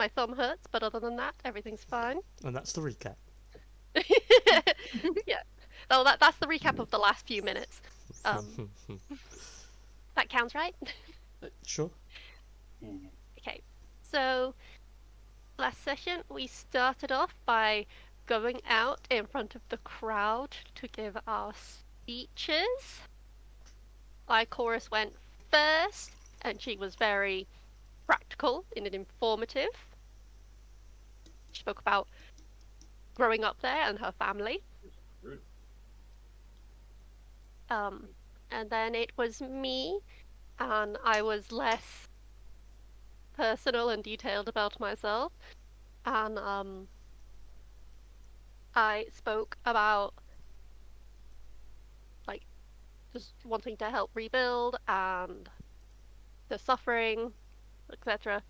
my thumb hurts, but other than that, everything's fine. And that's the recap. Yeah. Well, that's the recap of the last few minutes. That counts, right? Sure. Okay. So, last session, we started off by going out in front of the crowd to give our speeches. Chorus went first, and she was very practical and informative. She spoke about growing up there and her family. And then it was me, and I was less personal and detailed about myself. And I spoke about like just wanting to help rebuild and the suffering, etc.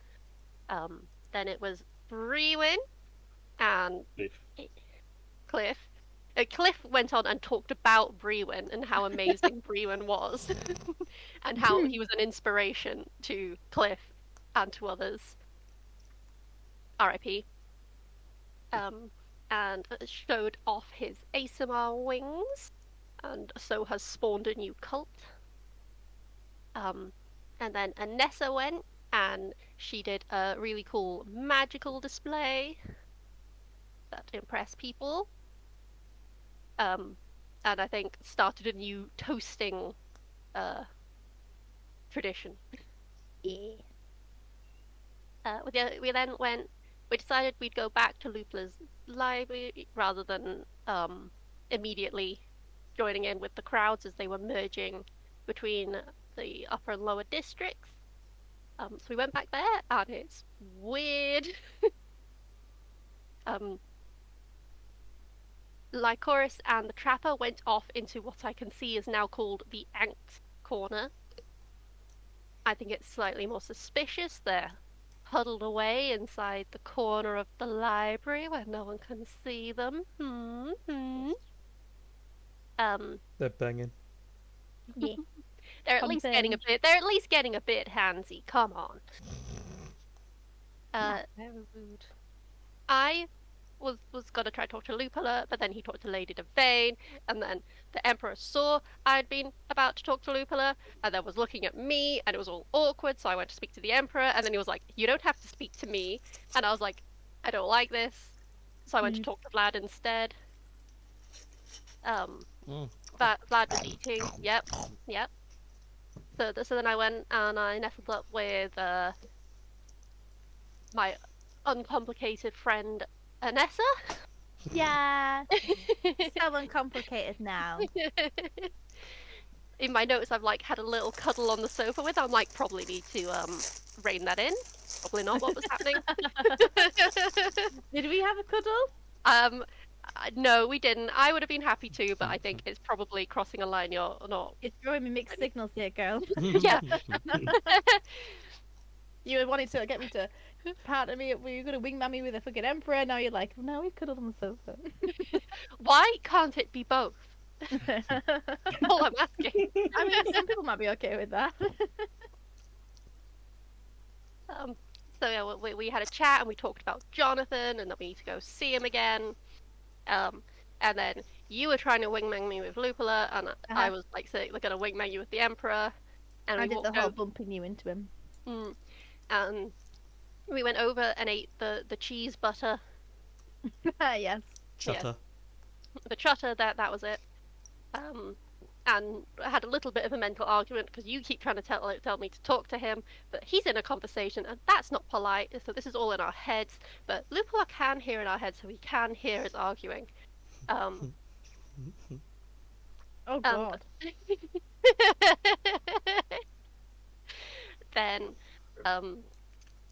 Then it was Brewin and Cliff. Cliff went on and talked about Brewin and how amazing Brewin was, and how he was an inspiration to Cliff and to others. R.I.P. And showed off his ASMR wings, and so has spawned a new cult. And then Anessa went, and she did a really cool magical display that impressed people. And I think started a new toasting tradition. Yeah. We then went. We decided we'd go back to Lupla's library rather than immediately joining in with the crowds as they were merging between the upper and lower districts. So we went back there, and it's weird. Lycoris and the Trapper went off into what I can see is now called the Ant Corner. I think it's slightly more suspicious. They're huddled away inside the corner of the library where no one can see them. They're banging. Yeah. They're at least getting a bit. They're at least getting a bit handsy. Come on. Very rude. I was gonna try to talk to Lupula, but then he talked to Lady Devane, and then the Emperor saw I'd been about to talk to Lupula, and then was looking at me, and it was all awkward, so I went to speak to the Emperor, and then he was like, "You don't have to speak to me," and I was like, "I don't like this," so I went to talk to Vlad instead. Vlad was eating. Yep. So then I went and I nestled up with my uncomplicated friend Anessa. Yeah. So uncomplicated now. In my notes, I've had a little cuddle on the sofa with. I'm like, probably need to rein that in. Probably not what was happening. Did we have a cuddle? No, we didn't. I would have been happy to, but I think it's probably crossing a line you're not. It's throwing me mixed signals here, girl. Yeah. You wanted to get me to part of me. Were you going to wingman me with a fucking Emperor? Now you're like, no, we cuddled on the sofa. Why can't it be both? All I'm asking. I mean, some people might be okay with that. So yeah, we had a chat and we talked about Jonathan and that we need to go see him again. And then you were trying to wingman me with Lupula, and I was going to wingman you with the Emperor. And I did the whole bumping you into him. And we went over and ate the cheese butter. Yes. Chutter. Yeah. The chutter, that was it. And I had a little bit of a mental argument because you keep trying to tell me to talk to him, but he's in a conversation and that's not polite. So this is all in our heads. But Lupula can hear in our heads, so we can hear us arguing. Oh God. Then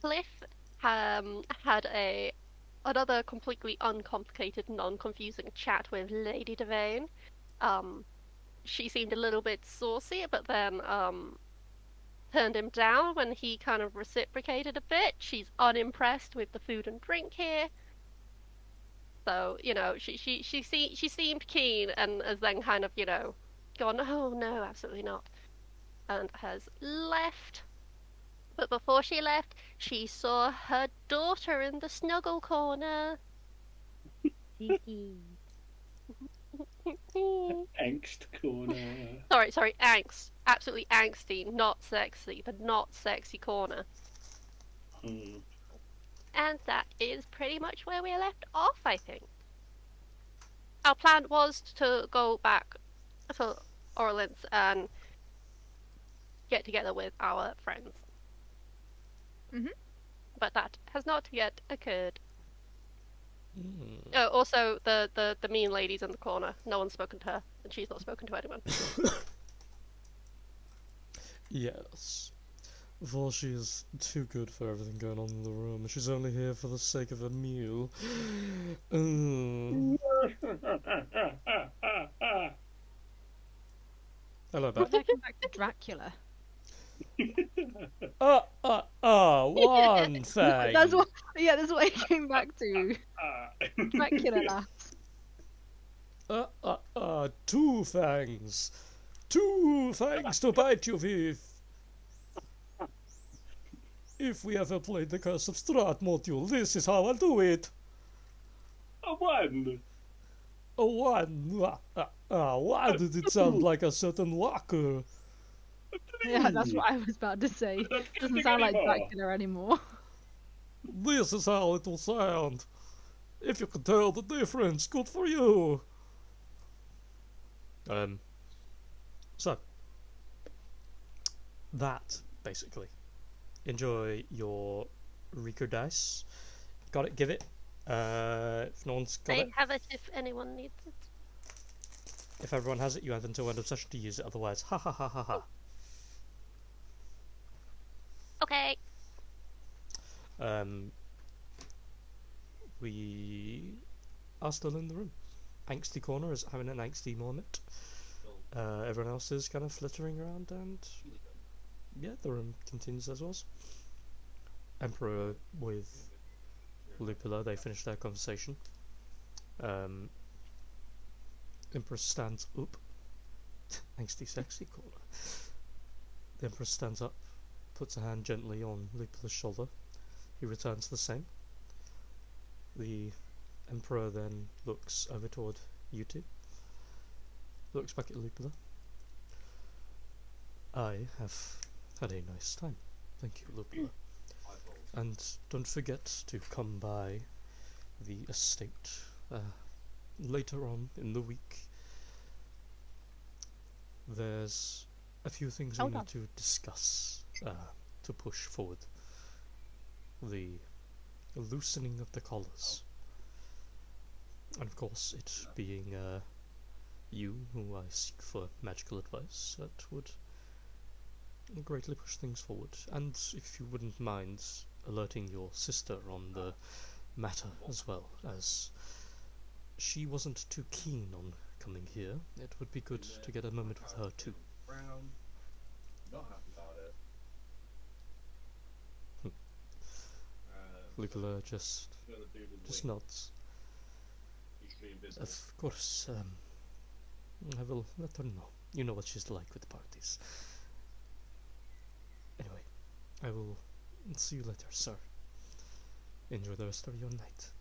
Cliff had another completely uncomplicated, non-confusing chat with Lady Devane. She seemed a little bit saucy, but then turned him down when he kind of reciprocated a bit. She's unimpressed with the food and drink here. So, she seemed keen and has then kind of, gone, oh no, absolutely not. And has left. But before she left, she saw her daughter in the snuggle corner. Cheeky. Angst corner. Sorry, angst. Absolutely angsty, not sexy. The not sexy corner. Hmm. And that is pretty much where we left off, I think. Our plan was to go back to Orleans and get together with our friends. Mhm. But that has not yet occurred. Mm. Oh, also, the mean lady's in the corner. No one's spoken to her, and she's not spoken to anyone. Yes. For she is too good for everything going on in the room. She's only here for the sake of a meal. Hello, What Beth. taking back to Dracula? One thing. That's what. Yeah, that's what I came back to. Dracula laughs. Two fangs. Two fangs to bite you with. If we ever played the Curse of Strahd module, this is how I'll do it. A one. A one. Why did it sound like a certain walker? Yeah, that's what I was about to say. That's Doesn't kidding sound like anymore. Dracula anymore. This is how it will sound. If you can tell the difference, good for you. So that basically. Enjoy your Rico dice. Got it? Give it. If no one's got I it, have it if anyone needs it. if everyone has it, you have until end of session to use it. Otherwise, ha ha ha ha ha. Okay. We are still in the room. Angsty corner is having an angsty moment. Everyone else is kind of flittering around, and yeah, the room continues as was. Emperor with Lupula, they finish their conversation. Empress stands up. Angsty sexy corner. The Empress stands up, puts a hand gently on Lupula's shoulder. He returns the same. The Emperor then looks over toward you two. Looks back at Lupula. I have had a nice time. Thank you, Lupula. And don't forget to come by the estate later on in the week. There's a few things we need to discuss to push forward. The loosening of the collars. And of course, it being you who I seek for magical advice, that would greatly push things forward. And if you wouldn't mind alerting your sister on the matter as well, as she wasn't too keen on coming here, it would be good to get a moment with her too. Lupula just nods. Of course, I will let her know. You know what she's like with parties. Anyway, I will see you later, sir. Enjoy the rest of your night.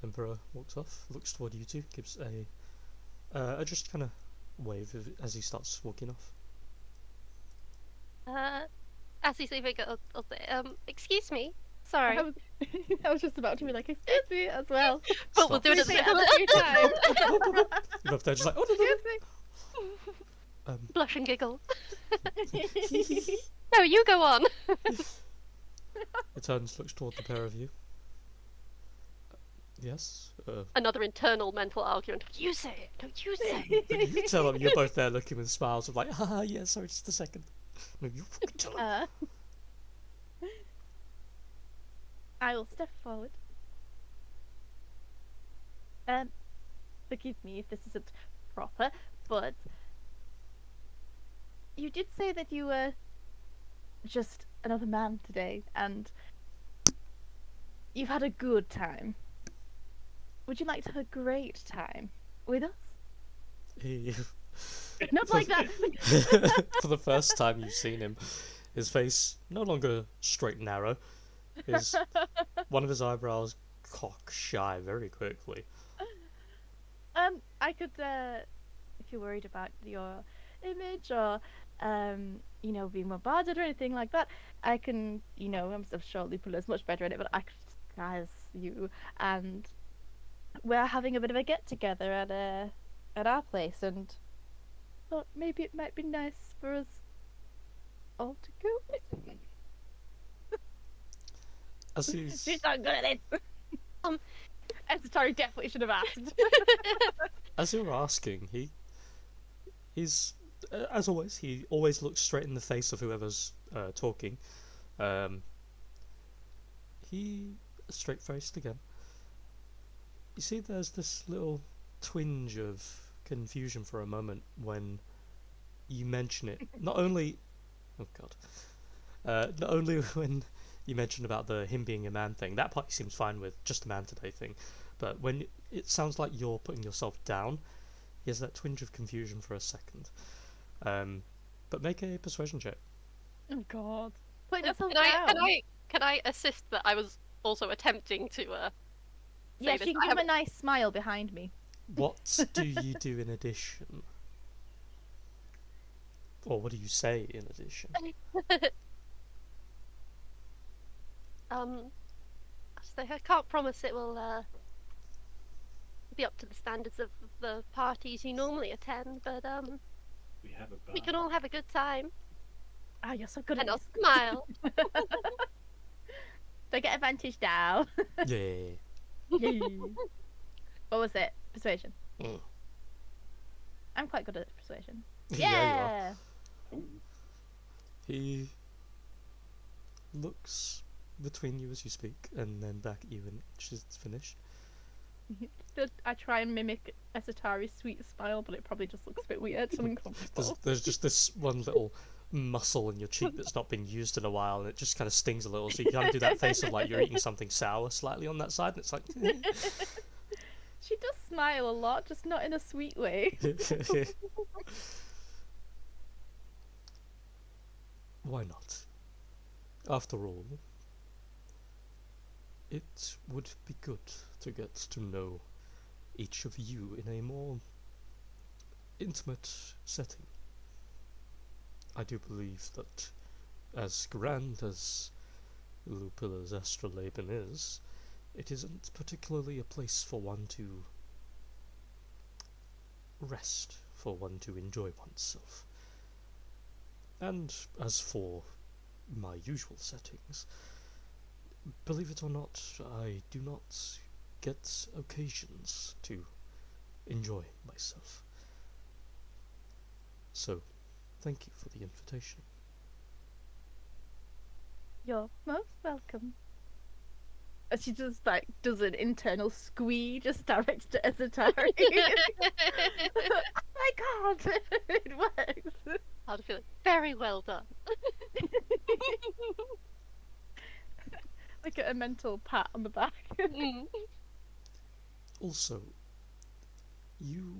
Emperor walks off, looks toward you two, gives a just kind of wave as he starts walking off. As he's leaving, I'll say, excuse me. Sorry. I was just about to be like, excuse me, as well. But we'll do it at Say the it a few times. You're up there just like, oh, Excuse me. blush and giggle. No, you go on. He turns, looks toward the pair of you. Yes? Another internal mental argument. You say it. No, you say it. You tell them you're both there looking with smiles of like, haha, yeah, sorry, just a second. No, you fucking tell them. I will step forward. Forgive me if this isn't proper, but you did say that you were just another man today, and you've had a good time. Would you like to have a great time with us? Not like that. For the first time you've seen him, his face no longer straight and narrow. One of his eyebrows cock shy very quickly. I could, if you're worried about your image or, being bombarded or anything like that, I can, I'm sure Lupula's much better at it, but I could disguise you, and we're having a bit of a get together at our place, and thought maybe it might be nice for us all to go. As he's She's not good at it. Sorry, definitely should have asked. as you're asking, he's as always. He always looks straight in the face of whoever's talking. He straight faced again. You see, there's this little twinge of confusion for a moment when you mention it. Not only, oh god, not only when you mention about him being a man thing. That part he seems fine with, just a man today thing. But when it sounds like you're putting yourself down, he has that twinge of confusion for a second. But make a persuasion check. Oh god. Putting yourself Can down. can I assist that I was also attempting to Yeah, say this? she can give him a nice smile behind me. What do you do in addition? Or what do you say in addition? So I can't promise it will be up to the standards of the parties you normally attend, but We have a bar. we can all have a good time Ah, you're so good and at I'll this. smile. They get advantage now. Yeah. What was it? Persuasion. Mm. I'm quite good at persuasion. Yeah, you are. Yeah. Ooh. He looks between you as you speak, and then back at you when she's finished. I try and mimic Esatari's sweet smile, but it probably just looks a bit weird and uncomfortable. There's just this one little muscle in your cheek that's not been used in a while, and it just kind of stings a little. So you kind of do that face of like you're eating something sour slightly on that side, and it's like. She does smile a lot, just not in a sweet way. Why not? After all, it would be good to get to know each of you in a more intimate setting. I do believe that, as grand as Lupilla's astrolabe is, it isn't particularly a place for one to rest, for one to enjoy oneself. And as for my usual settings, believe it or not, I do not get occasions to enjoy myself. So, thank you for the invitation. You're most welcome. And she just does an internal squee just direct to Esatari. My god, it works. I'd feel very well done. Like a mental pat on the back. Also, you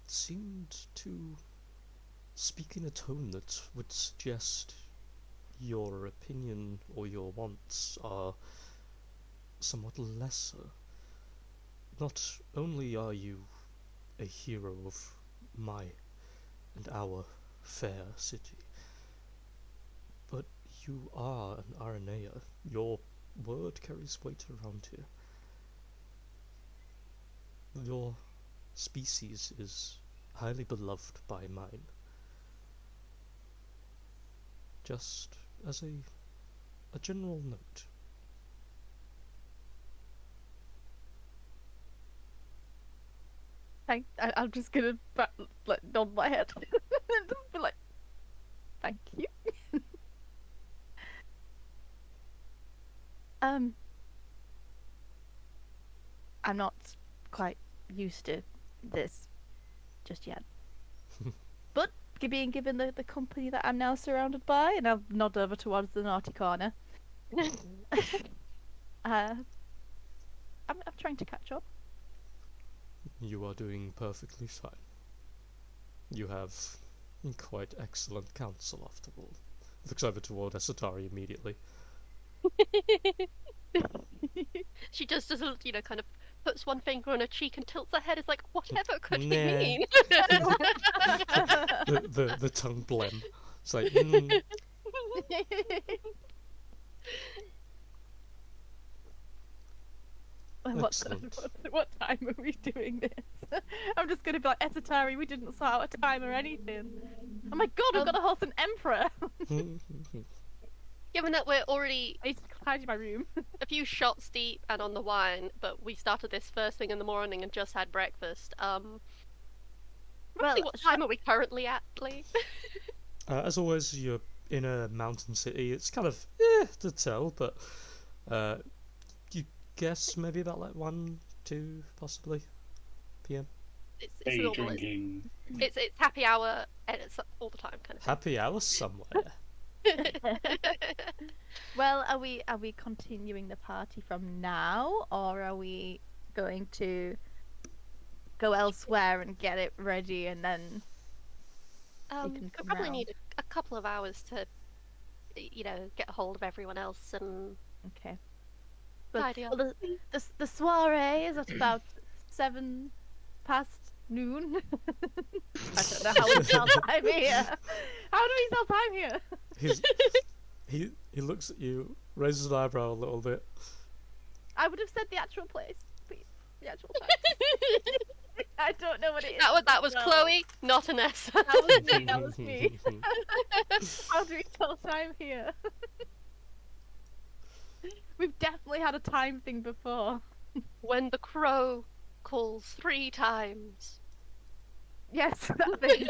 seemed to speak in a tone that would suggest your opinion or your wants are somewhat lesser. Not only are you a hero of my and our fair city, but you are an Aranea. Your word carries weight around here. Your species is highly beloved by mine. Just as a general note. I'm just gonna nod my head and just be like, thank you. I'm not quite used to this just yet. But being given the company that I'm now surrounded by, and I'll nod over towards the naughty corner. I'm trying to catch up. You are doing perfectly fine. You have quite excellent counsel after all. Looks over toward Esatari immediately. She just doesn't, kind of puts one finger on her cheek and tilts her head. Is like, whatever could he Nah. mean? The tongue blem. It's like, What time are we doing this? I'm just gonna be like, Esatari, we didn't sort out a time or anything. Oh my god, we've got to host an emperor! Given that we're already I need to hide in my room. a few shots deep and on the wine, but we started this first thing in the morning and just had breakfast. Roughly what time are we currently at, Lee? as always, you're in a mountain city. It's kind of to tell, but you guess maybe about like 1, 2, possibly p.m. It's Day normal. drinking. It's happy hour and it's all the time kind of thing. Happy hour somewhere. Well, are we continuing the party from now, or are we going to go elsewhere and get it ready and then We can come probably round? need a couple of hours to, get a hold of everyone else and Okay. tidy up. Well, the soiree is at about 7 past noon. I don't know how we sell time here. How do we sell time here? He looks at you, raises an eyebrow a little bit. I would have said the actual place, please. The actual time. I don't know what it is. That was No. Chloe, not Anessa. That was me. That was me. How do we tell time here? We've definitely had a time thing before. When the crow calls 3 times. Yes, that thing.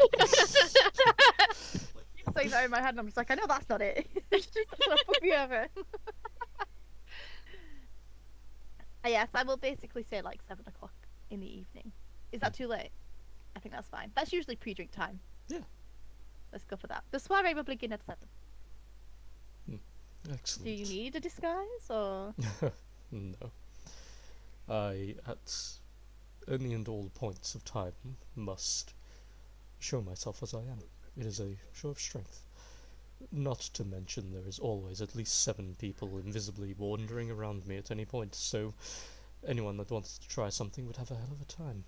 Saying that in my head, and I'm just like, I know that's not it. Fuck me over. Yes, I will basically say like 7 o'clock in the evening. Is that too late? I think that's fine. That's usually pre-drink time. Yeah. Let's go for that. The soiree will begin at 7. Excellent. Do you need a disguise or? No. I, at any and all points of time, must show myself as I am. It is a show of strength. Not to mention there is always at least 7 people invisibly wandering around me at any point, so anyone that wants to try something would have a hell of a time.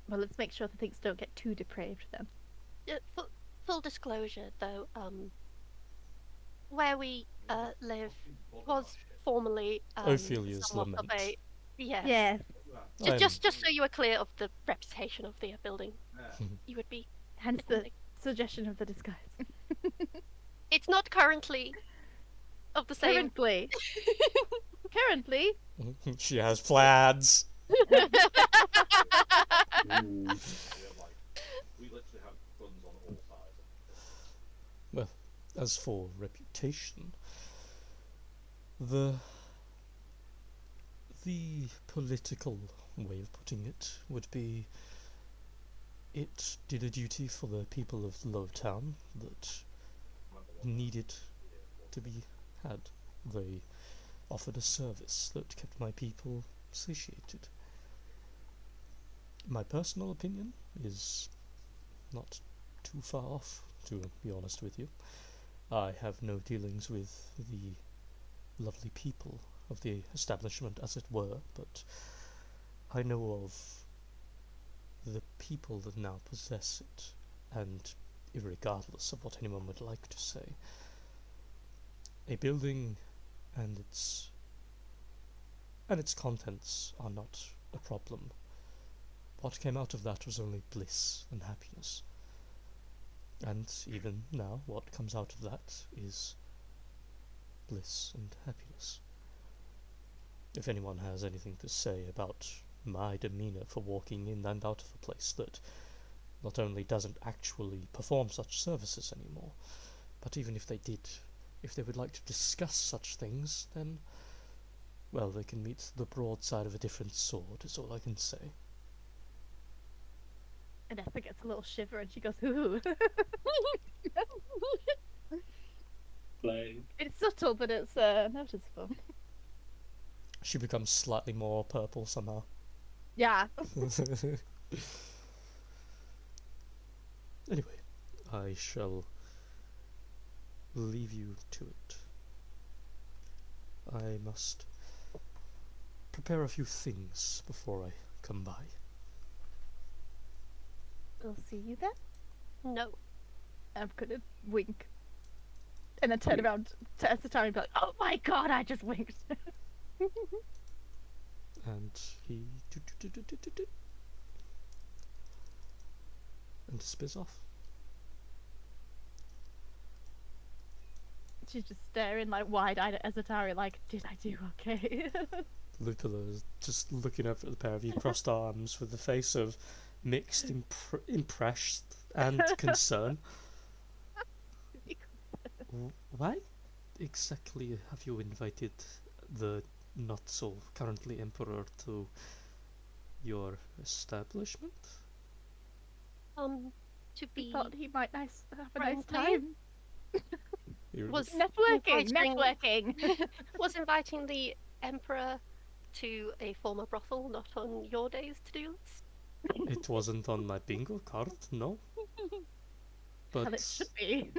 Well, let's make sure that things don't get too depraved then. Full disclosure, though, where we live was formerly Ophelia's somewhat of Lament. yeah. Yes. Just so you are clear of the reputation of the building, you would be. Hence the suggestion of the disguise. It's not currently of the same. Currently. Currently. She has plaids. Ooh. We literally have guns on all sides. As for reputation, the political way of putting it would be it did a duty for the people of Lowtown that needed to be had. They offered a service that kept my people satiated. My personal opinion is not too far off, to be honest with you. I have no dealings with the lovely people of the establishment, as it were, but I know of the people that now possess it, and irregardless of what anyone would like to say, a building and its contents are not a problem. What came out of that was only bliss and happiness. And even now, what comes out of that is bliss and happiness. If anyone has anything to say about my demeanour for walking in and out of a place that not only doesn't actually perform such services anymore, but even if they did, if they would like to discuss such things, then, well, they can meet the broadside of a different sword, is all I can say. Vanessa gets a little shiver and she goes, ooh. Like, It's subtle, but it's noticeable. She becomes slightly more purple somehow. Yeah. Anyway, I shall leave you to it. I must prepare a few things before I come by. We'll see you then. No. I'm gonna wink. And then turn around to Esatari and be like, oh my god, I just winked. And he and disappears off. She's just staring like wide-eyed at Esatari like, did I do okay? Lupilla is just looking up at the pair of you, crossed arms, with a face of mixed impressed and concern. Why exactly have you invited the not so currently emperor to your establishment? To We be thought he might have a nice friendly? time. was Networking, inviting- networking. was inviting the emperor to a former brothel not on your day's to-do list. It wasn't on my bingo card, no. Well, But it should be.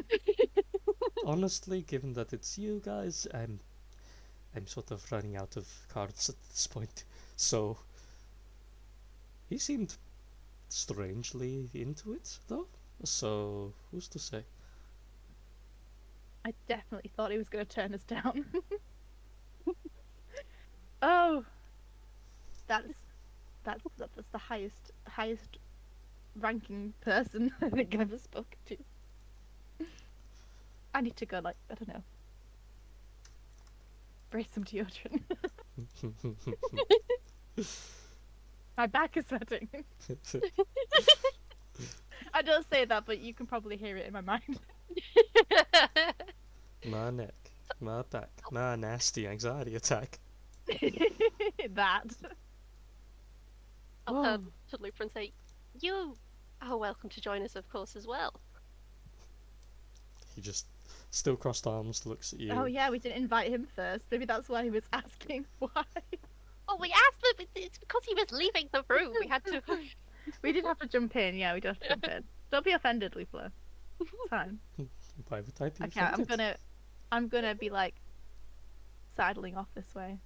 honestly, given that it's you guys, I'm sort of running out of cards at this point. So he seemed strangely into it, though. So who's to say? I definitely thought he was going to turn us down. Oh, that's the highest ranking person I think I've ever spoken to. I need to go, like, I don't know, spray some deodorant. My back is sweating. I don't say that, but you can probably hear it in my mind. My neck, my back, my nasty anxiety attack. That. I'll Whoa. turn to Lupin and say, you are welcome to join us, of course, as well. He just still crossed arms, looks at you. Oh yeah, we didn't invite him first. Maybe that's why he was asking why. Oh, we asked him, it's because he was leaving the room. We had to... We did have to jump in. Yeah, we did have to jump in. Don't be offended, Lupla. It's fine. Why would I be Okay, offended? I'm gonna be like sidling off this way.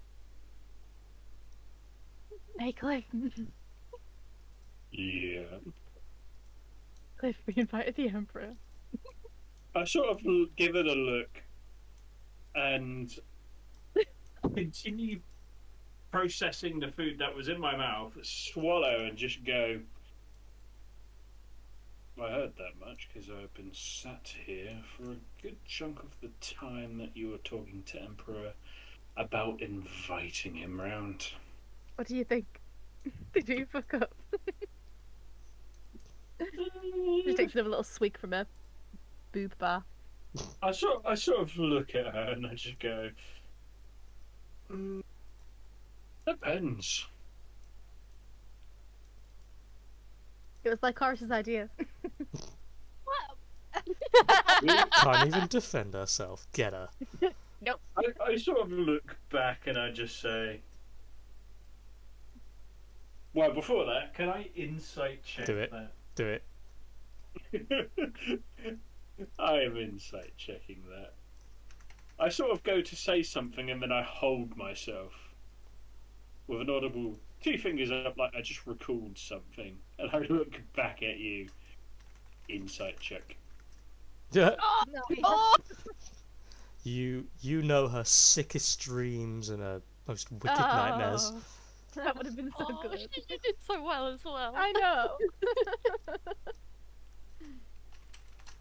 Hey, Cliff. Yeah. Cliff, we invited the Emperor. I sort of give it a look and continue processing the food that was in my mouth, swallow and just go, I heard that much because I've been sat here for a good chunk of the time that you were talking to Emperor about inviting him round. What do you think? Did you fuck up? She takes another little swig from her boob bar. I sort of look at her and I just go, depends. It was Lycoris's idea. Can't even defend herself. Get her. I sort of look back and I just say, well, before that, can I insight check Do it. that? Do it. I am insight checking that. I sort of go to say something and then I hold myself with an audible two fingers up like I just recalled something and I look back at you. Insight check. Yeah. No, You know her sickest dreams and her most wicked nightmares. Oh, that would have been so Oh, good. you did so well as well. I know.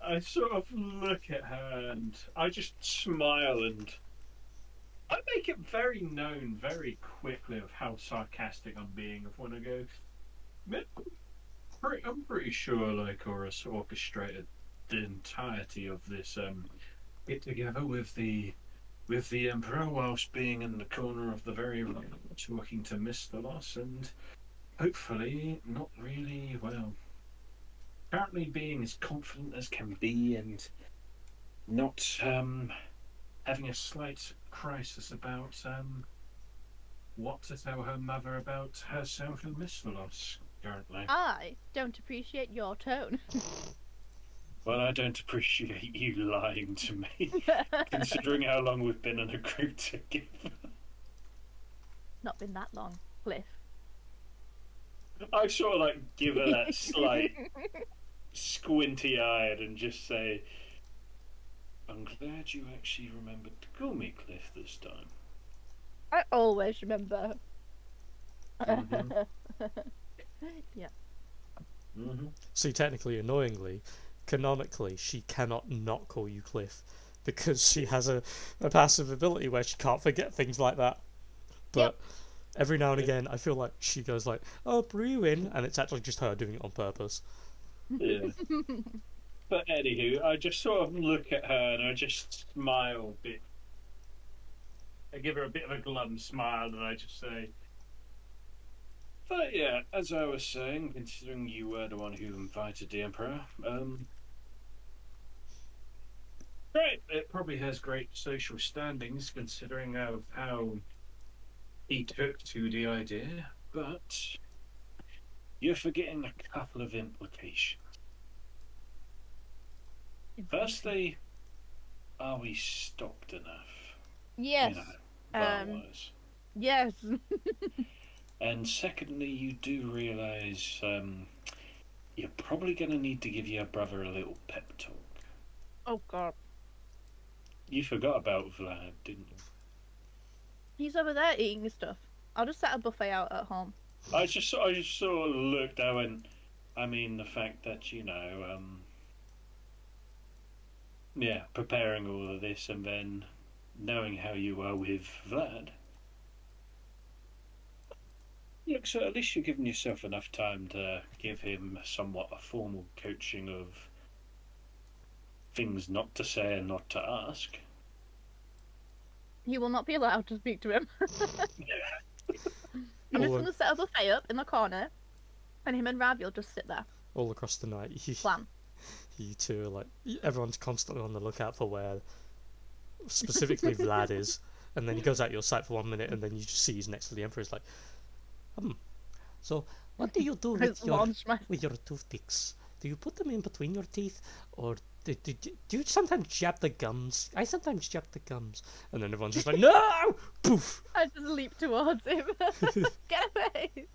I sort of look at her and I just smile and I make it very known very quickly of how sarcastic I'm being of when I go, I'm pretty sure Lycoris orchestrated the entirety of this get together with the Emperor whilst being in the corner of the very room talking to Mr. Loss and hopefully not really well. Apparently being as confident as can be and not having a slight crisis about what to tell her mother about herself and Mr. Loss currently. I don't appreciate your tone. Well, I don't appreciate you lying to me, considering how long we've been in a group together. Not been that long, Cliff. I sort of like give her that slight squinty-eyed and just say, I'm glad you actually remembered to call me Cliff this time. I always remember. Mhm. Yeah. See, technically, annoyingly, canonically, she cannot not call you Cliff because she has a passive ability where she can't forget things like that. But every now and again, I feel like she goes like, "Oh, brewing," and it's actually just her doing it on purpose. Yeah. But anywho, I just sort of look at her and I just smile a bit. I give her a bit of a glum smile and I just say, but yeah, as I was saying, considering you were the one who invited the Emperor, great. It probably has great social standings considering of how he took to the idea, but you're forgetting a couple of implications. Firstly, are we stocked enough? Yes. You know, bar-wise. Yes. And secondly, you do realise you're probably going to need to give your brother a little pep talk. Oh God. You forgot about Vlad, didn't you? He's over there eating his stuff. I'll just set a buffet out at home. I just sort of looked. I went. I mean, the fact that yeah, preparing all of this and then knowing how you are with Vlad. Look, so at least you're giving yourself enough time to give him somewhat a formal coaching of things not to say and not to ask. He will not be allowed to speak to him. I'm just going to set a buffet up in the corner, and him and Ravi will just sit there. All across the night, Plan. you two are like, everyone's constantly on the lookout for where specifically Vlad is, and then he goes out your sight for 1 minute, and then you just see he's next to the Emperor. It's like, so what do you do with your toothpicks? Do you put them in between your teeth, or do you sometimes jab the gums? I sometimes jab the gums, and then everyone's just like, no! Poof! I just leap towards him. Get away!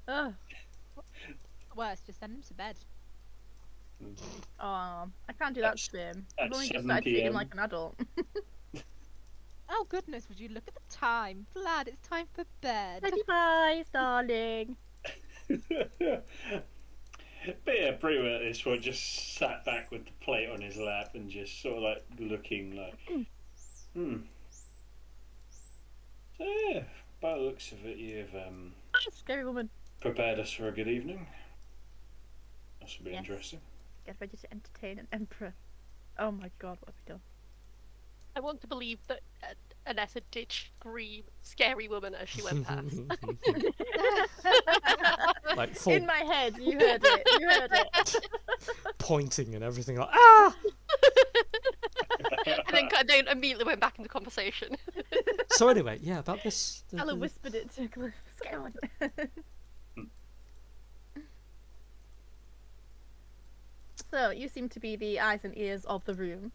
Ugh. Worse, just send him to bed. Oh, I can't do that to him. I've At only just 7 started treating him PM. like an adult. Oh goodness, would you look at the time? Vlad, it's time for bed. Bye, darling. But yeah, pretty much this one just sat back with the plate on his lap and just sort of like looking like, So yeah, by the looks of it, you've Scary woman. prepared us for a good evening. This will be Yes. interesting. Get ready to entertain an emperor. Oh my God, what have we done? I want to believe that Anessa did scream "scary woman" as she went past. Like full In my head, you heard it. You heard it. pointing and everything, like, ah! and then immediately went back into conversation. So anyway, yeah, about this. Ella whispered it to Cliff. Scary woman. So, you seem to be the eyes and ears of the room.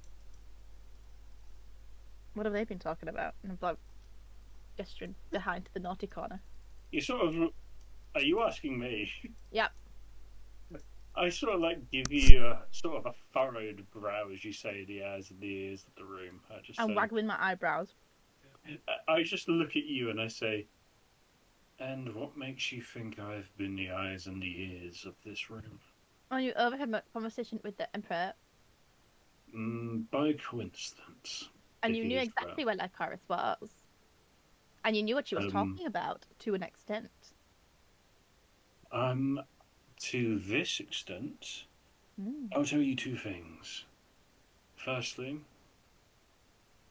What have they been talking about? And I'm like gesturing behind to the naughty corner. You sort of, are you asking me? Yep. I sort of like give you a sort of a furrowed brow as you say the eyes and the ears of the room. I'm waggling my eyebrows. I just look at you and I say, and what makes you think I've been the eyes and the ears of this room? Oh, you overheard my conversation with the Emperor, By coincidence. and you knew Because, exactly where Lycaris was. And you knew what she was talking about, to an extent. To this extent, I'll tell you two things. Firstly,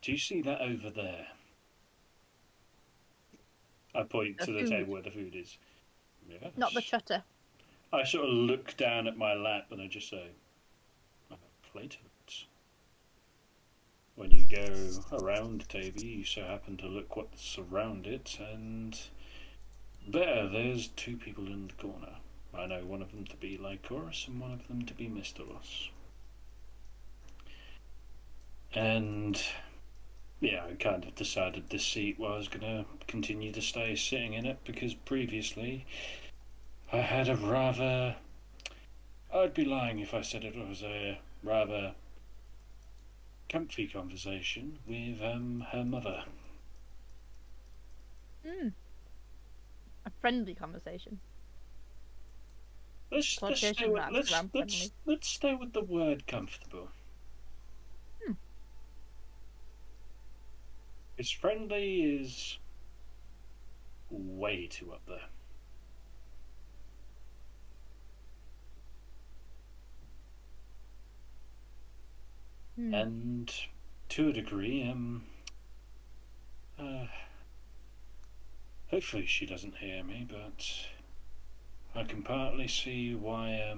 do you see that over there? I point The to the food. table where the food is. Yes. Not the chutter. I sort of look down at my lap and I just say, I have a plate of it. When you go around the table, you so happen to look what's around it, and there's two people in the corner. I know one of them to be Lycoris and one of them to be Mistolos. And yeah, I kind of decided this seat I was going to continue to stay sitting in it because previously I had a rather... I'd be lying if I said it was a rather comfy conversation with her mother. A friendly conversation. Let's stay Quotation with marks around friendly. let's stay with the word comfortable. Because friendly is way too up there. And to a degree, hopefully she doesn't hear me, but I can partly see why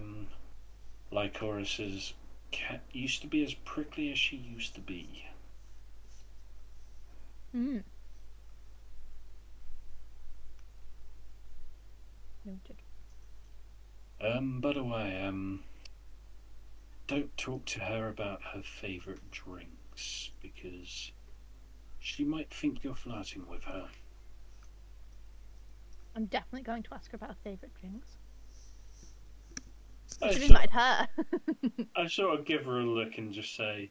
Lycoris's cat used to be as prickly as she used to be. Noted. By the way, don't talk to her about her favourite drinks, because she might think you're flirting with her. I'm definitely going to ask her about her favourite drinks. I Should have sort- invited her. I sort of give her a look and just say,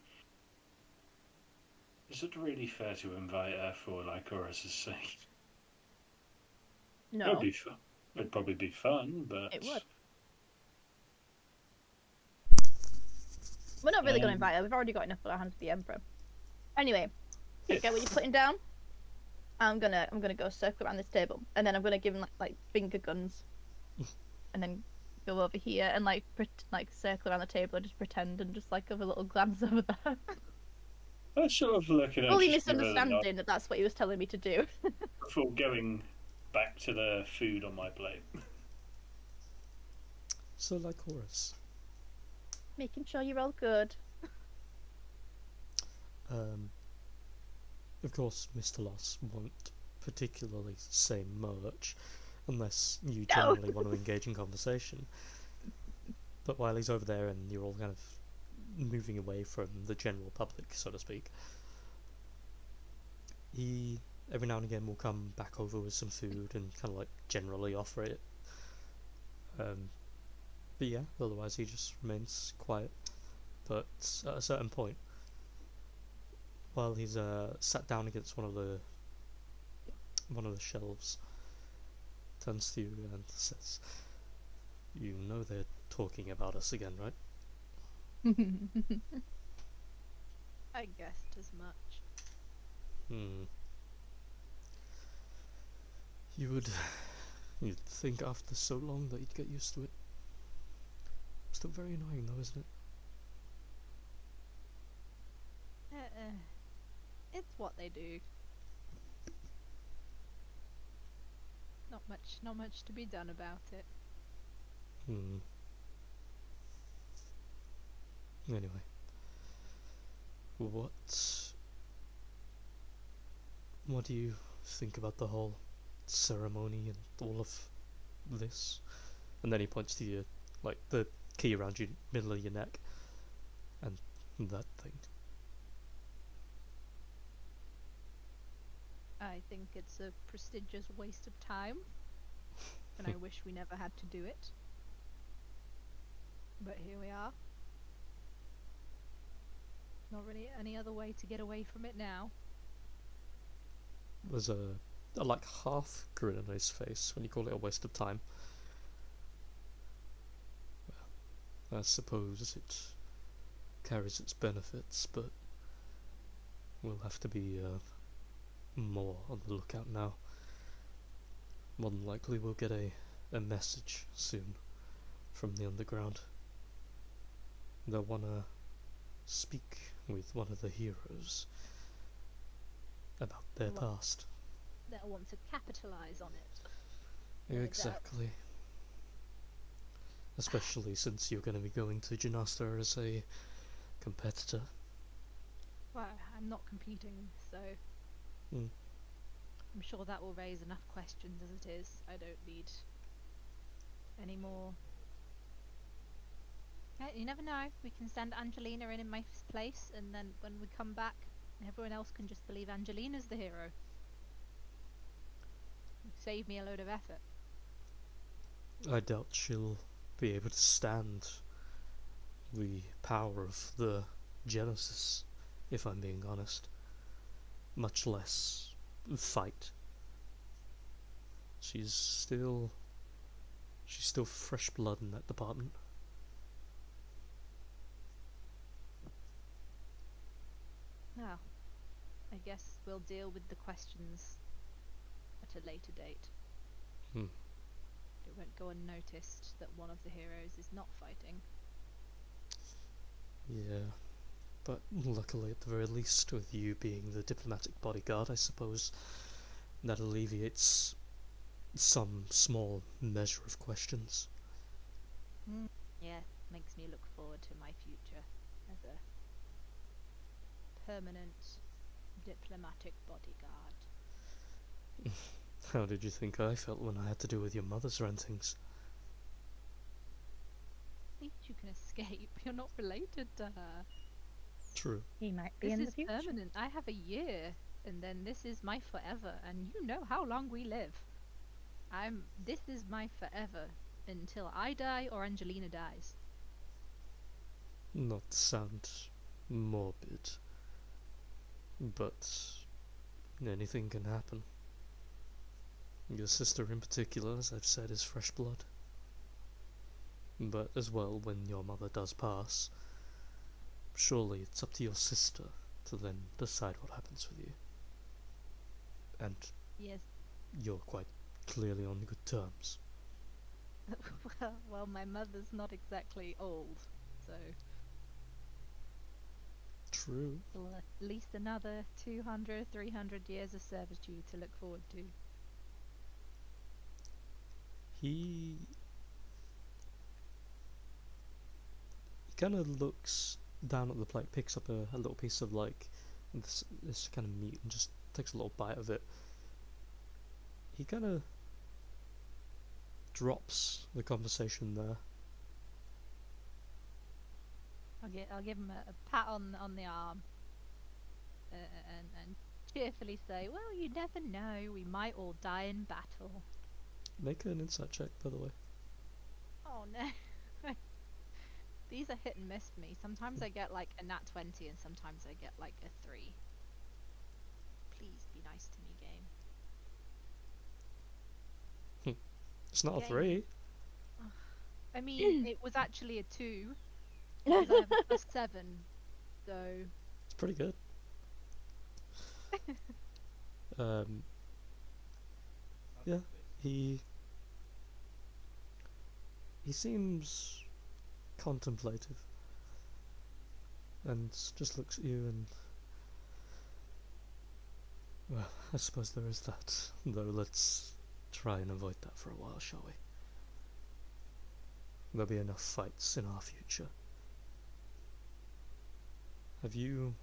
is it really fair to invite her for Lycoris' sake? No, It'd probably be fun, but... it would. We're not really going to invite her. We've already got enough on our hands with the Emperor. Anyway, get what you're putting down. I'm gonna go circle around this table, and then I'm gonna give him like finger guns, and then go over here and like circle around the table and just pretend and just like have a little glance over there. I sort of look at her Fully just give her the nod misunderstanding that that's what he was telling me to do. before going back to the food on my plate. So, Lycoris, Making sure you're all good. of course, Mr. Loss won't particularly say much unless you generally want to engage in conversation. But while he's over there and you're all kind of moving away from the general public, so to speak, he every now and again will come back over with some food and kind of like generally offer it. But yeah, otherwise he just remains quiet. But at a certain point, while he's sat down against one of the shelves, turns to you and says, "You know they're talking about us again, right?" I guessed as much. You'd think after so long that you'd get used to it. Still very annoying though, isn't it? It's what they do. Not much to be done about it. Anyway, what do you think about the whole ceremony and all of this? And then he points to you, like the key around your middle of your neck, and that thing. I think it's a prestigious waste of time, and I wish we never had to do it. But here we are. Not really any other way to get away from it now. There's a like half grin on his face when you call it a waste of time. Well, I suppose it carries its benefits, but we'll have to be more on the lookout now. More than likely we'll get a message soon from the underground. They'll wanna speak with one of the heroes about their past. They'll want to capitalize on it. Exactly. Especially since you're going to be going to Janasta as a competitor. Well, I'm not competing, so I'm sure that will raise enough questions as it is. I don't need Any more? Yeah, you never know. We can send Angelina in my place, and then when we come back, everyone else can just believe Angelina's the hero. Save me a load of effort. I doubt she'll be able to stand the power of the Genesis, if I'm being honest. Much less fight. She's still fresh blood in that department. Now, I guess we'll deal with the questions at a later date. Hmm. It won't go unnoticed that one of the heroes is not fighting. Yeah, but luckily at the very least, with you being the diplomatic bodyguard, I suppose that alleviates some small measure of questions. Yeah, makes me look forward to my future as a permanent diplomatic bodyguard. How did you think I felt when I had to do with your mother's rentings? At least you can escape. You're not related to her. True. He might be This in the is future. permanent. I have a year, and then this is my forever. And you know how long we live. This is my forever until I die or Angelina dies. Not to sound morbid, but anything can happen. Your sister in particular, as I've said, is fresh blood. But as well, when your mother does pass, surely it's up to your sister to then decide what happens with you. And Yes. you're quite clearly on good terms. Well, my mother's not exactly old, so True. still at least another 200, 300 years of servitude to look forward to. He kind of looks down at the plate, picks up a little piece of like this kind of meat and just takes a little bite of it. He kind of drops the conversation there. I'll give him a pat on the arm, and cheerfully say, "Well, you never know. We might all die in battle." Make an insight check, by the way. Oh no. These are hit and miss for me. Sometimes I get like a nat 20 and sometimes I get like a 3. Please be nice to me, game. It's not a Game. 3. I mean, it was actually a 2 because I have a +7, so It's pretty good. Yeah, he seems contemplative and just looks at you and, well, I suppose there is that, though let's try and avoid that for a while, shall we? There'll be enough fights in our future. Have you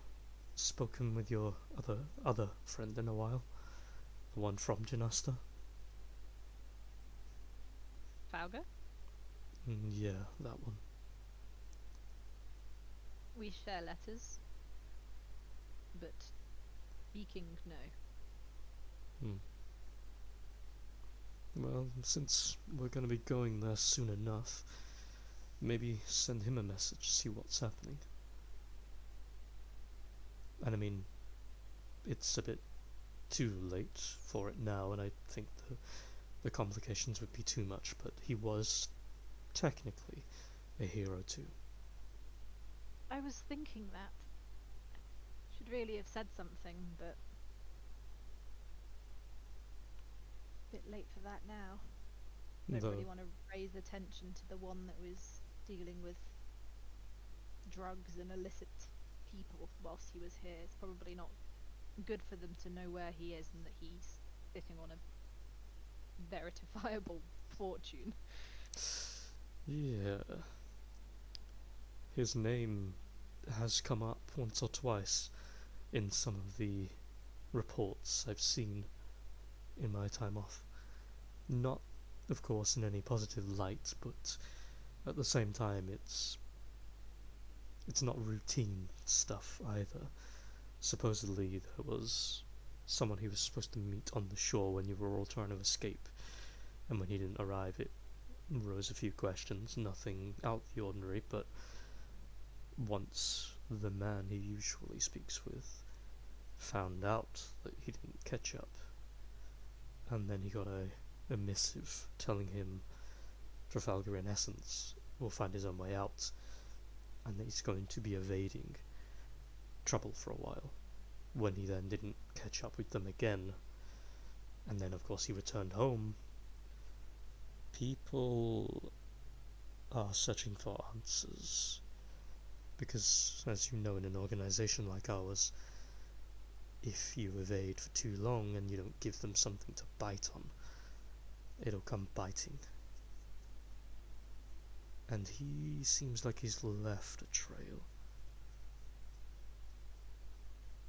spoken with your other friend in a while? The one from Janasta? Fauga, Yeah, that one. we share letters, but speaking, no. Well, since we're going to be going there soon enough, maybe send him a message, see what's happening. And I mean, it's a bit too late for it now, and I think the complications would be too much, but he was technically a hero too. I was thinking that. Should really have said something, but a bit late for that now. Don't Though, really want to raise attention to the one that was dealing with drugs and illicit people whilst he was here. It's probably not good for them to know where he is and that he's sitting on a verifiable fortune. yeah, his name has come up once or twice in some of the reports I've seen in my time off. Not of course, in any positive light, but at the same time, it's not routine stuff either. Supposedly, there was someone he was supposed to meet on the shore when you were all trying to escape, and when he didn't arrive, it rose a few questions. Nothing out of the ordinary, but once the man he usually speaks with found out that he didn't catch up, and then he got a missive telling him Trafalgar, in essence, will find his own way out, and that he's going to be evading trouble for a while, when he then didn't catch up with them again, and then of course he returned home. People are searching for answers, because as you know, in an organisation like ours, if you evade for too long and you don't give them something to bite on, it'll come biting. And he seems like he's left a trail.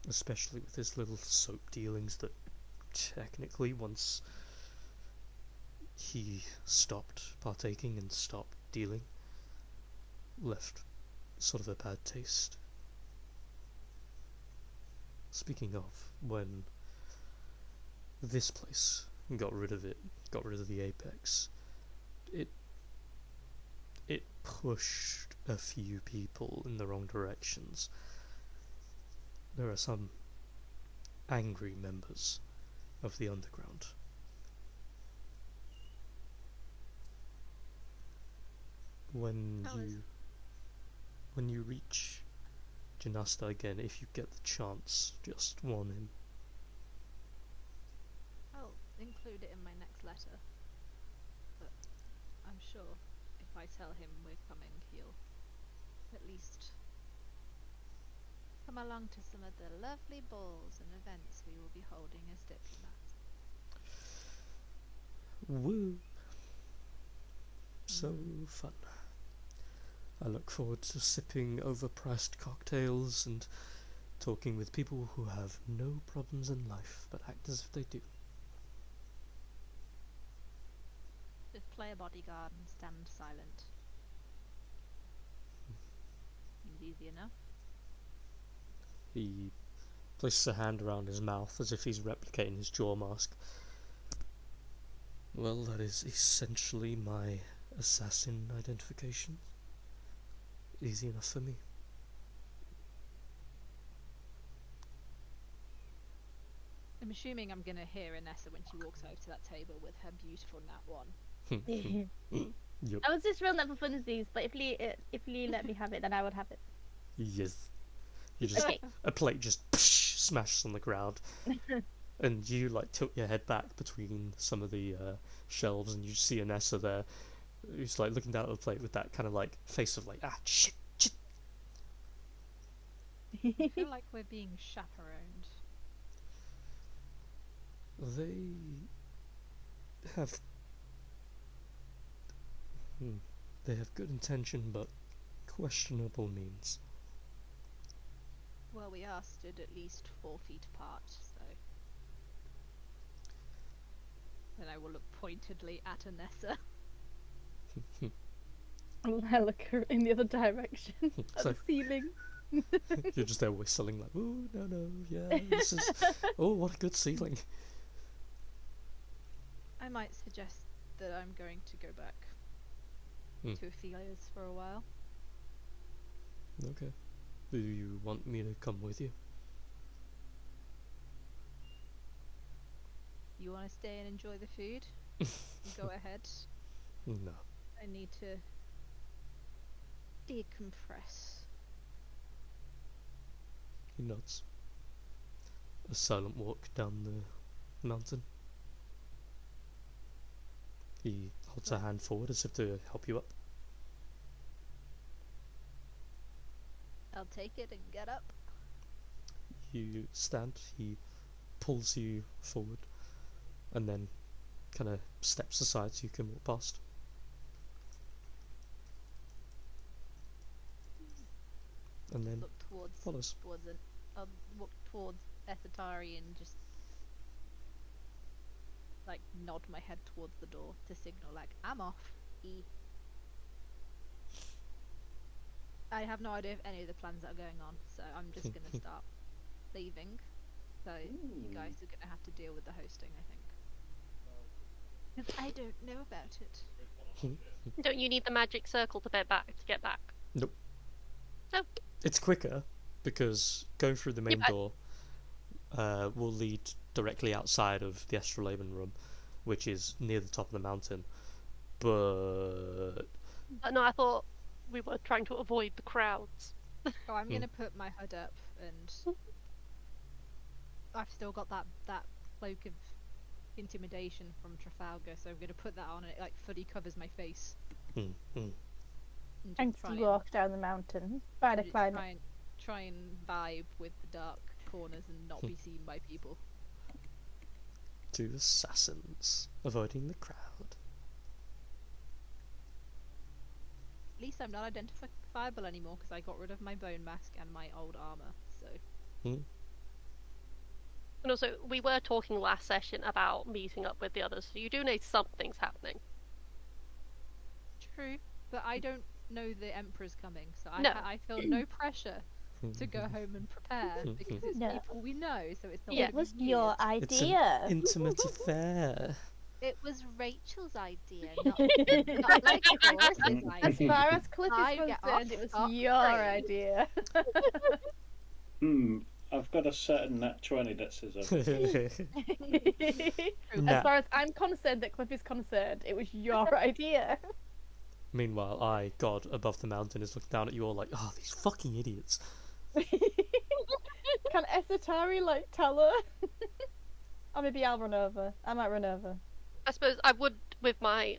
Especially with his little soap dealings that technically, once he stopped partaking and stopped dealing, left sort of a bad taste. Speaking of, when this place got rid of the Apex, it pushed a few people in the wrong directions. There are some angry members of the underground. When you reach Janasta again, if you get the chance, just warn him. I'll include it in my next letter. But I'm sure if I tell him we're coming, he'll at least come along to some of the lovely balls and events we will be holding as diplomats. Woo! So fun. I look forward to sipping overpriced cocktails and talking with people who have no problems in life but act as if they do. Just play a bodyguard and stand silent. Seems easy enough. He places a hand around his mouth as if he's replicating his jaw mask. Well, that is essentially my assassin identification. Easy enough for me. I'm assuming I'm gonna hear Inessa when she walks over to that table with her beautiful nat 1. Yep. I was just rolling that for funsies, but if Lee let me have it, then I would have it. Yes. You just Okay. a plate just smashes on the ground, and you like tilt your head back between some of the shelves, and you see Anessa there, who's like looking down at the plate with that kind of like face of like shit. I feel like we're being chaperoned. They have good intention, but questionable means. Well, we are stood at least 4 feet apart, so... Then I will look pointedly at Inessa. I look in the other direction, at So- the ceiling. You're just there whistling like, ooh, no, yeah, this is, oh, what a good ceiling. I might suggest that I'm going to go back to Athelia's for a while. Okay. Do you want me to come with you? You want to stay and enjoy the food? Go ahead. No. I need to decompress. He nods. A silent walk down the mountain. He holds a hand forward as if to help you up. I'll take it and get up. You stand, he pulls you forward, and then kind of steps aside so you can walk past. And then Look towards follows. I'll look towards Ethatari and just like nod my head towards the door to signal like I'm off. I have no idea if any of the plans that are going on, so I'm just gonna start leaving. So you guys are gonna have to deal with the hosting, I think. Because I don't know about it. Don't you need the magic circle to get back? Nope. No. It's quicker because going through the main Yeah, door will lead directly outside of the Astrolaban room, which is near the top of the mountain. But no, I thought we were trying to avoid the crowds. So I'm gonna put my hood up, and I've still got that cloak of intimidation from Trafalgar, so I'm gonna put that on, and it like fully covers my face. mm, mm. And try to walk down the mountain by the climate. try and vibe with the dark corners and not be seen by people. 2 assassins avoiding the crowd. At least I'm not identifiable anymore because I got rid of my bone mask and my old armor. So And also, we were talking last session about meeting up with the others, so you do know something's happening. true, but I don't know the Emperor's coming, so No. I feel no pressure to go home and prepare because it's No. people we know, so it's not. Yeah. It gonna was be your weird. It's an idea. intimate affair. It was Rachel's idea, not like Doris's As idea. far as Cliff I is get concerned, it was scot your free. idea. I've got a certain nat 20 that says I've As Nah. far as I'm concerned, that Cliff is concerned, it was your idea. Meanwhile, God above the mountain, is looking down at you all like, oh, these fucking idiots. Can Esatari like tell her? Or maybe I'll run over. I might run over. I suppose I would, with my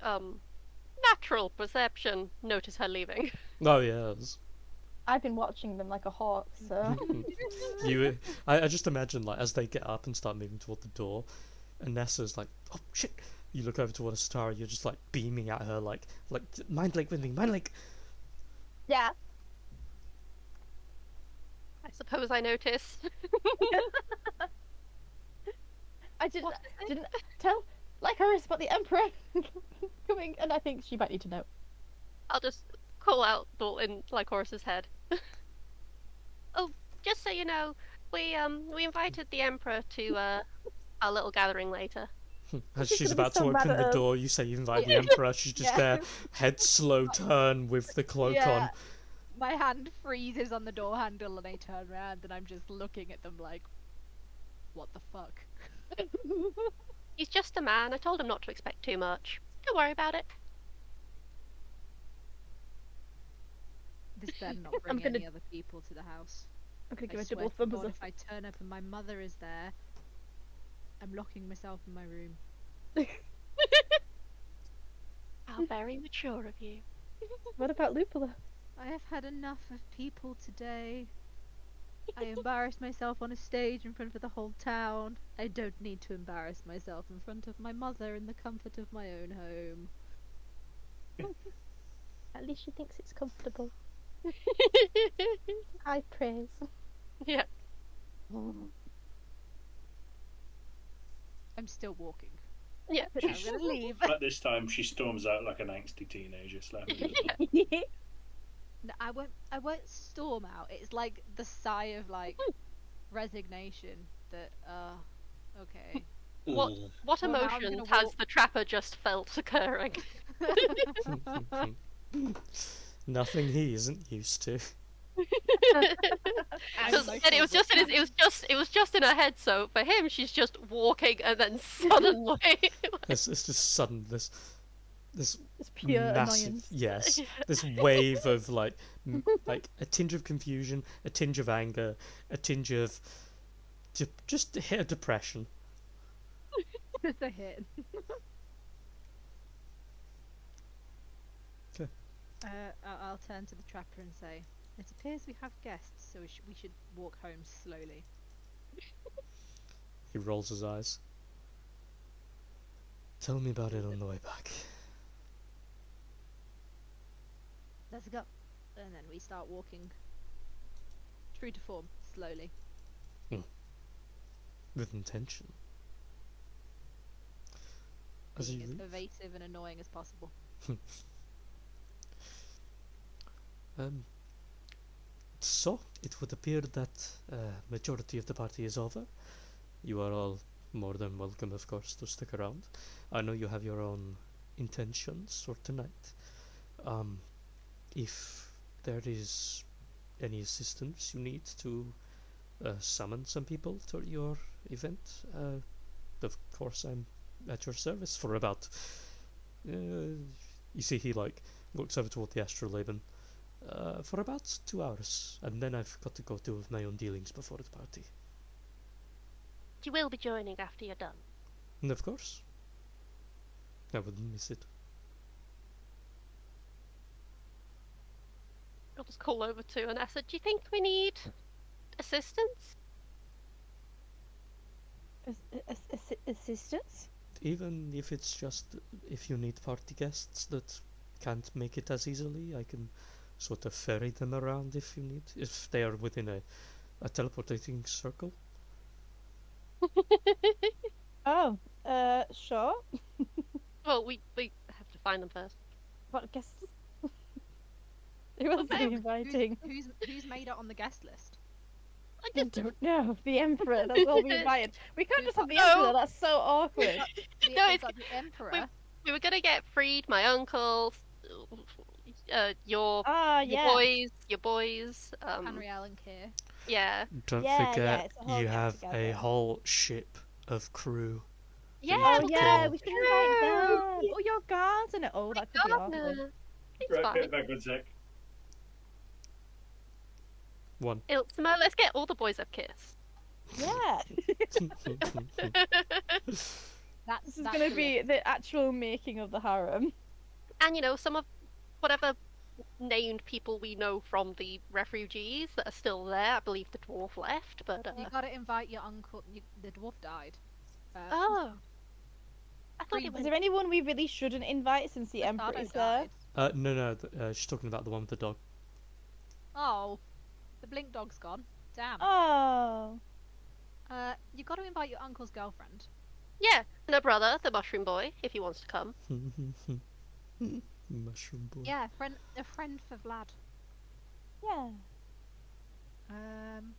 natural perception, notice her leaving. Oh, yes. I've been watching them like a hawk, so. I just imagine, like, as they get up and start moving toward the door, and Nessa's like, oh, shit. You look over toward Asatara, you're just, like, beaming at her, like, mind link with me, mind link. Yeah. I suppose I notice. I didn't What is it? tell Lycoris about the Emperor coming, and I think she might need to know. I'll just call out in Lycoris's head. Oh, just so you know, we invited the Emperor to our little gathering later. As She's she's gonna be about so to mad open at the us. door, you say you invite the Emperor, she's just Yeah. there, head slow turn with the cloak Yeah. on. My hand freezes on the door handle, and I turn around, and I'm just looking at them like, what the fuck? He's just a man. I told him not to expect too much. Don't worry about it. This better not I'm bring any gonna- other people to the house. I'm gonna I give a swear double to thumbs God, up. if I turn up and my mother is there, I'm locking myself in my room. How very mature of you. What about Lupula? I have had enough of people today. I embarrassed myself on a stage in front of the whole town. I don't need to embarrass myself in front of my mother in the comfort of my own home. At least she thinks it's comfortable. I praise. Yeah. I'm still walking. Yeah. I'm gonna leave. At this time, she storms out like an angsty teenager, slamming the door. No, I won't storm out. It's like the sigh of like resignation that okay. What Ugh. what Well, now I'm emotions gonna has walk- the trapper just felt occurring? Nothing he isn't used to. And it was just in it was just in her head. So for him, she's just walking, and then suddenly, It's just sudden, this It's pure massive, annoyance. yes, this wave of like a tinge of confusion, a tinge of anger, a tinge of just a hit of depression. Just a hit. Okay. I'll turn to the trapper and say, "It appears we have guests, so we should walk home slowly." He rolls his eyes. Tell me about it on the way back. Let's go. And then we start walking. True to form, slowly. With intention. As being you as leave. evasive and annoying as possible. So, it would appear that majority of the party is over. You are all more than welcome, of course, to stick around. I know you have your own intentions for tonight. If there is any assistance you need to summon some people to your event, of course I'm at your service for about... you see he like looks over toward the astrolabe. For about 2 hours, and then I've got to go do my own dealings before the party. You will be joining after you're done. And of course, I wouldn't miss it. I'll just call over to Anessa. Do you think we need assistance? Assistance? Even if it's just if you need party guests that can't make it as easily, I can sort of ferry them around if you need, if they are within a teleportating circle. Oh, sure. Well, we have to find them first. What guests? Who else are we inviting? Who's made it on the guest list? I I just don't know. The Emperor, that's all we invited. We can't just have the No. Emperor, that's so awkward. No, We've it's- got the Emperor. we were gonna get Freed, my uncle, your Yeah. your boys. Henrielle and Keir. Yeah, Don't Yeah, forget, it's a whole you get have a together. whole ship of crew. yeah. Oh True. yeah, we should invite True. them. Oh, your gardener. Oh, that could be awkward. Gardener. It's Right, fine. get back one sec. One. Ilsimo, let's get all the boys up kiss. Yeah. That's This is going to be the actual making of the harem. And some of whatever named people we know from the refugees that are still there. I believe the dwarf left, but You got to invite your uncle. The dwarf died. oh, I thought Freed it Is was. there anyone we really shouldn't invite since the Emperor Bastardo is there? died. No, she's talking about the one with the dog. Oh, the blink dog's gone. Damn. Oh. You got to invite your uncle's girlfriend. Yeah, and her brother, the mushroom boy, if he wants to come. Mushroom boy. Yeah, a friend for Vlad. Yeah. Um,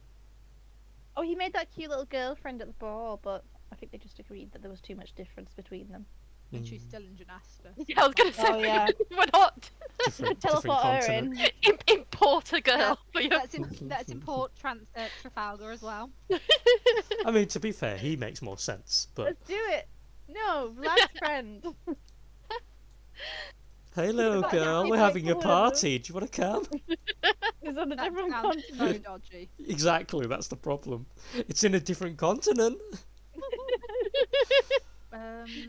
Oh, he made that cute little girlfriend at the ball, but I think they just agreed that there was too much difference between them. and she's still in Janasta. Yeah, I was gonna say Oh, yeah. we're not Different Teleport her continent. in. import a girl for your. That's in Port Trafalgar as well. I mean, to be fair, he makes more sense. But Let's do it. No, Vlad's friend. hey, little But girl, happy we're having a people. party. Do you want to come? He's on a That different sounds so continent. dodgy. Exactly, that's the problem. It's in a different continent.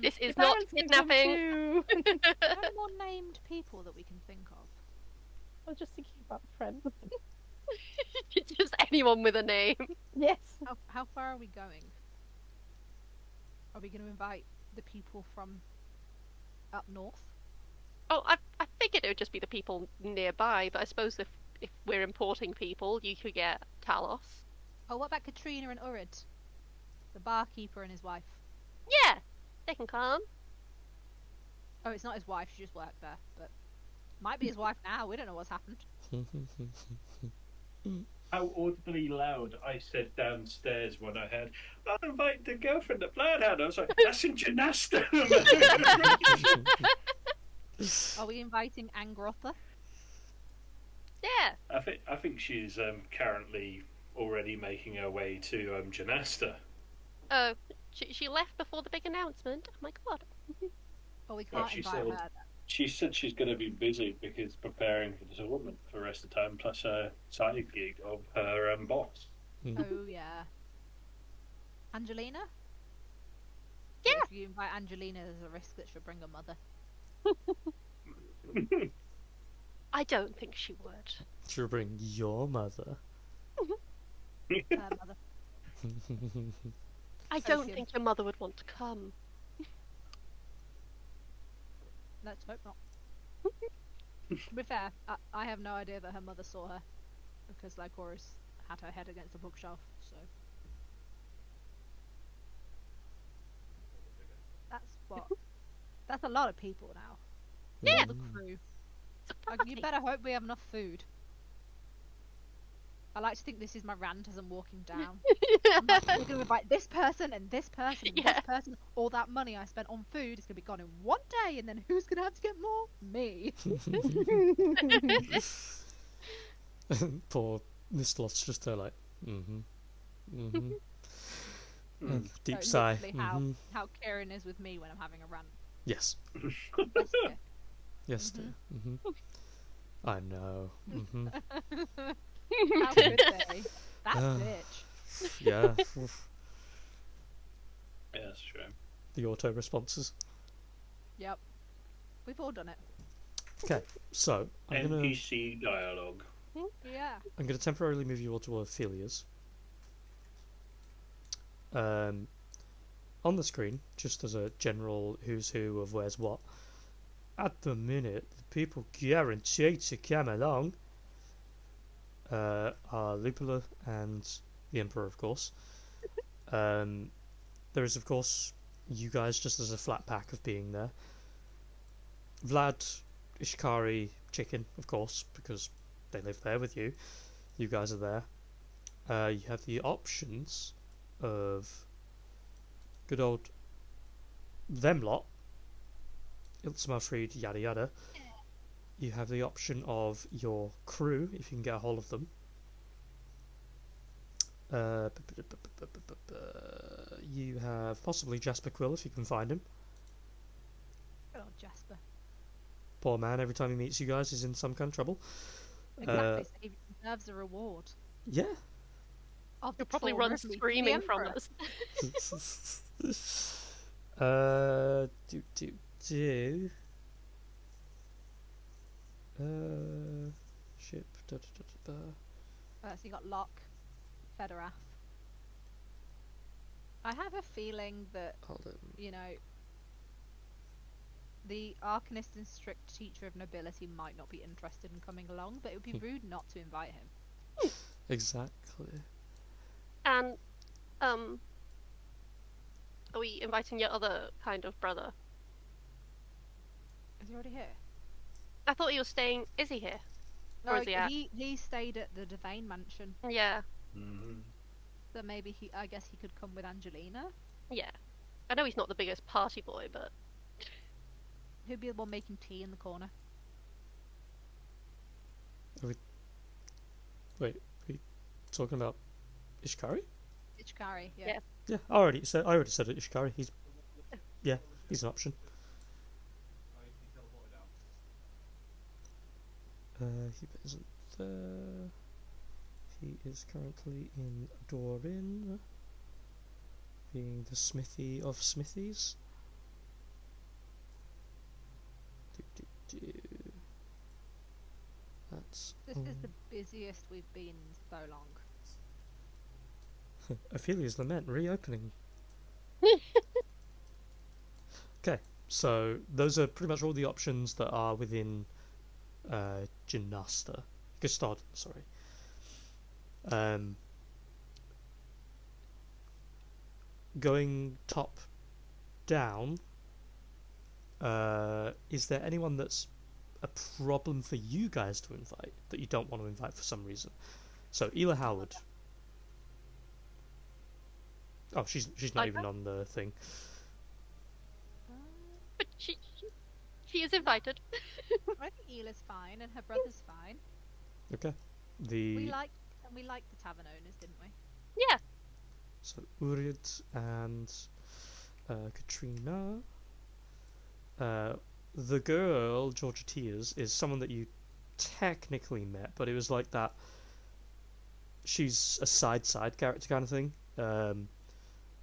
This is Your not parents can come kidnapping. too. Are there more named people that we can think of? I was just thinking about friends. Just anyone with a name. Yes. How far are we going? Are we going to invite the people from up north? Oh, I figured it would just be the people nearby, but I suppose if we're importing people, you could get Talos. Oh, what about Katrina and Urid? The barkeeper and his wife. Yeah, they can come. Oh, it's not his wife, she just worked there, but might be his wife now, we don't know what's happened. How audibly loud I said downstairs when I heard, I'll invite the girlfriend that Vlad had. I was like, that's in Janasta. Are we inviting Angrotha? Yeah. I think she's currently already making her way to Janasta. Oh, she left before the big announcement. Oh my god. Or we Well, can't she invite said- her then. She said she's going to be busy because preparing for the tournament for the rest of the time, plus her side gig of her boss. Oh, yeah. Angelina? Yeah. If you invite Angelina, there's a risk that she'll bring her mother. I don't think she would. She'll bring your mother. Her mother. I don't Token. think your mother would want to come. Let's hope not. To be fair, I have no idea that her mother saw her because Lycoris had her head against the bookshelf, so. That's what That's a lot of people now. Yeah. All the crew. It's a party. You better hope we have enough food. I like to think this is my rant as I'm walking down. I'm like, we're going to invite this person and this person and Yeah. this person. All that money I spent on food is going to be gone in one day, and then who's going to have to get more? Me. Poor Miss Lott's just there like, mm-hmm, mm-hmm. Deep So sigh. literally how Kieran is with me when I'm having a rant. Yes. Yes, dear. Yes, dear. I know. How could they? That bitch. Yeah. Yeah, that's true. The auto responses. Yep. We've all done it. Okay, so I'm gonna NPC dialogue. Yeah. temporarily move you all to Ophelia's. On the screen, just as a general who's who of where's what. At the minute, the people guaranteed to come along are Lupula and the Emperor, of course. There is, of course, you guys just as a flat pack of being there. Vlad, Ishikari, Chicken, of course, because they live there with you. You guys are there. You have the options of good old them lot, Iltmarfried, yada yada. You have the option of your crew, if you can get a hold of them. You have possibly Jasper Quill, if you can find him. Good old Jasper. Poor man, every time he meets you guys, is in some kind of trouble. Exactly. So he deserves a reward. Yeah. Of the You'll probably trauma run of meeting the screaming from Emperor. uh, ship. So you got Locke, Federath. I have a feeling that, Hold on. you know, the Arcanist and strict teacher of nobility might not be interested in coming along, but it would be rude not to invite him. Exactly. And are we inviting your other kind of brother? Is he already here? I thought he was staying. Is he here? No, Or is he at? he stayed at the Devane mansion, Yeah. so maybe I guess he could come with Angelina. Yeah. I know he's not the biggest party boy, but Who'd be the one making tea in the corner? Wait, are you talking about Ishikari? Ichikari, yeah. Yeah. Yeah, I already said it. Ishikari. He's an option. He isn't there. He is currently in Dorin, being the smithy of smithies. That's This is the busiest we've been in so long. Ophelia's Lament reopening. Okay, so those are pretty much all the options that are within Gestad, sorry. Going top down, is there anyone that's a problem for you guys to invite that you don't want to invite for some reason? So Ela Howard. Oh, she's not Like even her? on the thing. but she is invited. I think Ela's fine and her brother's fine. Okay. We liked the tavern owners, didn't we? Yeah. So Urid and Katrina. The girl, Georgia Tears, is someone that you technically met, but it was like that. She's a side character kind of thing.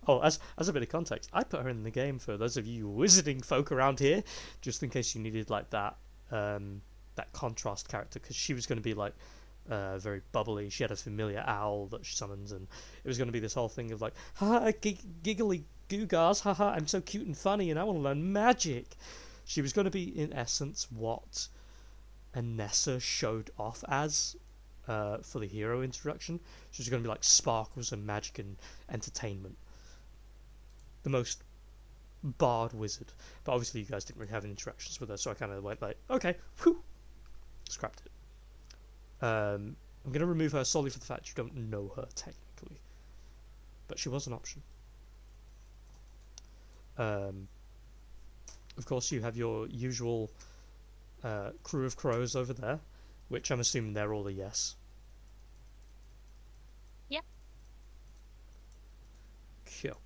As a bit of context, I put her in the game for those of you wizarding folk around here, just in case you needed like that contrast character, because she was going to be like very bubbly. She had a familiar owl that she summons, and it was going to be this whole thing of like, haha, giggly googars, haha, I'm so cute and funny, and I want to learn magic. She was going to be, in essence, what Anessa showed off as for the hero introduction. She was going to be like sparkles and magic and entertainment. The most bard wizard. But obviously you guys didn't really have any interactions with her, so I kind of went like, okay, whew, scrapped it. I'm going to remove her solely for the fact you don't know her technically, but she was an option. Of course, you have your usual crew of crows over there, which I'm assuming they're all a yes. Yep. Cool.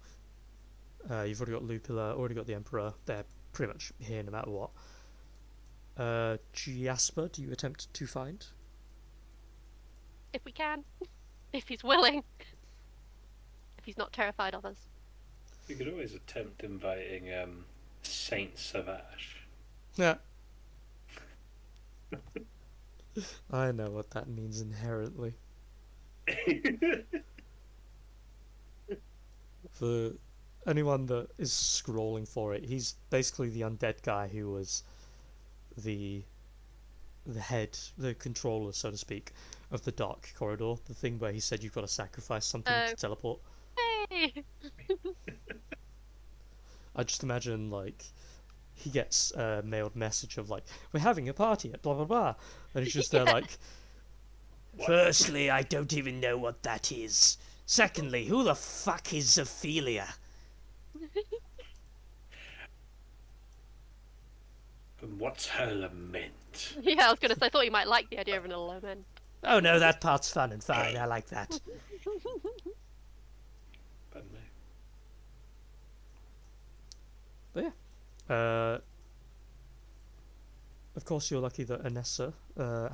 You've already got Lupula, already got the Emperor. They're pretty much here no matter what. Jasper, do you attempt to find? If we can. If he's willing. If he's not terrified of us. We could always attempt inviting Saint Savage. Yeah. I know what that means inherently. For anyone that is scrolling for it, he's basically the undead guy who was the head, the controller, so to speak, of the Dark Corridor. The thing where he said you've got to sacrifice something to teleport. Hey! I just imagine, like, he gets a mailed message of, like, we're having a party at blah blah blah. And he's just there, like, firstly, I don't even know what that is. Secondly, who the fuck is Ophelia? And what's her lament? Yeah, I was going to say, I thought you might like the idea of an lament. Oh no, that part's fun and fine. I like that. Pardon me. But yeah. Of course, you're lucky that Anessa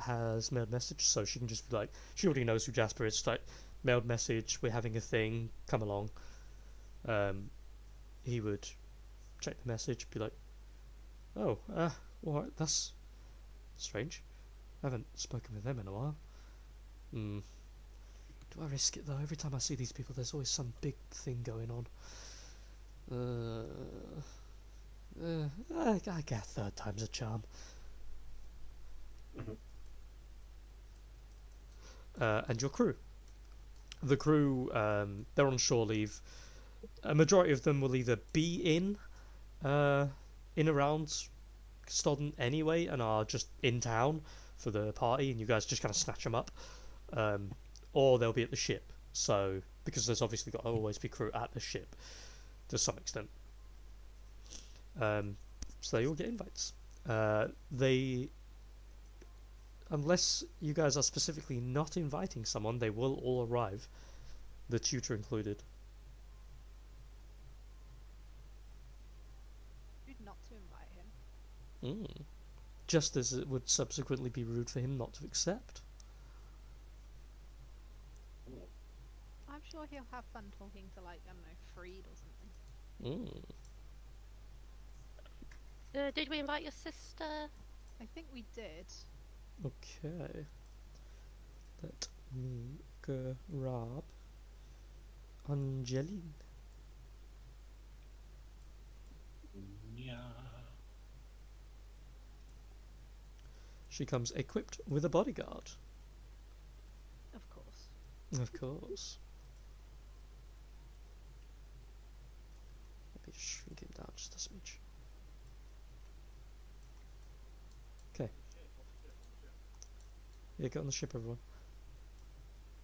has mailed message, so she can just be like, she already knows who Jasper is. Like, mailed message, we're having a thing, come along. He would check the message, be like, oh, alright, that's strange. I haven't spoken with them in a while. Do I risk it though? Every time I see these people, there's always some big thing going on. I guess third time's a charm. And your crew. The crew, they're on shore leave. A majority of them will either be in around Stodden anyway, and are just in town for the party, and you guys just kind of snatch them up, or they'll be at the ship. So, because there's obviously got to always be crew at the ship to some extent. So they all get invites. Unless you guys are specifically not inviting someone, they will all arrive, the tutor included. Rude not to invite him. Just as it would subsequently be rude for him not to accept. I'm sure he'll have fun talking to, like, I don't know, Freed or something. Did we invite your sister? I think we did. Okay. Let me grab Angeline. Yeah. She comes equipped with a bodyguard. Of course. Of course. Let me shrink him down just a smidge. Okay. Yeah, get on the ship, everyone.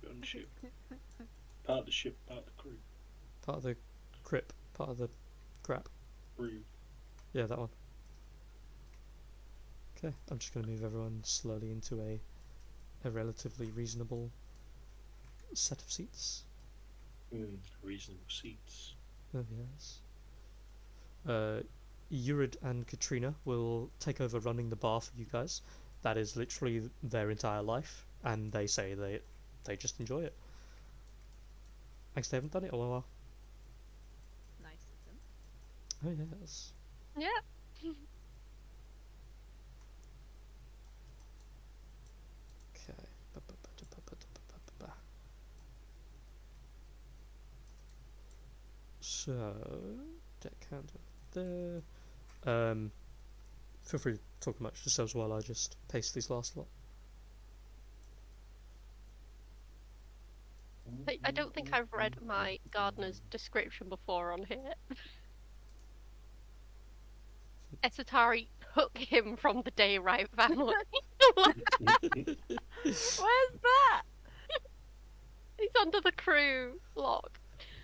Get on the ship. Part of the ship, part of the crew. Part of the crip, part of the crap. Crew. Yeah, that one. Okay, I'm just going to move everyone slowly into a relatively reasonable set of seats. Reasonable seats. Oh, yes. Urid and Katrina will take over running the bar for you guys. That is literally their entire life, and they say they just enjoy it. Thanks, they haven't done it in a while. Nice of them. Oh, yes. Yeah. Okay. So, deckhand there. Feel free to talk amongst yourselves while I just paste these last lot. I don't think I've read my gardener's description before on here. Esatari took him from the Dayrite family. Where's that? He's under the crew log.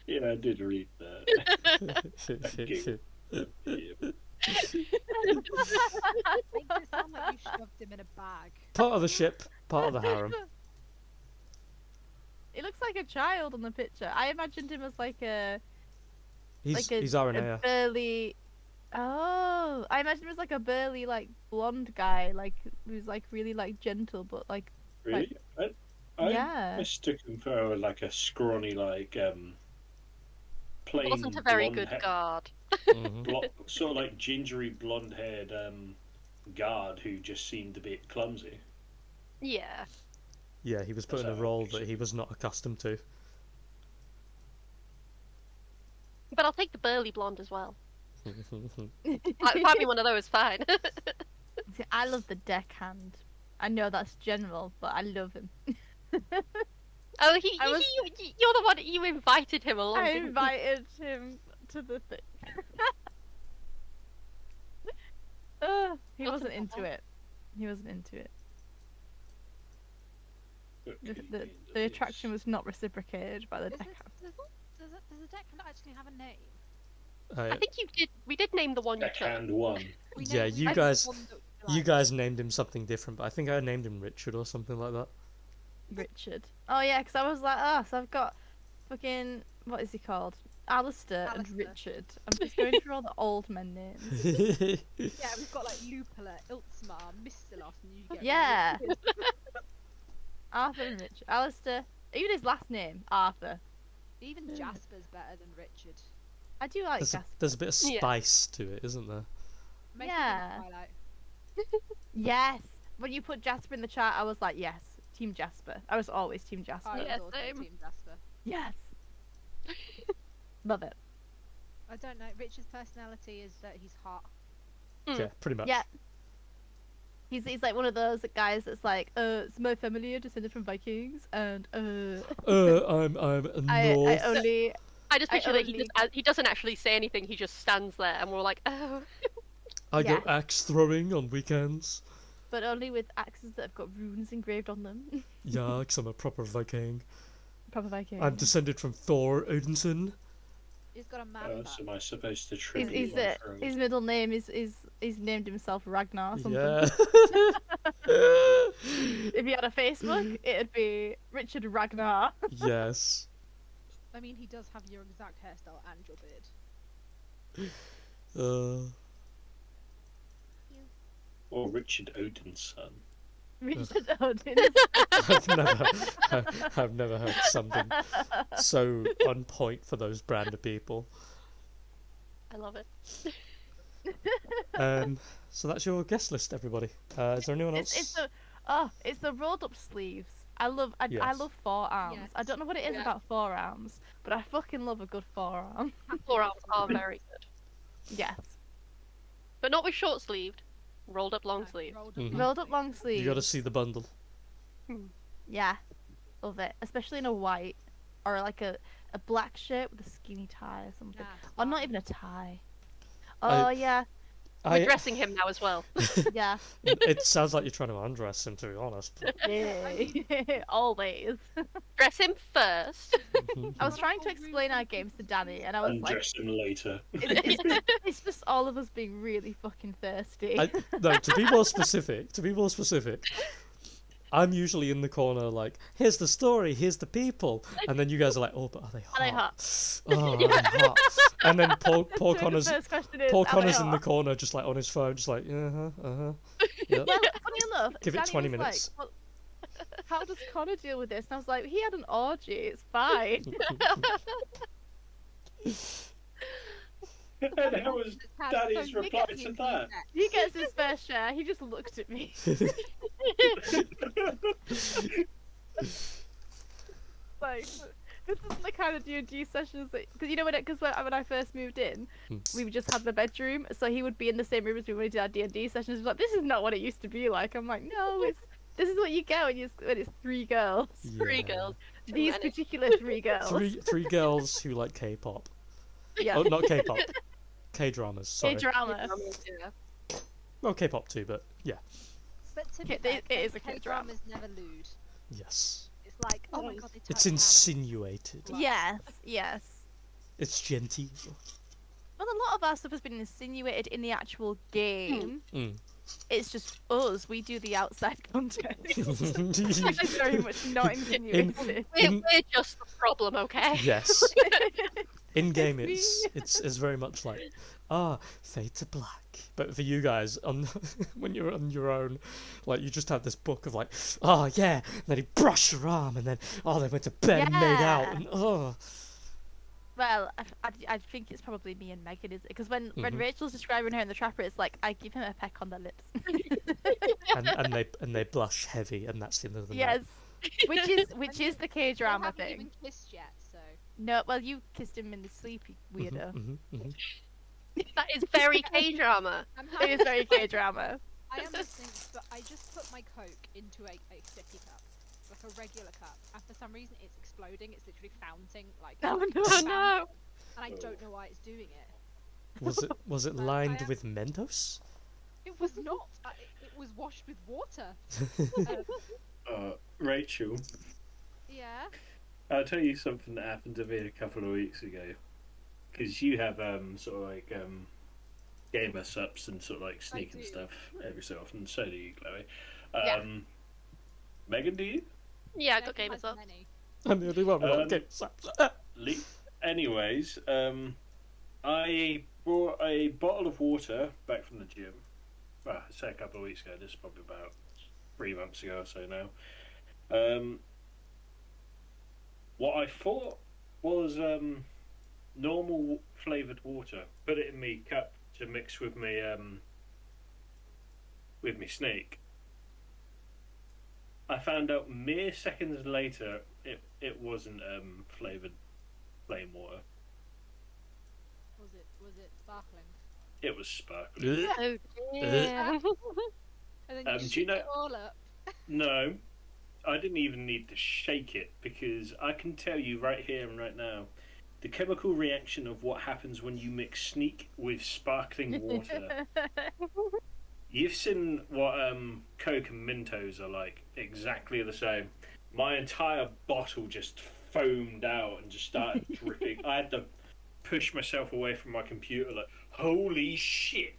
Yeah, I did read that. Makes it sound like you shoved him in a bag. Part of the ship, part of the harem. He looks like a child on the picture. I imagined him as like a He's RNA. burly. Oh, I imagined him as like a burly, like blonde guy, like who's like really like gentle, but like Really? I yeah. mistook him for like a scrawny, like plain Wasn't a very blonde good guard. sort of like gingery blonde-haired guard who just seemed a bit clumsy. Yeah. Yeah, he was put in a role that he was not accustomed to. But I'll take the burly blonde as well. Find me one of those, fine. See, I love the deckhand. I know that's general, but I love him. Oh, you're the one. You invited him along. I didn't you? invited him to the thing. He What's wasn't it into called? it. He wasn't into it. Okay, The attraction was not reciprocated by the Does deckhand. the deckhand actually have a name? I think you did. We did name the one you took. Deckhand one. Yeah, we you named guys- one that we You liked. guys named him something different, but I think I named him Richard or something like that. Richard. Oh yeah, because I was like, oh, so I've got fucking what is he called? Alistair and Alistair. Richard. I'm just going through all the old men names. Yeah, we've got like Lupula, Iltsmar, Mistilos, and you get Yeah. Richard. Arthur and Richard. Alistair. Even his last name, Arthur. Even Jasper's better than Richard. I do like Jasper. There's a bit of Yeah. spice to it, isn't there? Make Yeah. Twilight. Yes. When you put Jasper in the chat, I was like, yes, Team Jasper. I was always Team Jasper. I was Yeah, also same. Team Jasper. Yes. Love it. I don't know. Richard's personality is that he's hot. Yeah, pretty much. Yeah. He's like one of those guys that's like, so my family are descended from Vikings, and I'm I North. only I just I picture that only- he doesn't actually say anything. He just stands there, and we're like, oh. I go Yeah. axe throwing on weekends. but only with axes that have got runes engraved on them. Yeah, 'cause I'm a proper Viking. Proper Viking. I'm descended from Thor Odinson. He's got a man So bun. am I supposed to His, tribute his, one uh, from... his middle name is named himself Ragnar or something. Yeah. If he had a Facebook, it'd be Richard Ragnar. Yes. I mean, he does have your exact hairstyle and your beard. Or Richard Odin's son. Richard Odin. I've never heard something so on point for those brand of people. I love it. So that's your guest list, everybody. Is there anyone else? It's the rolled up sleeves. I love Yes. forearms. Yes. I don't know what it is Yeah. about forearms, but I fucking love a good forearm. Forearms are very good, Yes. but not with short sleeved. Rolled up long sleeve. Mhm. Rolled up long sleeves. You got to see the bundle. Yeah. Love it. Especially in a white or like a black shirt with a skinny tie or something. Nah, Or not fine. even a tie. Oh yeah. We're dressing him now as well. Yeah. It sounds like you're trying to undress him, to be honest. But, Yeah. Always. Dress him first. I was trying to explain our games to Danny and I was like, Undress him later. it's just all of us being really fucking thirsty. no, to be more specific, I'm usually in the corner like, here's the story, here's the people, and then you guys are like, oh, but are they hot? Are they hot? Oh, are they hot? And then Paul So Connor's the first question is, Paul are they Connor's in the hot? corner, just like on his phone, just like, Yep. Well, funny enough, Give it Danny 20 was minutes. Like, well, how does Connor deal with this? And I was like, he had an orgy. It's fine. And that was Had Daddy's so reply big to at that. He gets his fair share. He just looked at me. Like, this isn't the kind of D&D sessions that, because you know when when I first moved in, we just had the bedroom, so he would be in the same room as me when we did our D&D sessions. He was like, this is not what it used to be like. I'm like, no, this is what you get when it's three girls. Three Yeah. girls. These And it's- particular three girls. Three girls who like K-pop. Yeah. Oh, not K-pop. K-dramas. Sorry. K-drama. Yeah. Well, K-pop too, but yeah. But to be It- fair, it is a K-drama. K-drama's never lewd. Yes. It's like, oh my god, they touched It's hands. insinuated. Yes, yes. It's genteel. Well, a lot of our stuff has been insinuated in the actual game. Mm. It's just us. We do the outside context. It's very much not insinuated. We're just the problem, okay? Yes. In game, It's it's very much like, fade to black. But for you guys, when you're on your own, like you just have this book of like, oh yeah, and then he brushed her arm, and then they went to bed and made out, Yeah. and Well, I think it's probably me and Megan, is it? Because when Mhm. Rachel's describing her in the Trapper, it's like I give him a peck on the lips. and they blush heavy, and that's the end of the night. Yes, which is the K They drama haven't thing. even kissed yet, so. No, well, you kissed him in the sleepy weirdo. Mhm. That is very K-drama. I'm It is very K drama. I am listening, but I just put my Coke into a sippy cup, like a regular cup, and for some reason it's exploding. It's literally founting, like. Oh no! Oh no! And I don't know why it's doing it. Was it I lined am- with Mentos? It was not. It was washed with water. Rachel, Yeah. I'll tell you something that happened to me a couple of weeks ago. Because you have sort of like gamer subs and sort of like sneak and do. stuff every so often. So do you, Chloe. Yeah. Megan, do you? Yeah, I got Megan gamers has up. many. I'm the only one. Okay. Lee? Anyways, I brought a bottle of water back from the gym. Well, I say a couple of weeks ago. This is probably about 3 months ago or so now. What I thought was normal flavoured water. Put it in me cup to mix with me snake. I found out mere seconds later it wasn't flavoured plain water. Was it sparkling? It was sparkling. Oh dear. And then Do you you shook know- it all up. No, I didn't even need to shake it because I can tell you right here and right now the chemical reaction of what happens when you mix sneak with sparkling water. You've seen what Coke and Mentos are like, exactly the same. My entire bottle just foamed out and just started dripping. I had to push myself away from my computer like, holy shit!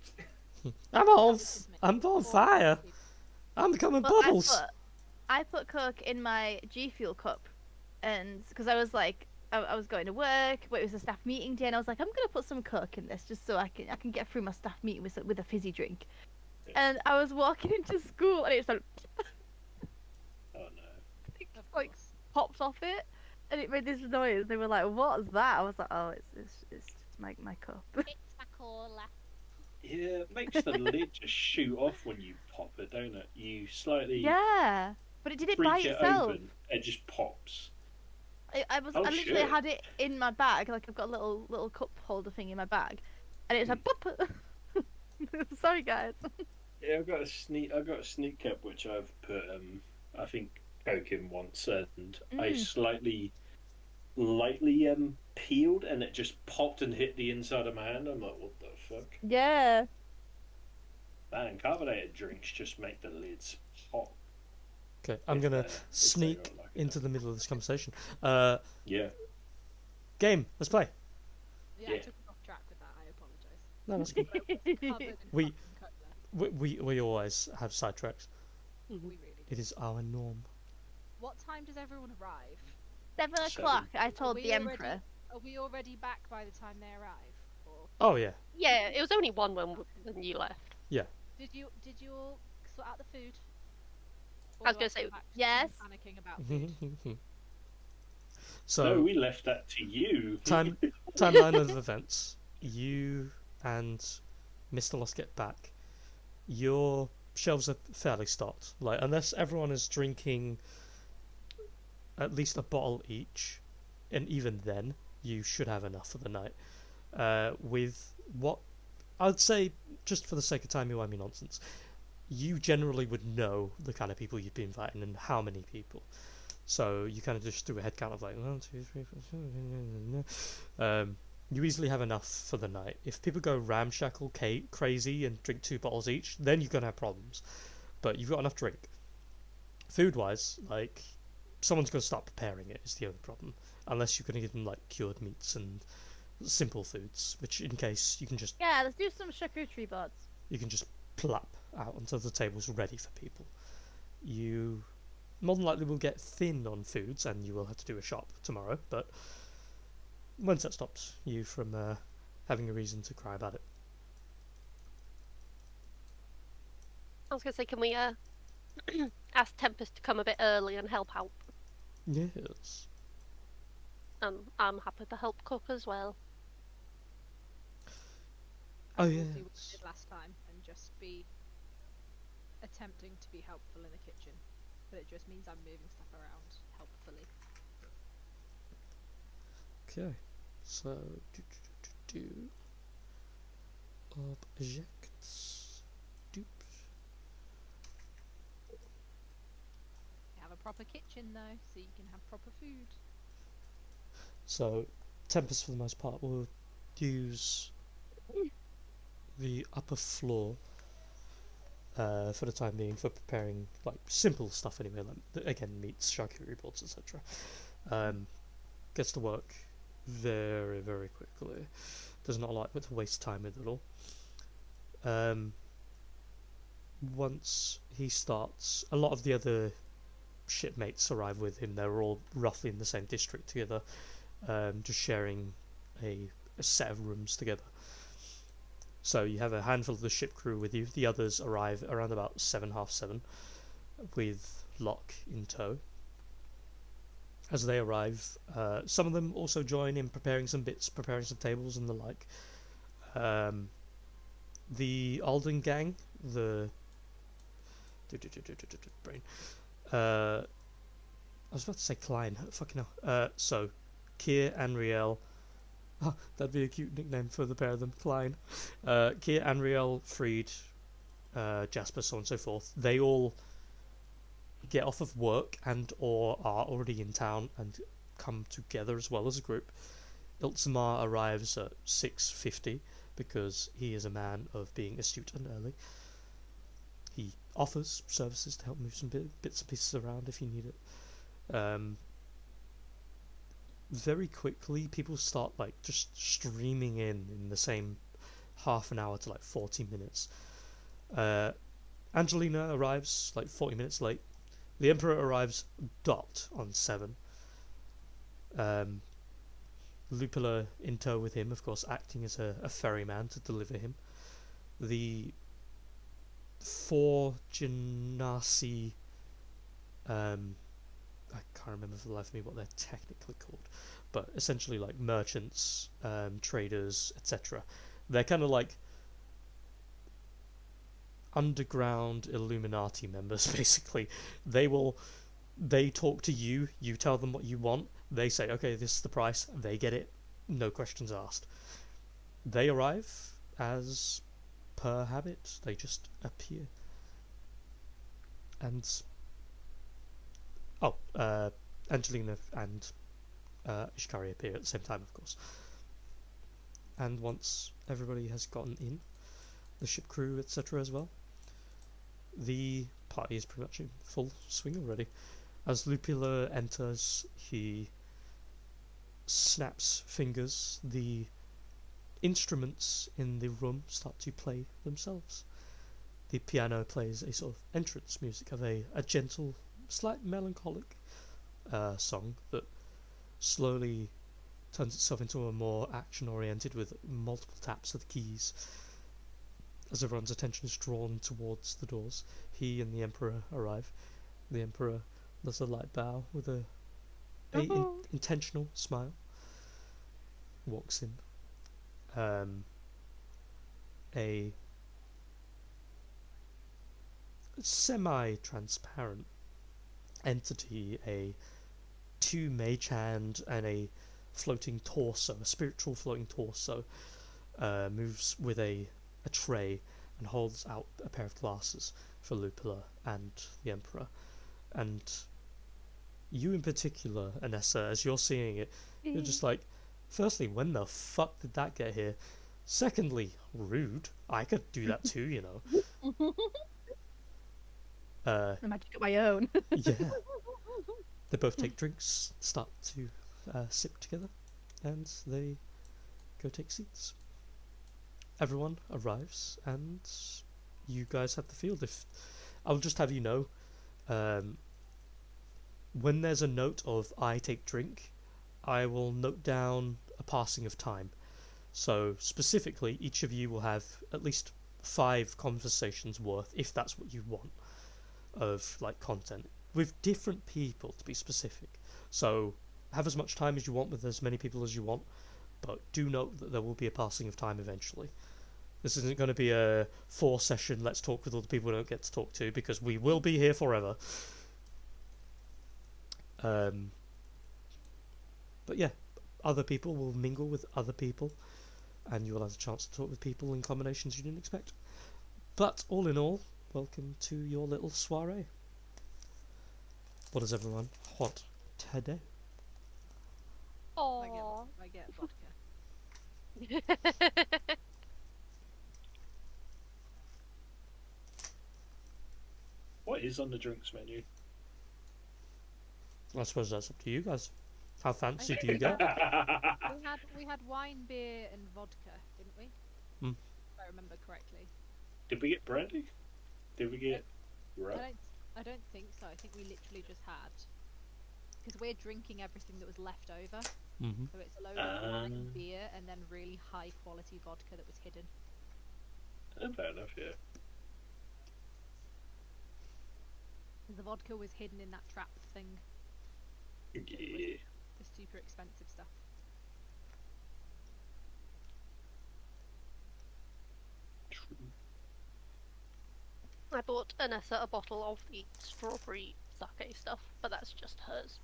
I'm on fire. I'm becoming Well, bubbles. I put Coke in my G Fuel cup, and because I was like, I was going to work, but it was a staff meeting day, and I was like, I'm gonna put some Coke in this just so I can get through my staff meeting with a fizzy drink. And I was walking into school, and it just Oh no. Of like course. popped off it, and it made this noise. They were like, "What's that?" I was like, "Oh, it's just my cup." It's my cola. Yeah, it makes the lid just shoot off when you pop it, don't it? You slightly Yeah, but it did it by break it itself. open, it just pops. I literally shit. had it in my bag, like I've got a little cup holder thing in my bag, and it was like, "Pop." Sorry, guys. Yeah, I've got a sneak cup which I've put I think Coke in once, and I lightly peeled, and it just popped and hit the inside of my hand. I'm like, what the fuck? Yeah. Man, carbonated drinks just make the lids pop. Okay, I'm If gonna they sneak don't like it. into the middle of this conversation. Yeah. Game. Let's play. Yeah, I Yeah. took it off track with that. I apologise. No, that's good. Covered in We- fucking Coke there. we always have sidetracks. We really It do. is our norm. What time does everyone arrive? 7 Seven. o'clock. I told we the already- Emperor. Are we already back by the time they arrive? Or Oh yeah. Yeah, it was only one when you left. did you all sort out the food? I was do gonna have say, to go back to yes. Panicking about food. So No, we left that to you. timeline of events. You and Mr. Lost get back. Your shelves are fairly stocked. Like unless everyone is drinking at least a bottle each, and even then you should have enough for the night. With what I'd say, just for the sake of timey-wimey nonsense, you generally would know the kind of people you'd be inviting and how many people. So you kind of just do a head count of like 1, 2, 3, 4, 5, you easily have enough for the night. If people go ramshackle crazy and drink 2 bottles each, then you're gonna have problems. But you've got enough drink. Food-wise, like, someone's gonna start preparing it is the only problem. Unless you're gonna give them like cured meats and simple foods, which in case Yeah, let's do some charcuterie boards. you can just plop out onto the tables ready for people. You more than likely will get thin on foods, and you will have to do a shop tomorrow. But once that stops you from having a reason to cry about it. I was gonna say, can we ask Tempest to come a bit early and help out? Yes. I'm happy to help cook as well. Oh We'll do what we yes. did last time and just be attempting to be helpful in the kitchen, but it just means I'm moving stuff around helpfully. Okay. So do objects. Doop. Have a proper kitchen though, so you can have proper food. So Tempest for the most part will use the upper floor for the time being for preparing like simple stuff anyway, like again meats, charcuterie boards, etc. Gets to work very very quickly. Does not like to waste time with it all. Once he starts, a lot of the other shipmates arrive with him. They're all roughly in the same district together, just sharing a set of rooms together. So you have a handful of the ship crew with you. The others arrive around about 7, half 7, with Locke in tow. As they arrive, some of them also join in preparing some bits, preparing some tables and the like. The Alden gang, the brain. I was about to say Klein. Fucking hell. So, Kier and Riel. Oh, that'd be a cute nickname for the pair of them. Klein. Kier and Riel, Freed, Jasper, so on and so forth. They all get off of work and or are already in town and come together as well as a group. Iltsamar arrives at 6:50 because he is a man of being astute and early. He offers services to help move some bits and pieces around if you need it. Very quickly, people start like just streaming in the same half an hour to like 40 minutes. Angelina arrives like 40 minutes late. The Emperor arrives dot on 7. Lupula in tow with him, of course, acting as a ferryman to deliver him. The 4 Genasi, I can't remember for the life of me what they're technically called, but essentially like merchants, traders, etc. They're kind of like underground Illuminati members, basically. They talk to you, you tell them what you want, they say, okay, this is the price, they get it, no questions asked. They arrive as per habit, they just appear. And Angelina and Ishikari appear at the same time, of course. And once everybody has gotten in, the ship crew, etc. as well, the party is pretty much in full swing already. As Lupula enters, he snaps fingers. The instruments in the room start to play themselves. The piano plays a sort of entrance music of a gentle, slight melancholic song that slowly turns itself into a more action-oriented with multiple taps of the keys. As everyone's attention is drawn towards the doors, he and the Emperor arrive. The Emperor does a light bow with a intentional smile. Walks in. A semi-transparent entity, a 2 mage hand and a floating torso, a spiritual floating torso, moves with a tray and holds out a pair of glasses for Lupula and the Emperor. And you in particular, Anessa, as you're seeing it, you're just like, Firstly, when the fuck did that get here? Secondly, rude. I could do that too, you know. I might get my own. Yeah. They both take drinks, start to sip together, and they go take seats. Everyone arrives, and you guys have the field. If I'll just have you know, when there's a note of I take drink, I will note down a passing of time. So specifically, each of you will have at least 5 conversations worth, if that's what you want, of like content with different people, to be specific. So have as much time as you want with as many people as you want, but do note that there will be a passing of time eventually. This isn't going to be a 4-session let's talk with all the people we don't get to talk to, because we will be here forever. But yeah, other people will mingle with other people, and you will have a chance to talk with people in combinations you didn't expect. But all in all, welcome to your little soiree. What does everyone want today? Aww. I get vodka. What is on the drinks menu? I suppose that's up to you guys. How fancy do you get? We had wine, beer, and vodka, didn't we? Hmm. If I remember correctly. Did we get brandy? Did we get rum? I don't think so. I think we literally just had, because we're drinking everything that was left over. Mm-hmm. So it's a load of wine, beer, and then really high quality vodka that was hidden. Fair enough, yeah. The vodka was hidden in that trap thing. Yeah. The super expensive stuff. True. I bought Anessa a bottle of the strawberry sake stuff, but that's just hers.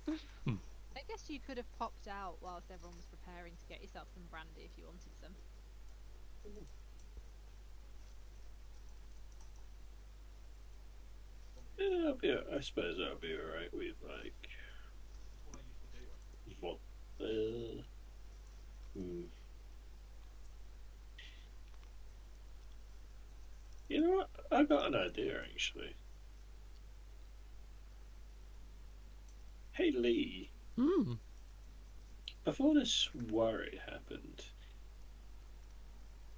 I guess you could have popped out whilst everyone was preparing to get yourself some brandy if you wanted some. Yeah, I suppose I'll be alright with like what You know what? I got an idea actually. Hey Lee, before this worry happened,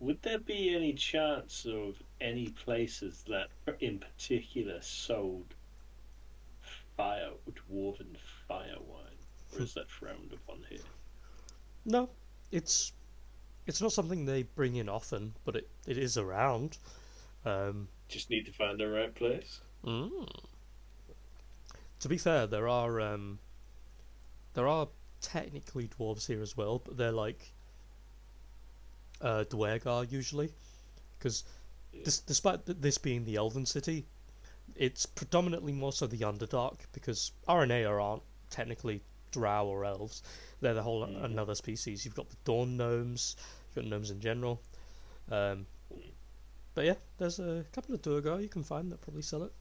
would there be any chance of any places that in particular sold dwarven fire wine? Or is that frowned upon here? No, it's not something they bring in often, but it is around. Just need to find the right place. To be fair, there are technically dwarves here as well, but they're like Dwergar usually, because despite this being the Elven City, it's predominantly more so the Underdark, because Aranea aren't technically drow or elves. They're the whole another species. You've got the Dawn gnomes, you've got gnomes in general. But yeah, there's a couple of Duergar you can find that probably sell it.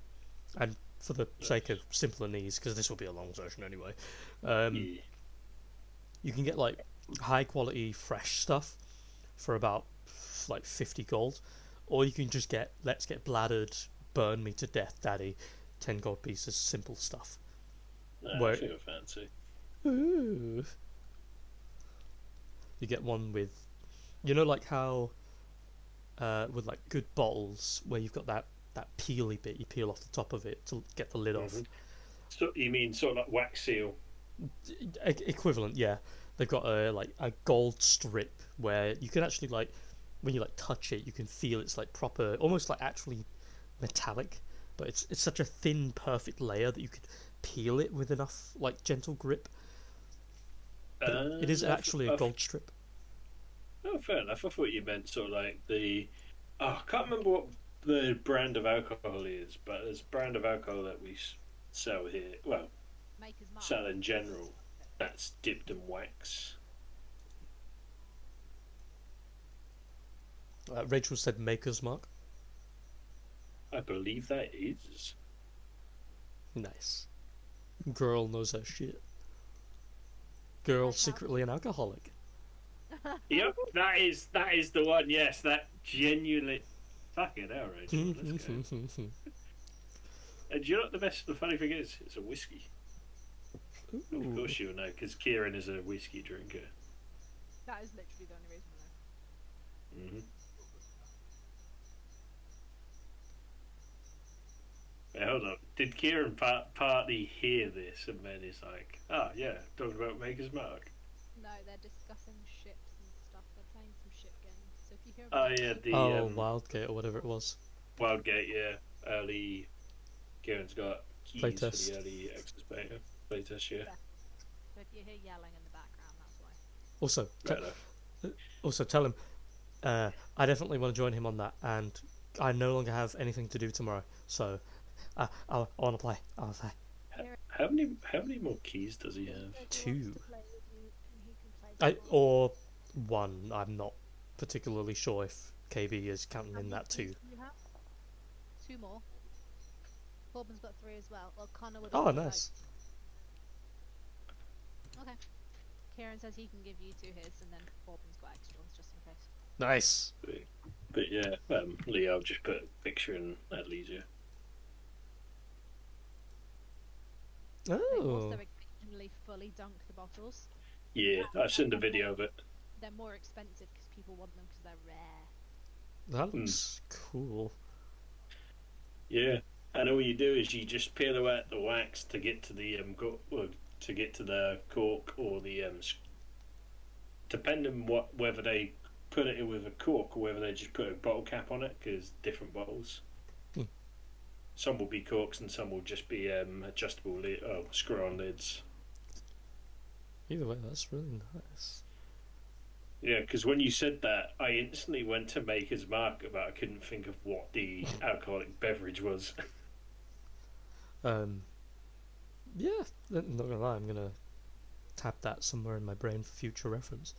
And for the sake of simpler needs, because this will be a long session anyway, you can get like high quality fresh stuff for about like 50 gold, or you can just get let's get bladdered, burn me to death, daddy, 10 gold pieces, simple stuff. I feel fancy. Ooh. You get one with, you know, like how with like good bottles where you've got that peely bit you peel off the top of it to get the lid off. So you mean sort of like wax seal? Equivalent, yeah. They've got a gold strip where you can actually like when you like touch it, you can feel it's like proper, almost like actually metallic, but it's such a thin, perfect layer that you could peel it with enough like gentle grip. But it is actually a gold strip. Oh, fair enough. I thought you meant sort of like the. Oh, I can't remember what the brand of alcohol is, but there's a brand of alcohol that we sell here. Well, Maker's Mark. sell in general. That's dipped in wax. Rachel said Maker's Mark. I believe that is. Nice. Girl knows her shit. Girl secretly an alcoholic. Yep, that is the one. Yes, that genuinely. Fucking hell, Rachel. Let's go. And do you know what the funny thing is? It's a whiskey. Of Ooh. course you'll know, because Kieran is a whiskey drinker. That is literally the only reason I know. Wait, hold up. Did Kieran partly hear this and then he's like, "Ah, yeah, talking about Maker's Mark." No, they're discussing ships and stuff. They're playing some ship games. So if you hear Oh about yeah, the Oh, Wildgate or whatever it was. Wildgate, yeah. Early. Kieran's got keys for Playtest. the early access beta playtest, yeah. so if you hear yelling in the background, that's why. Also, Right enough. tell him. I definitely want to join him on that, and I no longer have anything to do tomorrow, so I want to play. I want to play. How many more keys does he have? He wants 2. to play with you, and he can play tomorrow. Or 1. I'm not particularly sure if KB is counting How in many that keys too. do you have? 2 more. Corbin's got 3 as well. Well, Connor would Oh, also nice. like. Okay. Kieran says he can give you 2 his, and then Corbin's got extra ones just in case. Nice. But yeah, Leo just put a picture in Atlesia. They Oh. also occasionally fully dunk the bottles. Yeah, I've seen the video of it. They're more expensive because people want them because they're rare. That looks cool. Yeah, and all you do is you just peel away the wax to get to the to get to the cork or the depending whether they put it in with a cork or whether they just put a bottle cap on it, because different bottles. Some will be corks and some will just be adjustable screw-on lids. Either way, that's really nice. Yeah, because when you said that, I instantly went to Maker's Mark, but I couldn't think of what the alcoholic beverage was. Yeah, not gonna lie, I'm gonna tap that somewhere in my brain for future reference.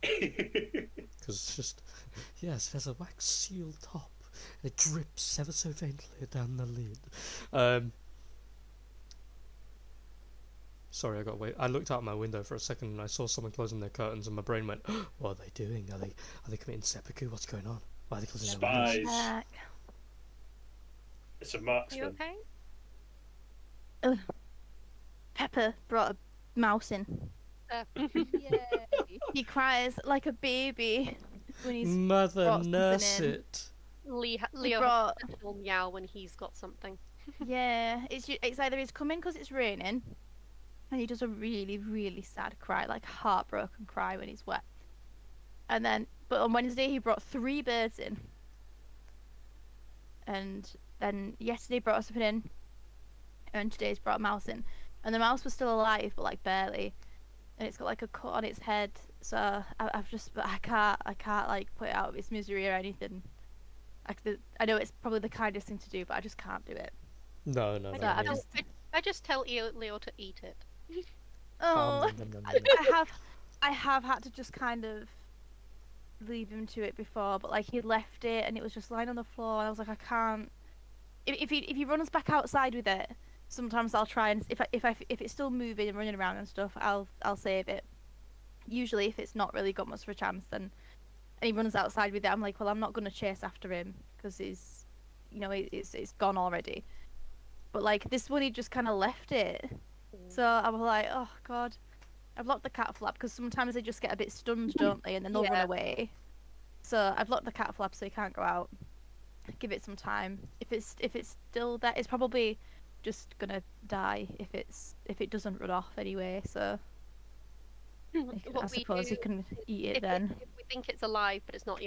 Because it's just, yes, there's a wax sealed top. And it drips ever so faintly down the lid. Sorry, I got away. I looked out my window for a second and I saw someone closing their curtains, and my brain went, "What are they doing? Are they committing seppuku? What's going on? Why are they closing their windows?" Spies. It's a You marksman. okay? Pepper brought a mouse in. Yay! He cries like a baby when he's Mother brought something nurse in. it. Leo brought- has a special meow when he's got something. Yeah, it's either he's coming because it's raining, and he does a really, really sad cry, like heartbroken cry when he's wet. And then, but on Wednesday he brought 3 birds in, and then yesterday brought us something in, and today's brought a mouse in, and the mouse was still alive, but like barely, and it's got like a cut on its head. So I can't like put it out of its misery or anything. I know it's probably the kindest thing to do, but I just can't do it. No. I just tell Leo to eat it. Oh, Nom, nom, nom, nom, I have had to just kind of leave him to it before, but like he left it and it was just lying on the floor, and I was like, I can't. If he runs back outside with it, sometimes I'll try, and if it's still moving and running around and stuff, I'll save it. Usually, if it's not really got much of a chance, then and he runs outside with it, I'm like, well, I'm not gonna chase after him because it's gone already. But like this one, he just kind of left it. So I was like, oh god, I've locked the cat flap because sometimes they just get a bit stunned, don't they? And then they'll run Yeah. away. So I've locked the cat flap so he can't go out. Give it some time. If it's still there, it's probably just gonna die if it doesn't run off anyway. So I suppose you can eat it then. If we think it's alive, but it's not,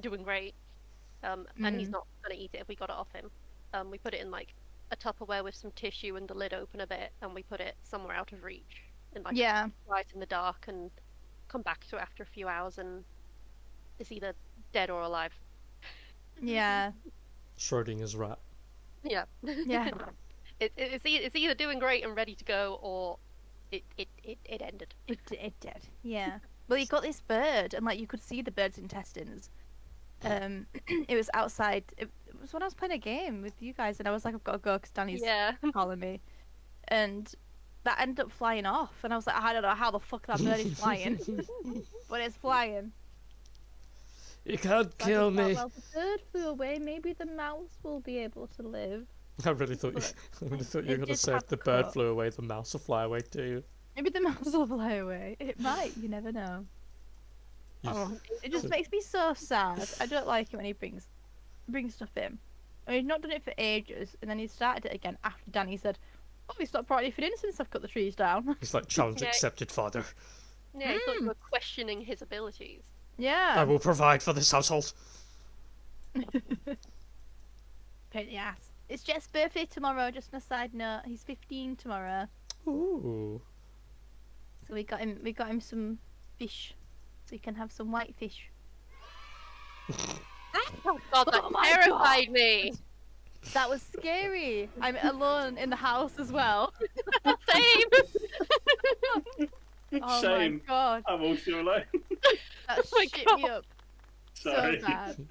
doing great, and he's not gonna eat it if we got it off him, we put it in like a Tupperware with some tissue and the lid open a bit, and we put it somewhere out of reach, in like Yeah. right in the dark, and come back to it after a few hours, and it's either dead or alive. Yeah. Schrodinger's rat. Yeah. Yeah. It's either doing great and ready to go, or it ended. It did. Yeah. Well, you got this bird, and like you could see the bird's intestines. It was outside. It was when I was playing a game with you guys, and I was like, I've got to go because Danny's Yeah. calling me, and that ended up flying off, and I was like, I don't know how the fuck that bird is flying, but it's flying. You can't So I kill just thought, me. well, the bird flew away. Maybe the mouse will be able to live. I really thought you. But I really thought you were it gonna did say have if the a bird cut. flew away, the mouse will fly away too. Maybe the mouse will fly away. It might. You never know. Oh, It just makes me so sad. I don't like it when he brings stuff in. I mean, he's not done it for ages, and then he started it again after Danny said, "Oh, it's not brought anything in since I've cut the trees down." It's like challenge Yeah. accepted, father. yeah, I thought you were questioning his abilities. Yeah. I will provide for this household. Pain in the ass. It's Jet's birthday tomorrow. Just on a side note, he's 15 tomorrow, Ooh. so we got him some fish, so he can have some white fish. Oh god, that Oh my terrified me! That was scary. I'm alone in the house as well. Same! Oh Same. my god, I'm also alone. that Oh my shit me God. up Sorry. so bad.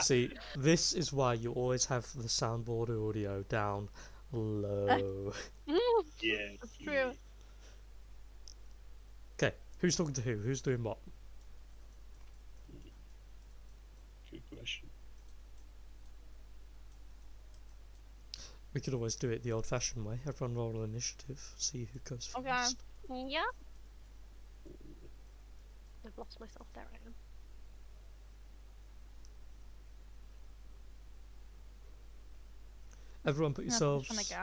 See, this is why you always have the soundboard audio down low. Yeah. That's true. Okay, who's talking to who? Who's doing what? Good question. We could always do it the old-fashioned way. Everyone roll an initiative. See who goes first. Okay. Yeah. I've lost myself. There I am. Everyone, put Yeah, I'm trying to yourselves get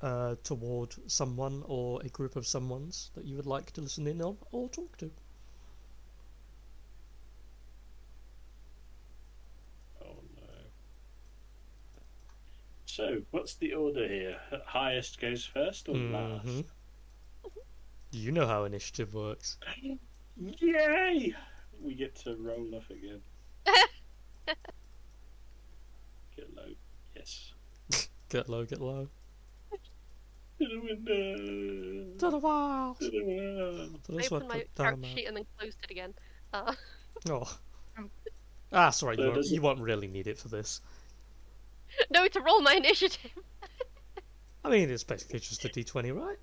out. toward someone or a group of someones that you would like to listen in on or talk to. Oh no. So, what's the order here? Highest goes first or last? Mhm. You know how initiative works. Yay! We get to roll off again. Get low. Yes. Get low, get low. To the window. To the wild. To the world. To I the sweat opened my that character down sheet and then closed it again. Oh. Um, Sorry, So does you it- won't really need it for this. No, to roll my initiative! I mean, it's basically just a d20, right?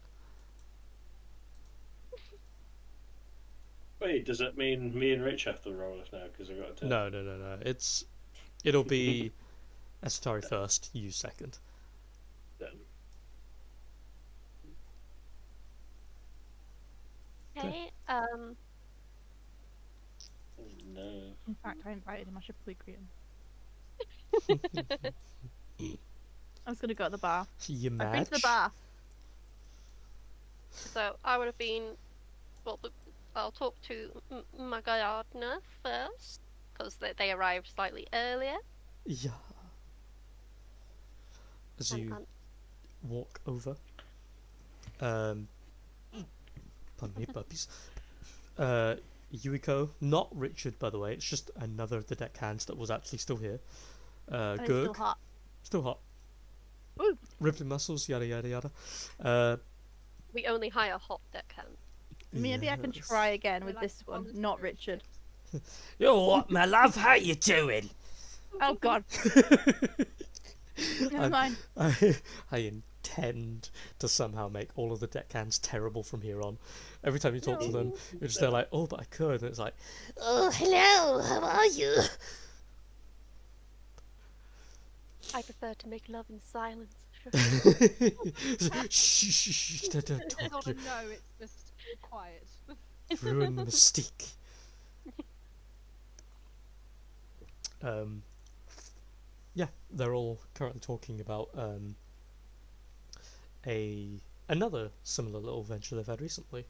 Wait, does that mean me and Rich have to roll us now? Because I got a 10. No. It'll be Estatari first, you second. Then. Okay, Oh no. In fact, I invited him. I should probably greet him. I was gonna go to the bar. You I've been match? to the bar. so I would have been. Well, I'll talk to my gardener first, because they arrived slightly earlier. Yeah. As you And walk over. Pardon me, puppies. Yuiko, not Richard, by the way. It's just another of the deckhands that was actually still here. And it's still Gurg, hot. still hot. Ooh. Rippling muscles, yada yada yada. we only hire hot deckhands. Maybe I can yes. try again We with like this the one, honest not spirit. Richard. Yo, what, my love? How you doing? Oh god, never I'm- mind. I intend to somehow make all of the deckhands terrible from here on. Every time you talk to them, you're just there like, oh, but I could. And it's like, oh, hello, how are you? I prefer to make love in silence. Shh, shh, shh, don't It's talk. not You a no, it's just quiet. ruin the mystique. Yeah, they're all currently talking about another similar little venture they've had recently.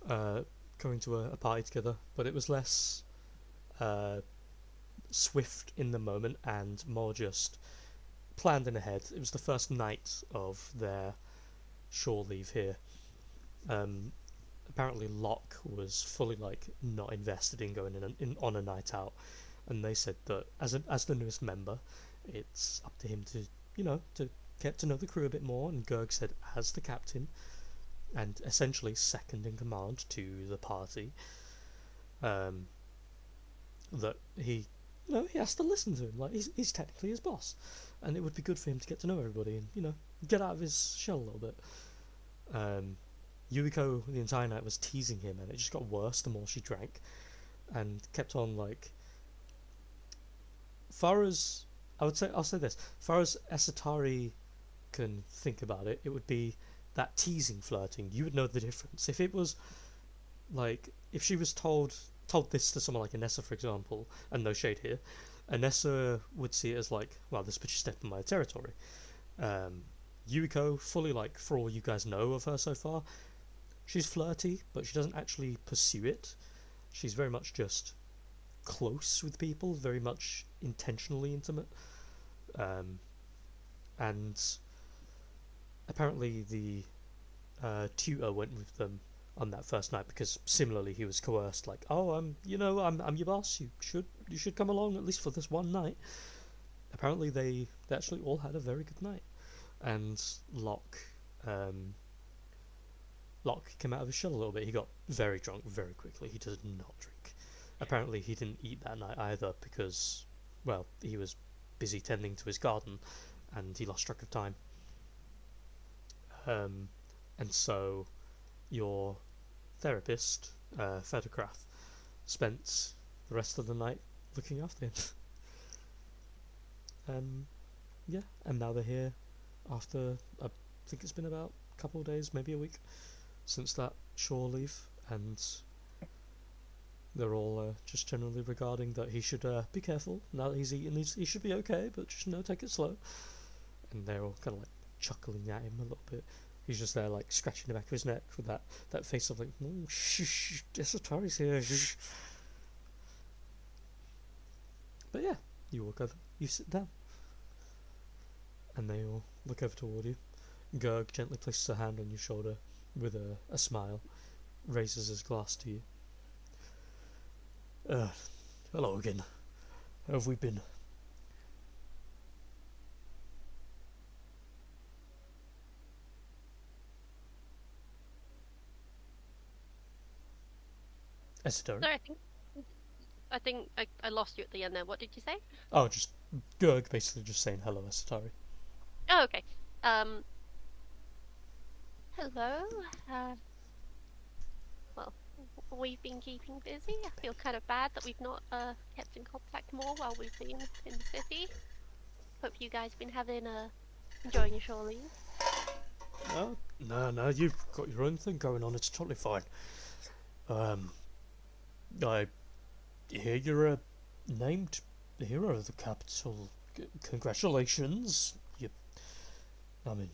Going to a party together, but it was less swift in the moment and more just planned in ahead. It was the first night of their shore leave here. Apparently Locke was fully not invested in going on a night out, and they said that as the newest member, it's up to him to to get to know the crew a bit more. And Gurg said, as the captain and essentially second in command to the party, that he he has to listen to him. Like he's technically his boss, and it would be good for him to get to know everybody and get out of his shell a little bit. Yuriko the entire night was teasing him, and it just got worse the more she drank, and kept on like. I'll say this. Far as Esatari can think about it, it would be that teasing flirting. You would know the difference. If it was like, if she was told this to someone like Anessa, for example, and no shade here, Anessa would see it as like, well, this bitch is stepping my territory. Yuriko, fully like, for all you guys know of her so far, she's flirty, but she doesn't actually pursue it. She's very much just close with people, very much intentionally intimate. And apparently the tutor went with them on that first night because similarly he was coerced, like, oh, I'm your boss, you should come along at least for this one night. Apparently they actually all had a very good night, and Locke came out of his shell a little bit. He got very drunk very quickly. He does not drink. Apparently he didn't eat that night either because, well, he was busy tending to his garden and he lost track of time. And so your therapist, Fedokrath, spent the rest of the night looking after him. Yeah, and now they're here after, I think it's been about a couple of days, maybe a week, since that shore leave, and they're all just generally regarding that he should be careful now that he's eaten. He should be okay, but just take it slow. And they're all kind of like chuckling at him a little bit. He's just there like scratching the back of his neck with that face of like, oh, shh, Esatari's here. Shh. But yeah, you walk over, you sit down, and they all look over toward you. Gurg gently places her hand on your shoulder with a smile, raises his glass to you. Hello again. How have we been? Esatari? Sorry, I think I lost you at the end there. What did you say? Oh, just Gurg basically just saying hello, Esatari. Oh, okay. Hello. Well, we've been keeping busy. I feel kind of bad that we've not kept in contact more while we've been in the city. Hope you guys been enjoying your shore leave. No, you've got your own thing going on. It's totally fine. I hear you're a named hero of the capital. Congratulations. I mean,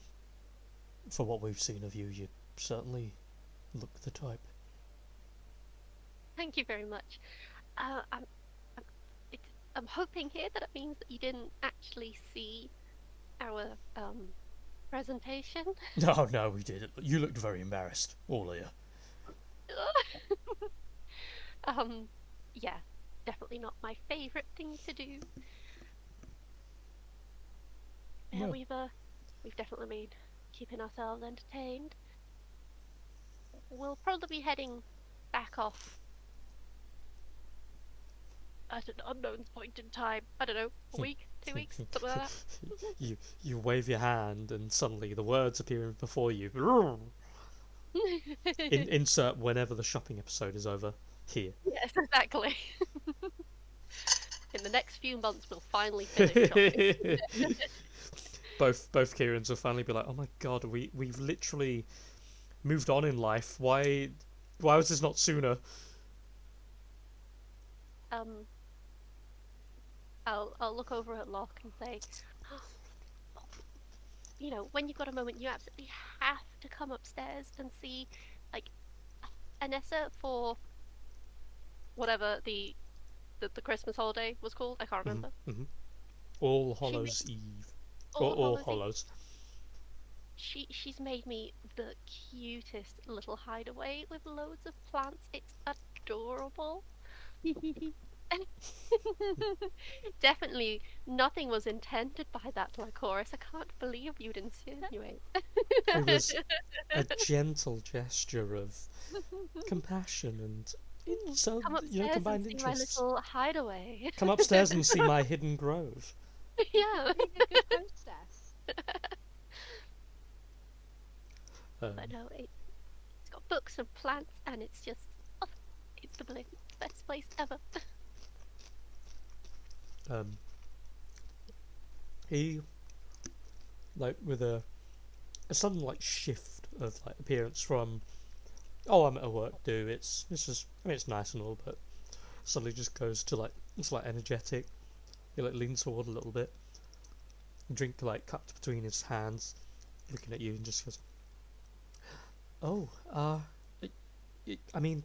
for what we've seen of you, you certainly look the type. Thank you very much. I'm hoping here that it means that you didn't actually see our presentation. No, we didn't. You looked very embarrassed, all of you. Yeah, definitely not my favourite thing to do. Yeah, Well, we've definitely been keeping ourselves entertained. We'll probably be heading back off at an unknown point in time. I don't know, a week, 2 weeks, something like that. you wave your hand, and suddenly the words appear before you. Insert whenever the shopping episode is over. Here. Yes, exactly. In the next few months, we'll finally finish shopping. both Kierans will finally be like, oh my god, we've literally moved on in life. Why was this not sooner? I'll look over at Locke and say, you know, when you've got a moment, you absolutely have to come upstairs and see, like, Anessa for whatever the Christmas holiday was called. I can't remember. Mm-hmm. All Hallows Eve. All Hallows. She's made me the cutest little hideaway with loads of plants. It's adorable. Definitely nothing was intended by that Lycoris. I can't believe you'd insinuate. It was a gentle gesture of compassion and Come upstairs combined and see my interests. little hideaway. Come upstairs and see my hidden grove. Yeah. Being a good hostess. I know it's got books and plants, and it's just oh, it's the best place ever. Um, he, like, with a sudden like shift of like appearance from, oh, I'm at work, do it's just, I mean, it's nice and all, but suddenly just goes to like, it's like energetic. He like leans forward a little bit, drink like cupped between his hands, looking at you, and just goes, oh, I mean,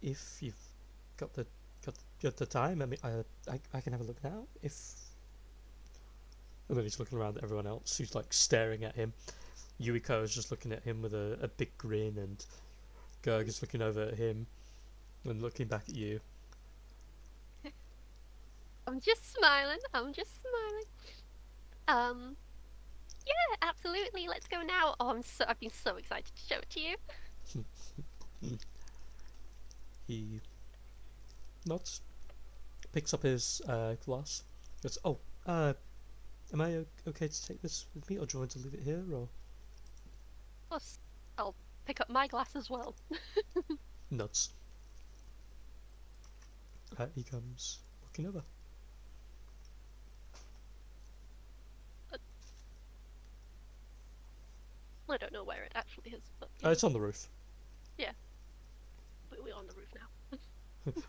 if you've got the time, I mean, I can have a look now. If And then he's looking around at everyone else who's like staring at him. Yuiko is just looking at him with a big grin, and Gerg is looking over at him and looking back at you. I'm just smiling. I'm just smiling. Yeah, absolutely. Let's go now. Oh, I've been so excited to show it to you. He nods, picks up his glass, goes, oh, am I okay to take this with me, or do you want to leave it here, or? Of course, I'll pick up my glass as well. Nods. He comes walking over. I don't know where it actually is, but It's on the roof. yeah, we're on the roof now.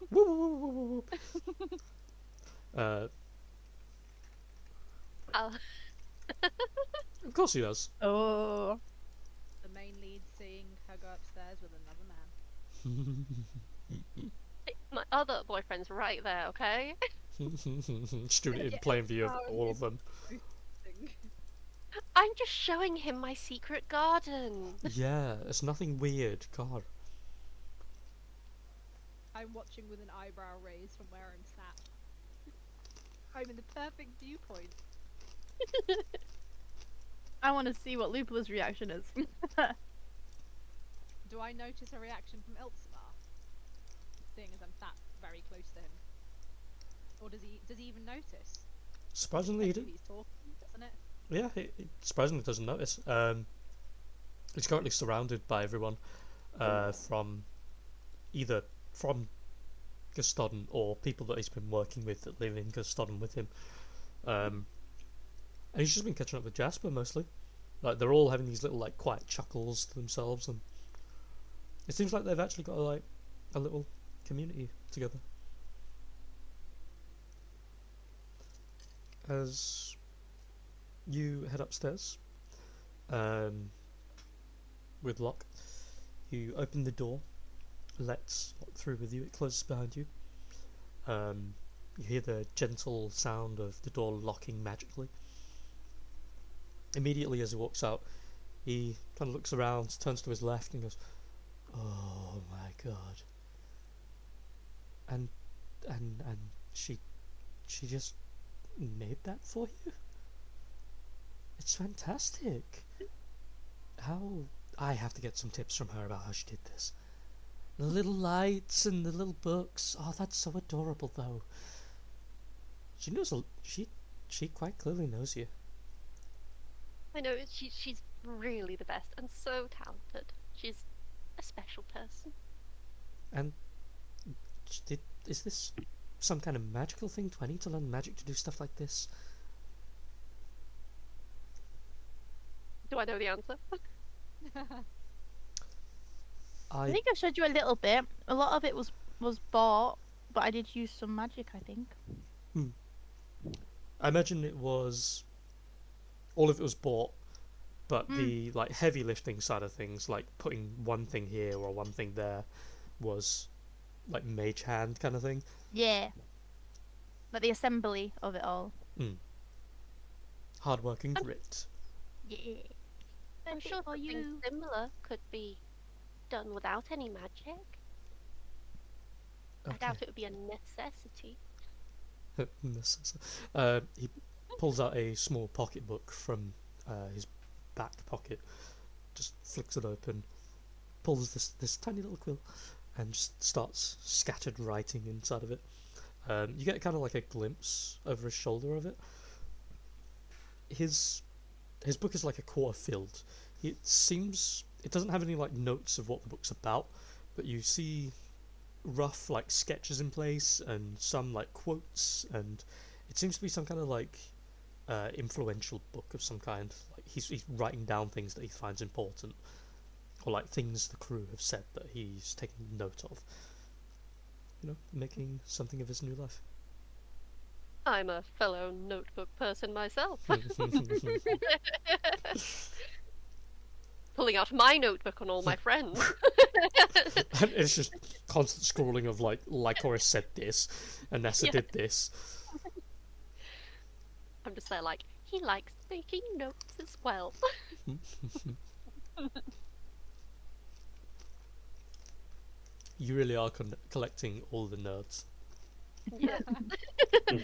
Woo, woo, woo, woo, woo, woo. Of course he does. Oh. The main lead seeing her go upstairs with another man. My other boyfriend's right there, okay? Stood in plain view of all of them. I'm just showing him my secret garden. Yeah, it's nothing weird. God. I'm watching with an eyebrow raised from where I'm sat. I'm in the perfect viewpoint. I want to see what Lupula's reaction is. Do I notice a reaction from Eltzamar? Seeing as I'm sat very close to him. Or does he even notice? Surprisingly, he did. He's talking, doesn't it? Yeah, he surprisingly doesn't notice. He's currently surrounded by everyone from either from Gustodon or people that he's been working with that live in Gustodon with him. And he's just been catching up with Jasper mostly. Like, they're all having these little like quiet chuckles to themselves, and it seems like they've actually got a little community together. As you head upstairs, with Locke, you open the door, lets Locke through with you, it closes behind you. You hear the gentle sound of the door locking magically. Immediately as he walks out, he kind of looks around, turns to his left and goes, oh my god. And she just made that for you? It's fantastic. I have to get some tips from her about how she did this. The little lights and the little books. Oh, that's so adorable, though. She knows she quite clearly knows you. I know, she's really the best and so talented. She's a special person. And is this some kind of magical thing? Do I need to learn magic to do stuff like this? Do I know the answer? I think I showed you a little bit. A lot of it was bought, but I did use some magic, I think. I imagine it was all of it was bought, but the like heavy lifting side of things, like putting one thing here or one thing there, was like mage hand kind of thing. Yeah. Like the assembly of it all. Hard work and grit. Yeah. I'm sure something similar could be done without any magic. I doubt it would be a necessity. He pulls out a small pocketbook from his back pocket, just flicks it open, pulls this tiny little quill, and just starts scattered writing inside of it. You get kind of like a glimpse over his shoulder of it. His book is like a quarter filled. It seems it doesn't have any like notes of what the book's about, but you see rough like sketches in place and some like quotes, and it seems to be some kind of like influential book of some kind. Like he's writing down things that he finds important, or like things the crew have said that he's taking note of. You know, making something of his new life. I'm a fellow notebook person myself. Pulling out my notebook on all my friends. And it's just constant scrolling of like Lycoris said this, and Nessa Yeah. did this. I'm just there like, he likes making notes as well. You really are collecting all the nerds. Yeah. I'm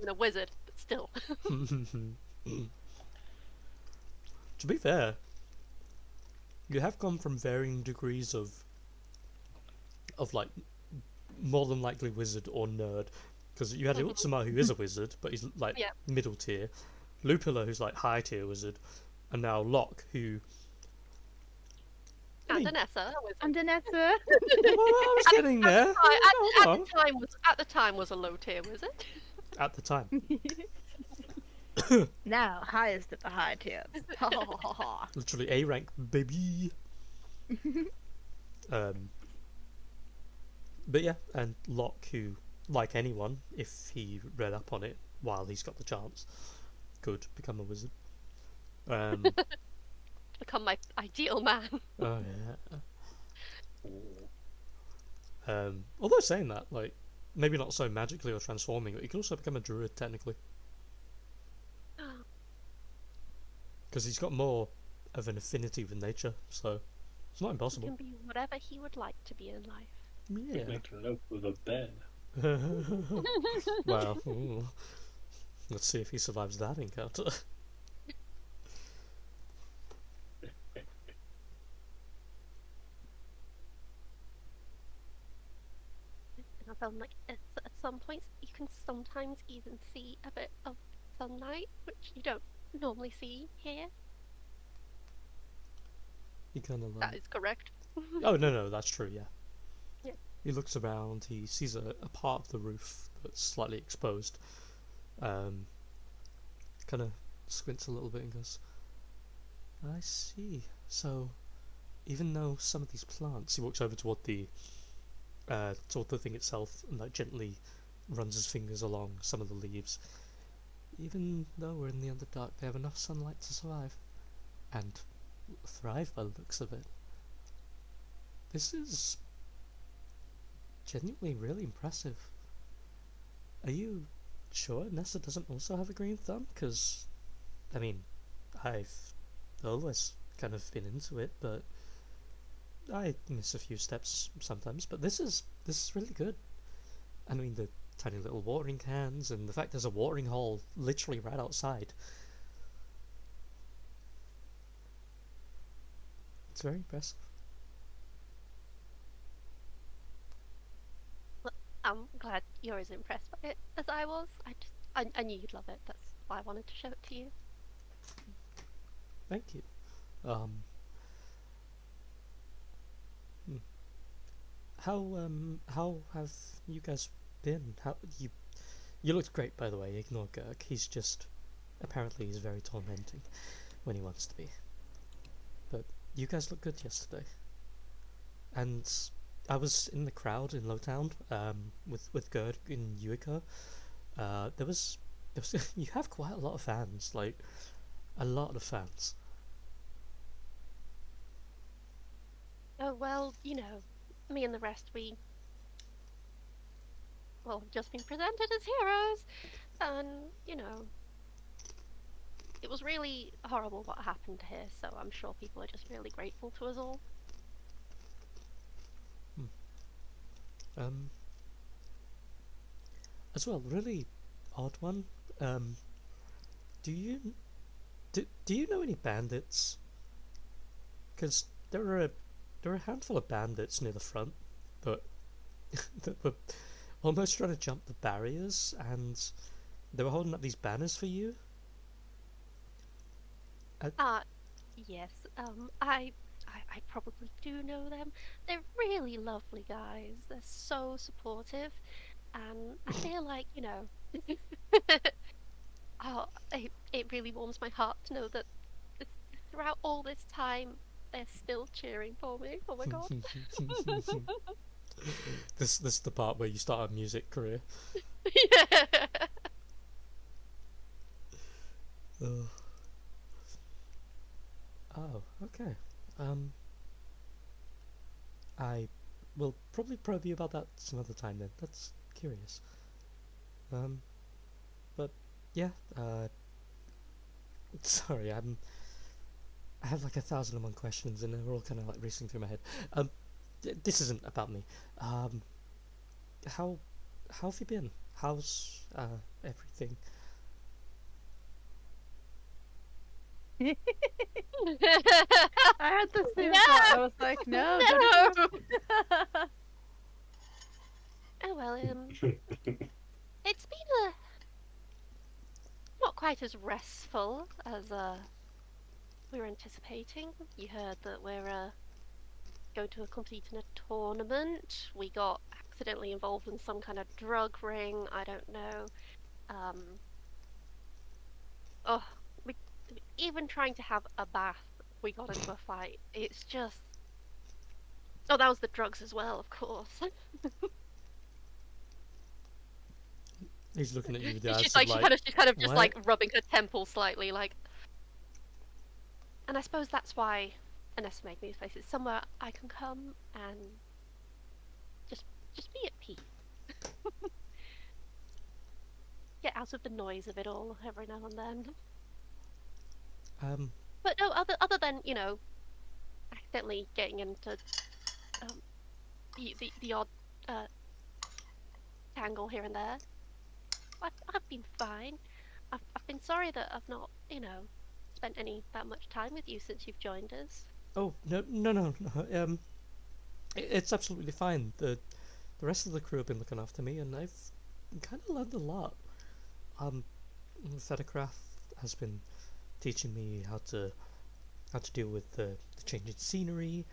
a wizard, but still. To be fair, you have gone from varying degrees of like more than likely wizard or nerd, because you had Utsuma, who is a wizard, but he's like middle tier, Lupilla, who's like high tier wizard, and now Locke, who And Anessa, a wizard. And Anessa. well, I was getting there. At the time was a low tier wizard. At the time. Now, highest of the high tiers. Literally A rank, baby. But yeah, and Locke, who, like anyone, if he read up on it while he's got the chance, could become a wizard. Become my ideal man. Oh yeah. Although saying that, like, maybe not so magically or transforming, but he could also become a druid technically, because he's got more of an affinity with nature, so it's not He impossible. can be whatever he would like to be in life. Yeah. Make love with a bear. Well, let's see if he survives that encounter. And I found like at some points you can sometimes even see a bit of sunlight, which you don't normally see here. He kind of That is correct. Oh no, that's true. Yeah. Yeah. He looks around. He sees a part of the roof that's slightly exposed. Kind of squints a little bit and goes, "I see. So, even though some of these plants," he walks over toward the thing itself and like gently runs his fingers along some of the leaves. Even though we're in the Underdark, they have enough sunlight to survive and thrive by the looks of it. This is genuinely really impressive. Are you sure Nessa doesn't also have a green thumb? Because, I mean, I've always kind of been into it, but I miss a few steps sometimes. But this is really good. I mean, the tiny little watering cans and the fact there's a watering hole literally right outside. It's very impressive. I'm glad you're as impressed by it as I was. I knew you'd love it. That's why I wanted to show it to you. Thank you. How have you guys been? How you looked great, by the way. Ignore Gurk. He's very tormenting when he wants to be. But you guys looked good yesterday. And I was in the crowd in Lowtown with Gerd in Yuiko. There was you have quite a lot of fans, like a lot of fans. Oh well, you know, me and the rest, we've just been presented as heroes, and you know, it was really horrible what happened here. So I'm sure people are just really grateful to us all. As well, really odd one. Do you know any bandits? Because there are a handful of bandits near the front that that were almost trying to jump the barriers, and they were holding up these banners for you. Yes. I I probably do know them. They're really lovely guys. They're so supportive, and I feel like, oh, it really warms my heart to know that throughout all this time, they're still cheering for me. Oh my god. This is the part where you start a music career. Yeah. Ugh. Oh, okay. I will probably probe you about that some other time then. That's curious. But yeah, sorry, I have like 1,001 questions and they're all kind of like racing through my head. This isn't about me. How have you been? How's everything? I had the same No! thought. I was like, no, No! don't do Oh well, it's been not quite as restful as we were anticipating. You heard that we're going to complete in a tournament. We got accidentally involved in some kind of drug ring. I don't know. Oh, we even trying to have a bath, we got into a fight. It's just. Oh, that was the drugs as well, of course. He's looking at you with the eyes She's of like, like, she's kind of just what? like rubbing her temple slightly, like. And I suppose that's why Anessa made me this place. It's somewhere I can come and just be at peace. Get out of the noise of it all every now and then. But no, other than accidentally getting into the odd tangle here and there, I've been fine. I've been sorry that I've not spent that much time with you since you've joined us. Oh no. It's absolutely fine. The rest of the crew have been looking after me, and I've kind of learned a lot. Fettercraft has been teaching me how to deal with the changing scenery.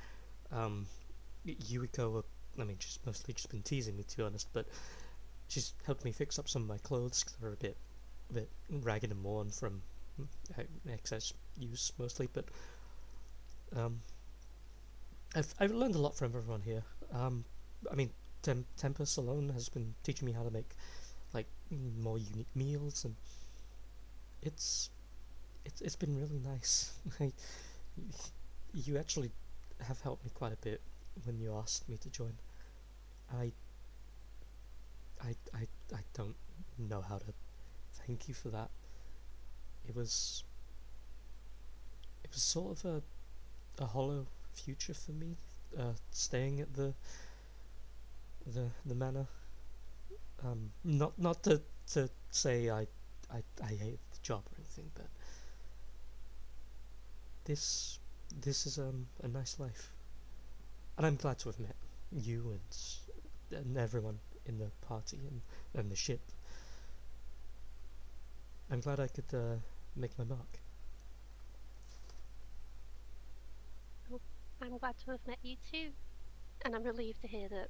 Yuiko, I mean, she's mostly just been teasing me, to be honest, but she's helped me fix up some of my clothes because they're a bit ragged and worn from excess use mostly. But I've learned a lot from everyone here. I mean, Tempest alone has been teaching me how to make like more unique meals, and it's been really nice. You actually have helped me quite a bit when you asked me to join. I don't know how to thank you for that. It was sort of a hollow future for me, staying at the manor. Not to say I hate the job or anything, but this is a nice life, and I'm glad to have met you and everyone in the party and the ship. I'm glad I could make my mark. I'm glad to have met you too, and I'm relieved to hear that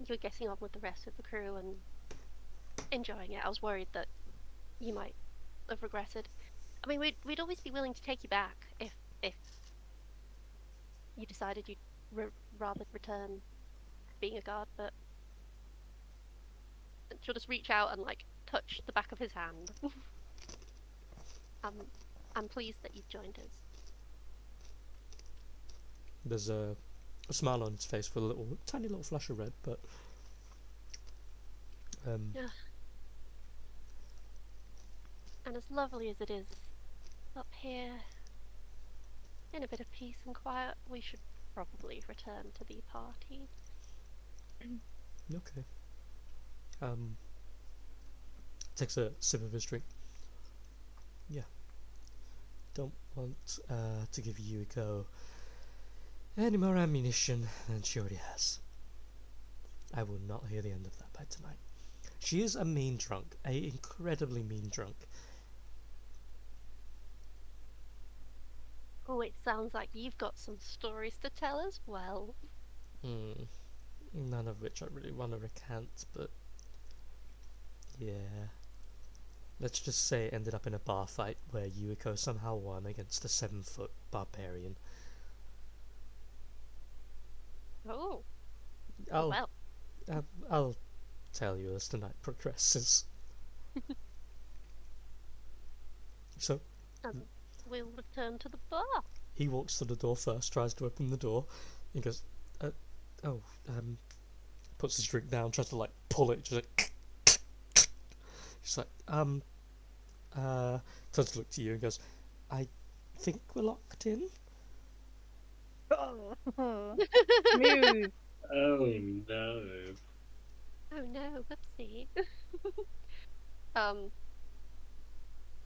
you're getting on with the rest of the crew and enjoying it. I was worried that you might have regretted. I mean, we'd always be willing to take you back if you decided you'd rather return to being a guard, but she'll just reach out and like touch the back of his hand. I'm pleased that you've joined us. There's a smile on his face with a tiny little flash of red, but Yeah. And as lovely as it is up here, in a bit of peace and quiet, we should probably return to the party. okay. Takes a sip of his drink. Yeah. Don't want to give Yuiko any more ammunition than she already has. I will not hear the end of that by tonight. She is a mean drunk, a incredibly mean drunk. Oh, it sounds like you've got some stories to tell as well. None of which I really want to recant, but yeah. Let's just say it ended up in a bar fight where Yuiko somehow won against a 7-foot barbarian. Oh, I'll, well. I'll tell you as the night progresses. So, We'll return to the bar. he walks to the door first, tries to open the door, and goes, puts his drink down, tries to like pull it, just like, he's like, turns to look to you and goes, I think we're locked in. Oh, smooth. Oh no. Oh no, whoopsie.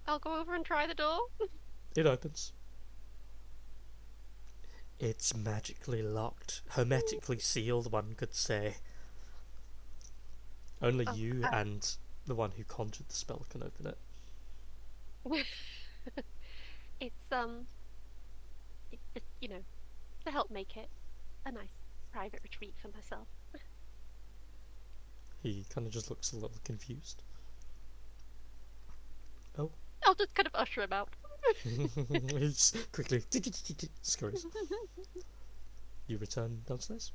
I'll go over and try the door. It opens. It's magically locked, hermetically sealed, one could say. Only you and the one who conjured the spell can open it. It's just, to help make it a nice private retreat for myself. He kind of just looks a little confused. Oh. I'll just kind of usher him out. He's quickly scurries. You return downstairs.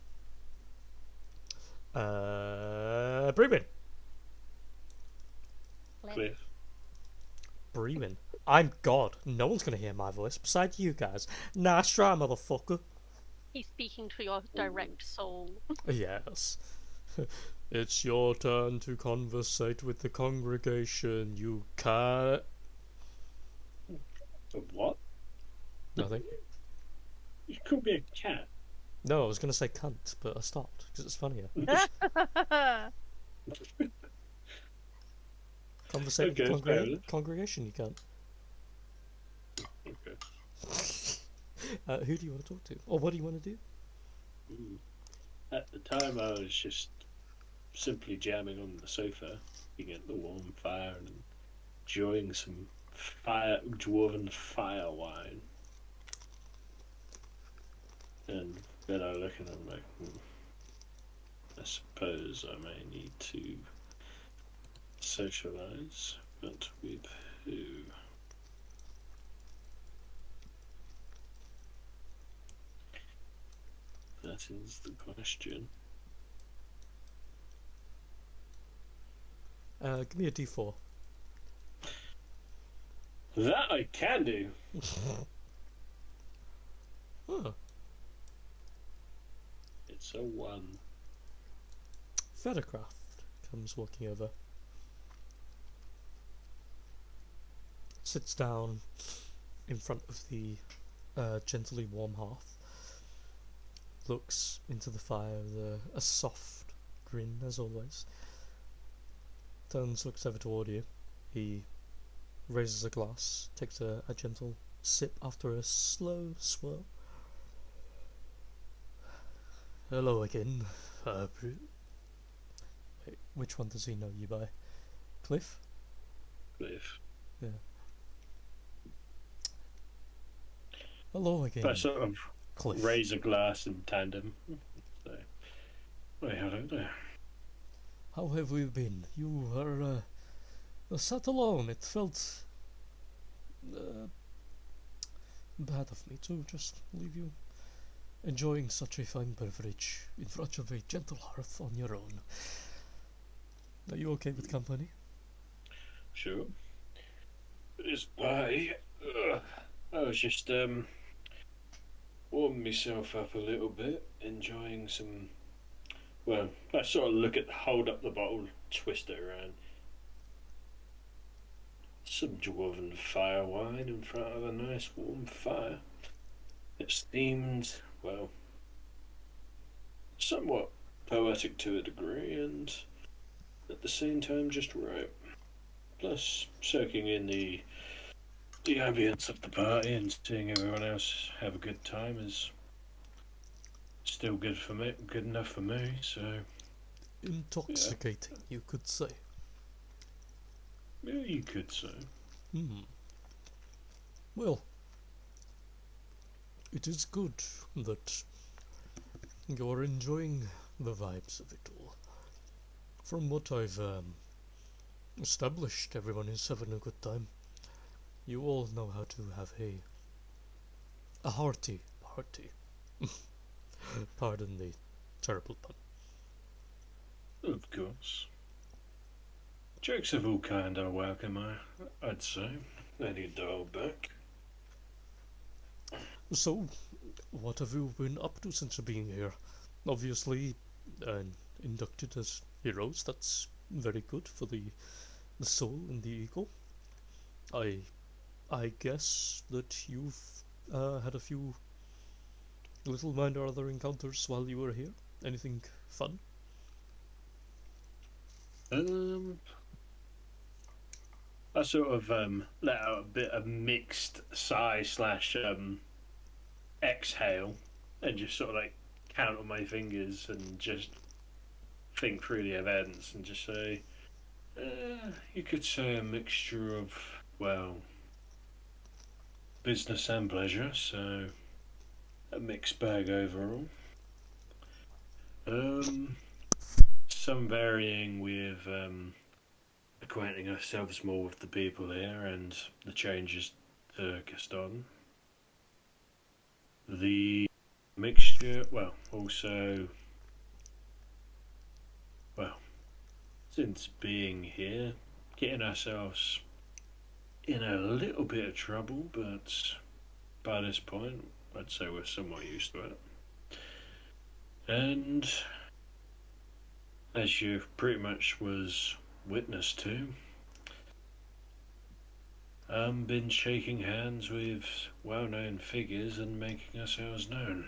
Brewin. Cliff. Brewin. I'm God. No one's gonna hear my voice besides you guys. Nice try, motherfucker. He's speaking to your direct soul. Yes. It's your turn to conversate with the congregation. You can't. What? Nothing. You could be a cat. No, I was gonna say cunt, but I stopped because it's funnier. Conversate with the congregation, you can't. Okay. Who do you want to talk to? Or what do you want to do? At the time, I was just simply jamming on the sofa, looking at the warm fire and enjoying some dwarven fire wine. And then I look and I'm like, I suppose I may need to socialise, but with who? That is the question. Give me a D4. That I can do. Oh. It's a 1. Feathercraft comes walking over. Sits down in front of the gently warm hearth. Looks into the fire with a soft grin, as always. Turns, looks over toward you. He raises a glass, takes a gentle sip after a slow swirl. Hello again. Wait, which one does he know you by? Cliff? Cliff. Yeah. Hello again. I sort of Cliff. raise a glass in tandem. So, wait, hello there. How have we been? You were sat alone. It felt bad of me to just leave you enjoying such a fine beverage in front of a gentle hearth on your own. Are you okay with company? Sure. This pie. I was just warming myself up a little bit, enjoying some. Well, I sort of hold up the bottle, twist it around. Some dwarven fire wine in front of a nice warm fire. It's themed, well, somewhat poetic to a degree, and at the same time just right. Plus, soaking in the ambience of the party and seeing everyone else have a good time is still good for me, good enough for me. So intoxicating, yeah. You could say. Yeah, you could say. Well, it is good that you're enjoying the vibes of it all. From what I've established, everyone is having a good time. You all know how to have a hearty party. Pardon the terrible pun. Of course. Jokes of all kind are welcome, I'd say. They need to hold back. So, what have you been up to since being here? Obviously, inducted as heroes. That's very good for the soul and the ego. I guess that you've had a few little minor other encounters while you were here. Anything fun? I sort of let out a bit of mixed sigh slash exhale, and just sort of like count on my fingers and just think through the events and just say, you could say a mixture of, well, business and pleasure, so a mixed bag overall. Some varying with acquainting ourselves more with the people here and the changes to Gaston. The mixture, well, also, well, since being here, getting ourselves in a little bit of trouble, but by this point, I'd say we're somewhat used to it. And as you pretty much was witness to, been shaking hands with well-known figures and making ourselves known.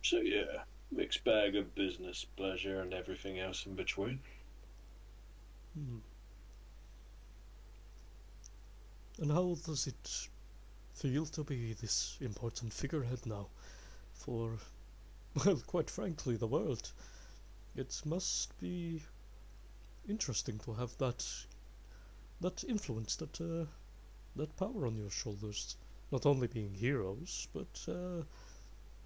So yeah, mixed bag of business, pleasure, and everything else in between. And how does it feel to be this important figurehead now for, well, quite frankly, the world? It must be interesting to have that influence, that power on your shoulders. Not only being heroes, but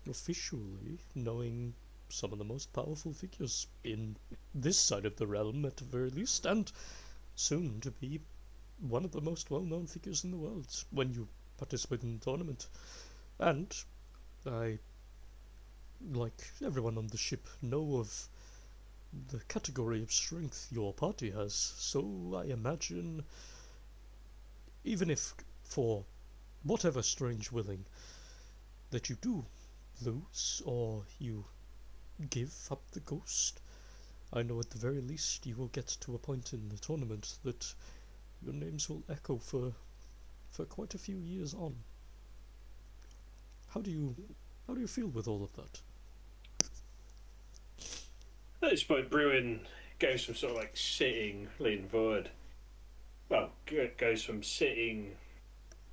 officially knowing some of the most powerful figures in this side of the realm, at the very least, and soon to be one of the most well-known figures in the world when you participate in the tournament. And I, like everyone on the ship, know of the category of strength your party has, so I imagine, even if for whatever strange willing that you do lose or you give up the ghost, I know at the very least you will get to a point in the tournament that your names will echo for quite a few years on. How do you feel with all of that? At this point, Bruin goes from sort of like sitting, leaning forward. Well, goes from sitting,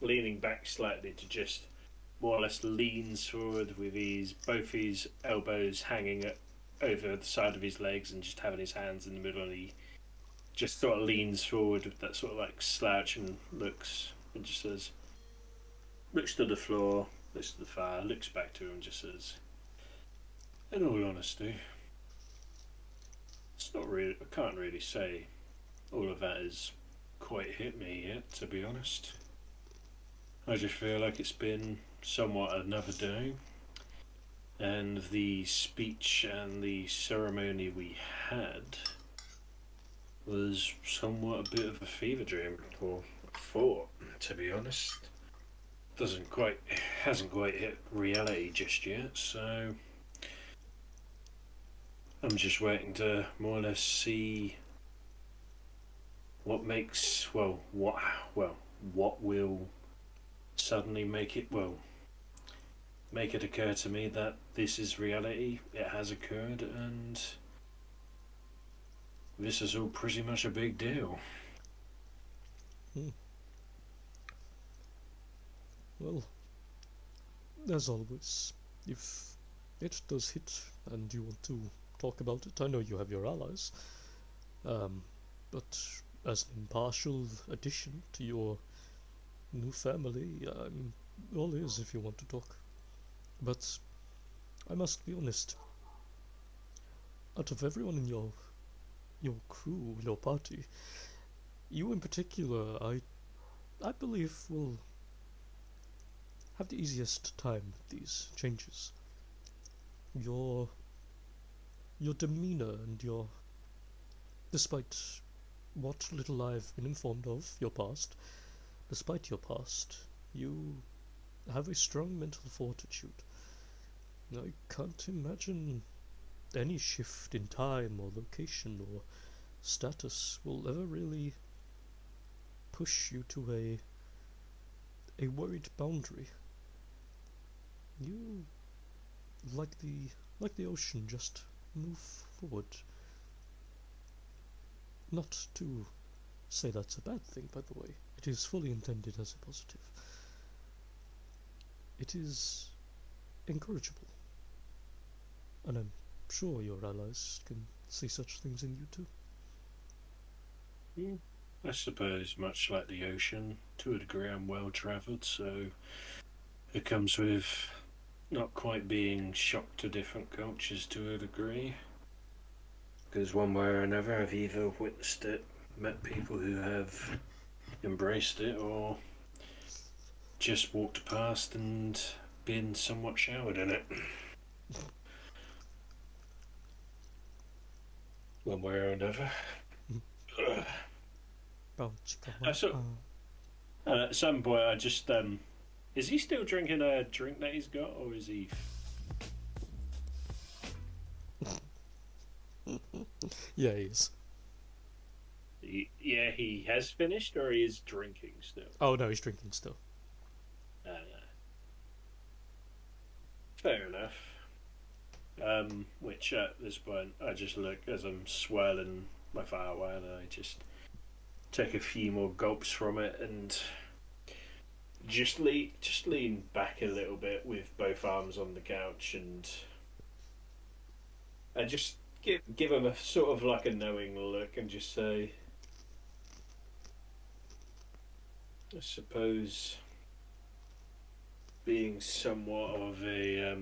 leaning back slightly to just more or less leans forward with both his elbows hanging over the side of his legs and just having his hands in the middle, and he just sort of leans forward with that sort of like slouch and looks and just says, looks to the floor, looks to the fire, looks back to him and just says, in all honesty, it's not really, I can't really say all of that has quite hit me yet, to be honest. I just feel like it's been somewhat another day, and the speech and the ceremony we had was somewhat a bit of a fever dream, or thought, to be honest. Hasn't quite hit reality just yet, so I'm just waiting to more or less see what makes, what will suddenly make it occur to me that this is reality, it has occurred, and this is all pretty much a big deal. Well, as always, if it does hit and you want to talk about it, I know you have your allies, but as an impartial addition to your new family, I'm all ears if you want to talk. But I must be honest, out of everyone in your crew, your party, you in particular, I believe will have the easiest time with these changes. Your demeanour and despite what little I've been informed of your past, despite your past, you have a strong mental fortitude. I can't imagine any shift in time or location or status will ever really push you to a worried boundary. You, like the ocean, just move forward. Not to say that's a bad thing, by the way. It is fully intended as a positive. It is encourageable. And I'm sure your allies can see such things in you too. I suppose, much like the ocean, to a degree I'm well travelled, so it comes with not quite being shocked to different cultures to a degree. Because one way or another I've either witnessed it, met people who have embraced it, or just walked past and been somewhat showered in it. One way or another. At some point I just is he still drinking a drink that he's got, or is he? Yeah, he is. Yeah, he has finished, or he is drinking still. Oh no, he's drinking still. Fair enough. Which at this point I just look as I'm swirling my firewood, and I just take a few more gulps from it and just lean back a little bit with both arms on the couch, and I just give him a sort of like a knowing look and just say, I suppose being somewhat of a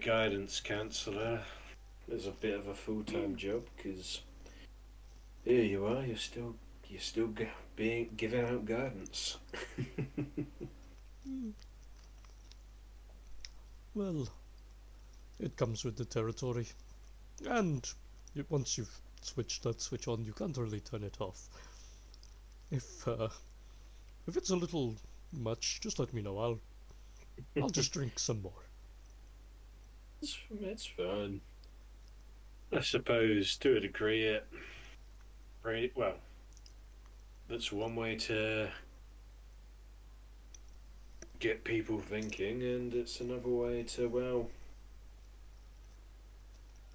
guidance counsellor is a bit of a full-time job, because here you are, you're still giving out guidance. Well, it comes with the territory, and once you've switched that switch on, you can't really turn it off. If it's a little much, just let me know. I'll just drink some more. It's fine. I suppose to a degree well, that's one way to get people thinking, and it's another way to, well,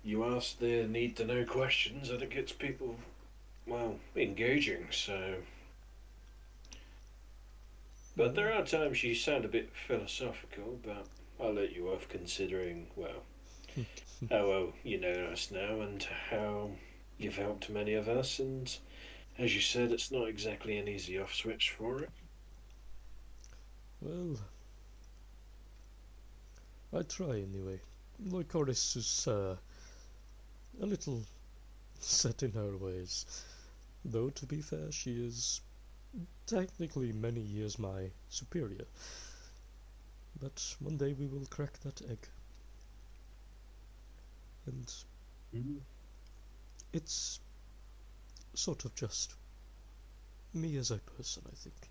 you ask the need to know questions and it gets people, well, engaging, so. But there are times you sound a bit philosophical, but I'll let you off, considering, well, how well you know us now and how you've helped many of us, and as you said, it's not exactly an easy off switch for it. Well, I try anyway. Lycoris is a little set in her ways, though to be fair, she is technically many years my superior. But one day we will crack that egg. And it's sort of just me as a person, I think.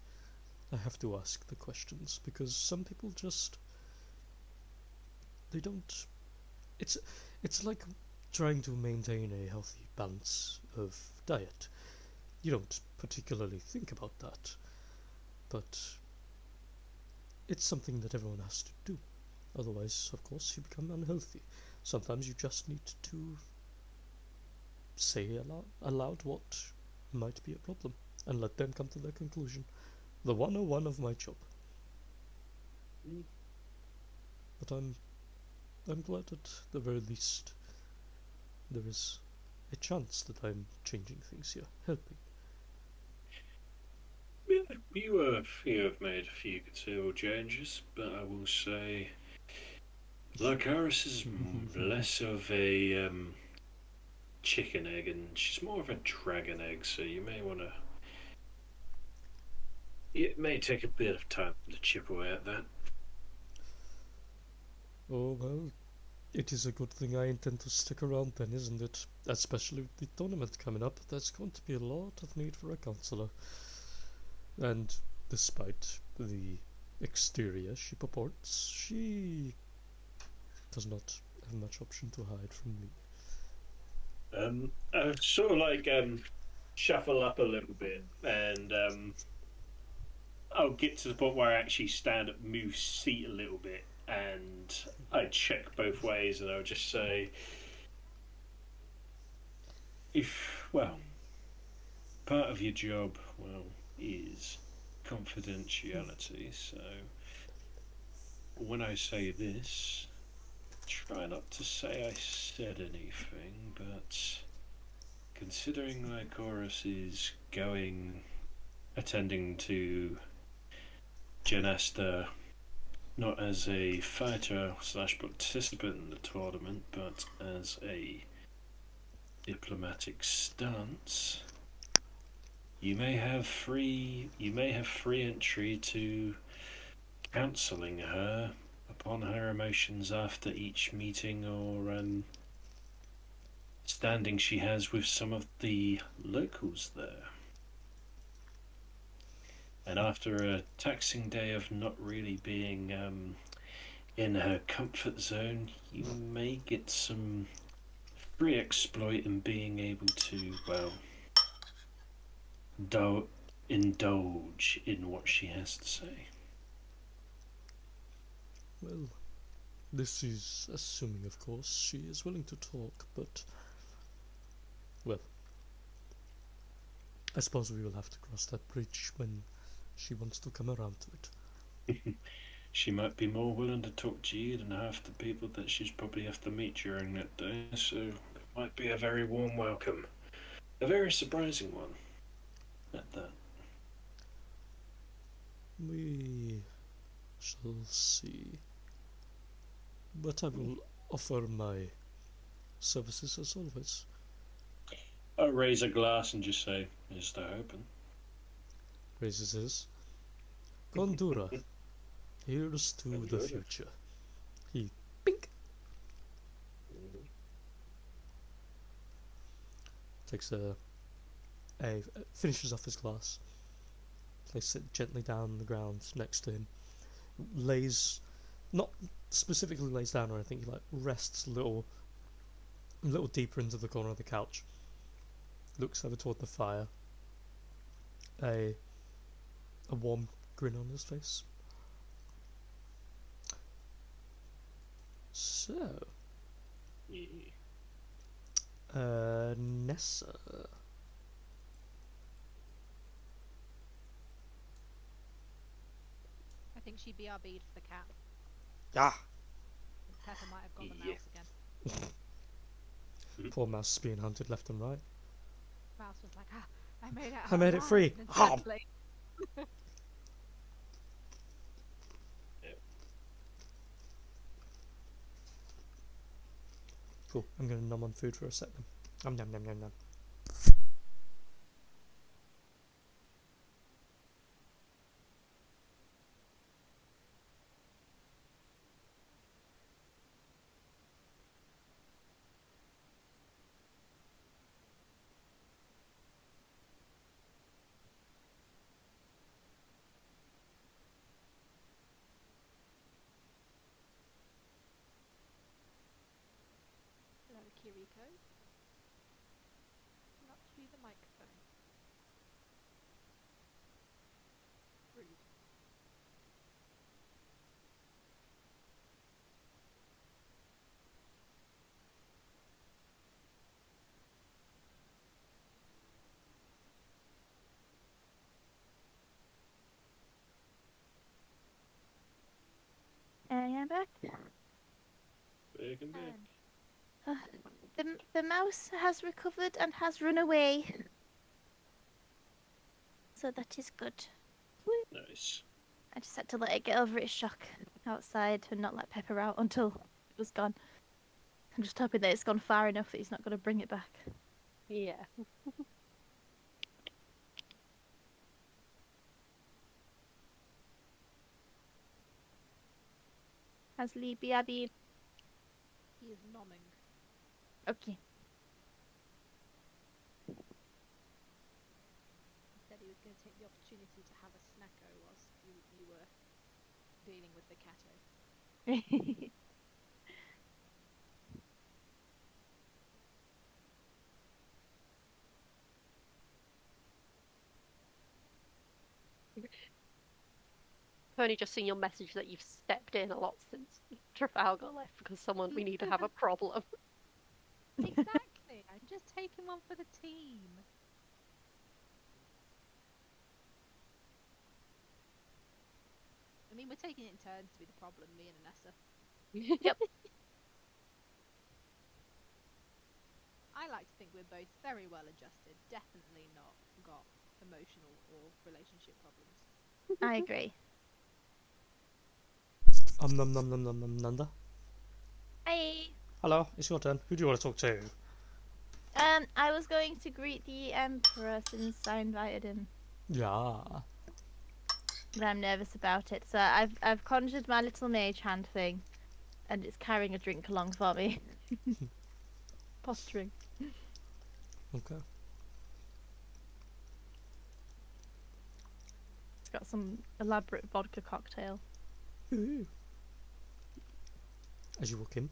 I have to ask the questions, because some people just, they don't, it's like trying to maintain a healthy balance of diet. You don't particularly think about that, but it's something that everyone has to do. Otherwise, of course, you become unhealthy. Sometimes you just need to say aloud what might be a problem, and let them come to their conclusion. The 101 of my job. But I'm glad at the very least there is a chance that I'm changing things here, helping. Yeah, you have made a few considerable changes, but I will say Lycaris is less of a chicken egg, and she's more of a dragon egg. So you may want to. It may take a bit of time to chip away at that. Oh well, it is a good thing I intend to stick around then, isn't it? Especially with the tournament coming up, there's going to be a lot of need for a counselor. And despite the exterior she purports, she does not have much option to hide from me. I sort of like shuffle up a little bit, and I'll get to the point where I actually stand up, move seat a little bit, and I check both ways, and I'll just say, if part of your job, is confidentiality. So when I say this, try not to say I said anything, but considering Lycoris is attending to Janasta not as a fighter / participant in the tournament, but as a diplomatic stance, you may have free entry to counselling her upon her emotions after each meeting, or standing she has with some of the locals there. And after a taxing day of not really being in her comfort zone, you may get some free exploit in being able to, indulge in what she has to say. Well, this is assuming, of course, she is willing to talk, but, well, I suppose we will have to cross that bridge when she wants to come around to it. She might be more willing to talk to you than half the people that she'd probably have to meet during that day, so it might be a very warm welcome. A very surprising one, at that. We shall see. But I will offer my services as always. I'll raise a glass and just say, "Is that open?" Raises his. Gondura, here's to the Gondura. future. He pink takes finishes off his glass, places it gently down on the ground next to him, not specifically lays down or anything, he like rests a little deeper into the corner of the couch, looks over toward the fire, a warm grin on his face. So, Nessa. I think she'd be our bead for the cat. Ah! Pepper might have got the Yeah. mouse again. Poor mouse is being hunted left and right. Mouse was like, I made it. I made it free. Ah. Cool. I'm gonna nom on food for a second. Nom nom nom nom nom. Hello, Kiriko. Not to the microphone. Rude. I am back. Bacon bacon. The mouse has recovered and has run away. So that is good. Woo! Nice. I just had to let it get over its shock outside and not let Pepper out until it was gone. I'm just hoping that it's gone far enough that he's not going to bring it back. Yeah. How's Libby Abby? He is nomming. Okay. He said he was going to take the opportunity to have a snacko whilst you were dealing with the catto. I've only just seen your message that you've stepped in a lot since Trafalgar left because we need to have a problem. Exactly. I'm just taking one for the team. I mean, we're taking it in turns to be the problem, me and Anessa. Yep. I like to think we're both very well adjusted, definitely not got emotional or relationship problems. I agree. Num num num num num nunda. Hi. Hello, it's your turn. Who do you want to talk to? I was going to greet the Emperor since I invited him, Yeah. but I'm nervous about it. So I've conjured my little mage hand thing, and it's carrying a drink along for me. Posturing. Okay. It's got some elaborate vodka cocktail. Ooh. As you walk in,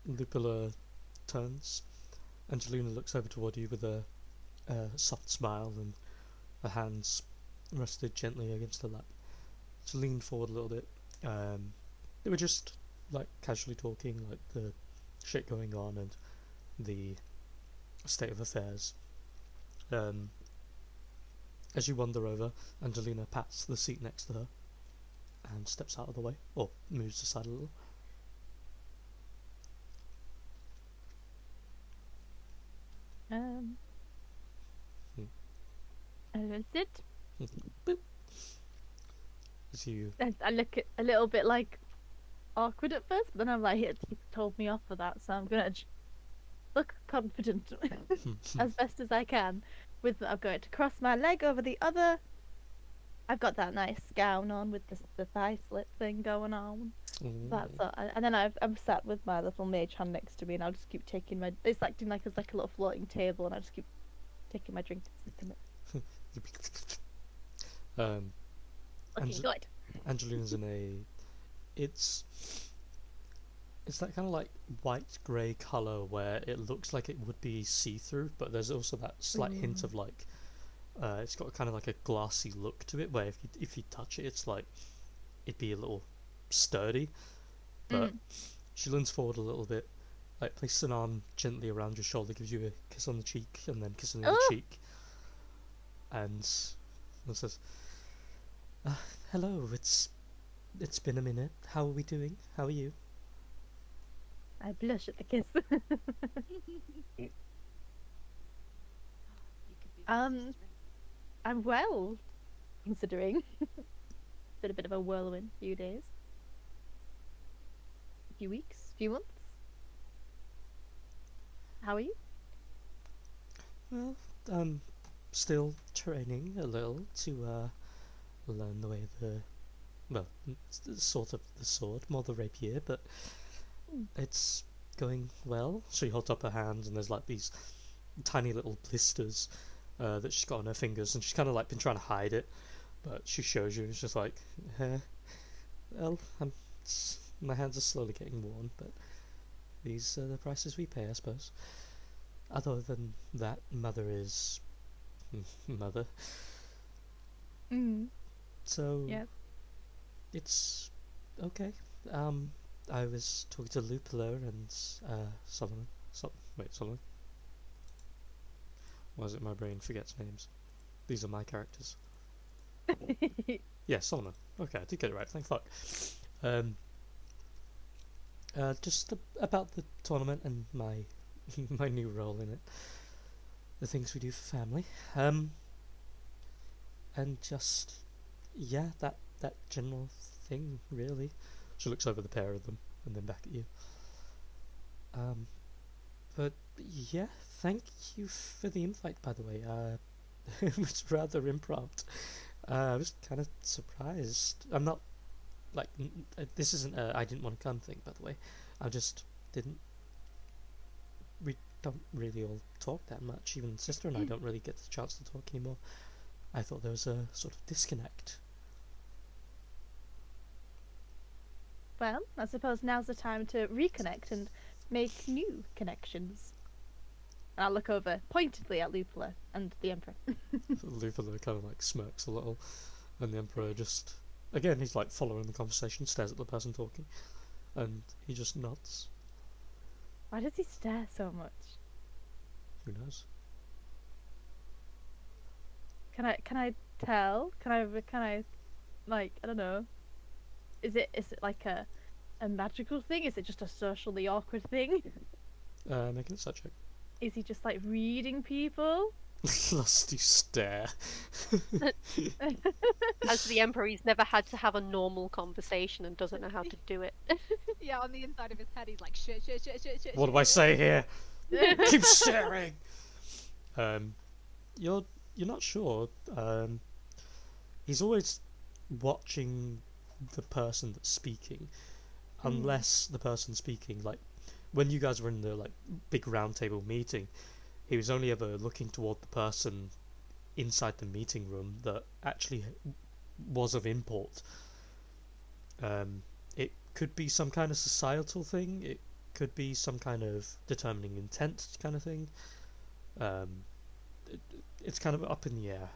Lupilla turns. Angelina looks over toward you with a soft smile and her hands rested gently against her lap. She leaned forward a little bit. They were just like casually talking, like the shit going on and the state of affairs. As you wander over, Angelina pats the seat next to her and steps out of the way, or moves aside a little. Um. Hmm. I will sit. Boop. As you I look a little bit like awkward at first, but then I'm like, he told me off for that, so I'm gonna look confident as best as I can. I'm going to cross my leg over the other. I've got that nice gown on with the thigh slit thing going on. That's all. And then I'm sat with my little mage hand next to me, and I'll just keep taking my. It's acting like it's like a little floating table, and I just keep taking my drink and sipping it. Looking good. Angelina's in a. It's that kind of like white grey colour where it looks like it would be see-through, but there's also that slight hint of like it's got kind of like a glassy look to it, where if you touch it, it's like it'd be a little sturdy. But she leans forward a little bit, like places an arm gently around your shoulder, gives you a kiss on the cheek, and then kiss on the other cheek, and says, "Hello, it's been a minute. How are we doing? How are you?" I blush at the kiss. You could be my sister. I'm well, considering. Been a bit of a whirlwind few days. Few weeks, few months. How are you? Well, I'm still training a little to learn the way of sort of the sword, more the rapier, but it's going well. She holds up her hands, and there's like these tiny little blisters that she's got on her fingers, and she's kind of like been trying to hide it, but she shows you, and it's just like, well, my hands are slowly getting worn, but these are the prices we pay, I suppose. Other than that, mother is mother. So Yeah. it's okay. I was talking to Lupilla and Solomon. Solomon. Why is it my brain forgets names? These are my characters. Yeah, Solomon. Okay, I did get it right. Thank fuck. Just about the tournament and my my new role in it. The things we do for family. and just, yeah, that general thing, really. She looks over the pair of them and then back at you. But yeah, thank you for the invite, by the way. It was rather impromptu. I was kind of surprised. I'm not like this isn't a I didn't want to come thing, by the way. I just didn't. We don't really all talk that much. Even sister and I don't really get the chance to talk anymore. I thought there was a sort of disconnect. Well, I suppose now's the time to reconnect and make new connections. And I'll look over pointedly at Lupula and the Emperor. Lupula kind of like smirks a little, and the Emperor just, again, he's like following the conversation, stares at the person talking, and he just nods. Why does he stare so much? Who knows? Can I tell? Can I like, I don't know. Is it like a magical thing? Is it just a socially awkward thing? Making a such check. Is he just like reading people? Lusty stare. As the Emperor, he's never had to have a normal conversation and doesn't know how to do it. Yeah, on the inside of his head, he's like, shit. What do I say here? Keep staring. You're not sure. He's always watching the person that's speaking, unless the person speaking, like when you guys were in the like big round table meeting, he was only ever looking toward the person inside the meeting room that actually was of import. It could be some kind of societal thing. It could be some kind of determining intent kind of thing. It's kind of up in the air.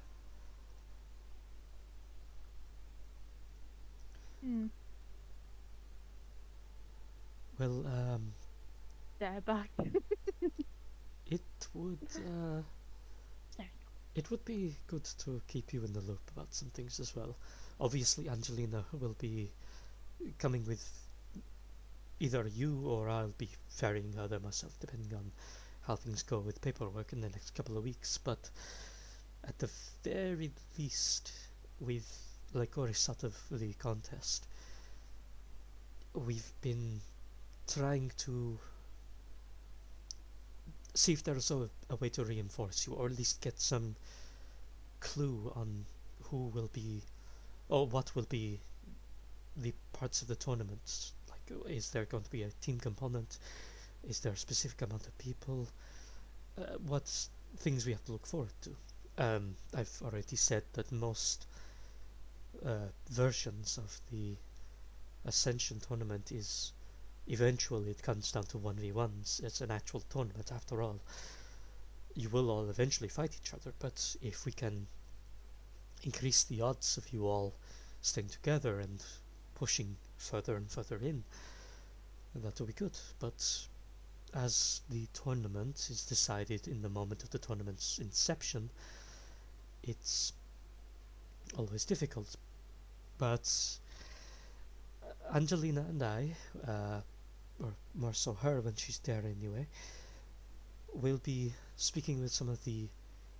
Well, Stare back. it would it would be good to keep you in the loop about some things as well. Obviously, Angelina will be coming with either you or I'll be ferrying her there myself, depending on how things go with paperwork in the next couple of weeks. But at the very least, with Lycoris out of the contest, we've been trying to see if there's a way to reinforce you, or at least get some clue on who will be, or what will be the parts of the tournament. Like, is there going to be a team component? Is there a specific amount of people? What things we have to look forward to? I've already said that most versions of the Ascension tournament is eventually it comes down to 1v1s. It's an actual tournament after all. You will all eventually fight each other, but if we can increase the odds of you all staying together and pushing further and further in, that will be good. But as the tournament is decided in the moment of the tournament's inception, it's always difficult. But Angelina and I, or more so her when she's there anyway, will be speaking with some of the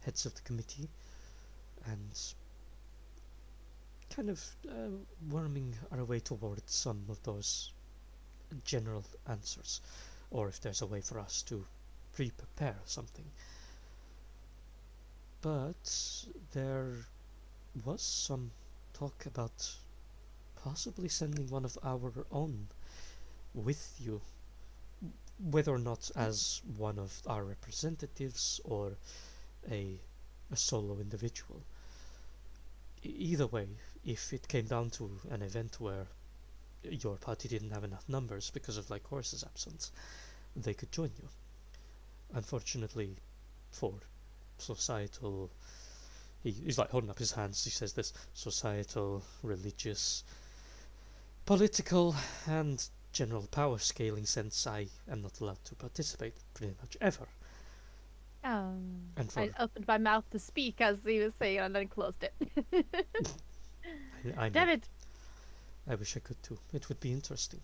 heads of the committee and kind of worming our way towards some of those general answers, or if there's a way for us to pre-prepare something. But there was some talk about possibly sending one of our own with you, whether or not as one of our representatives or a solo individual. Either way, if it came down to an event where your party didn't have enough numbers because of like Horse's absence, they could join you. Unfortunately, for societal, he's like holding up his hands, he says this, societal, religious, political, and general power scaling sense, I am not allowed to participate pretty much ever. And for, I opened my mouth to speak as he was saying and then closed it. I know. Damn it! I wish I could too. It would be interesting.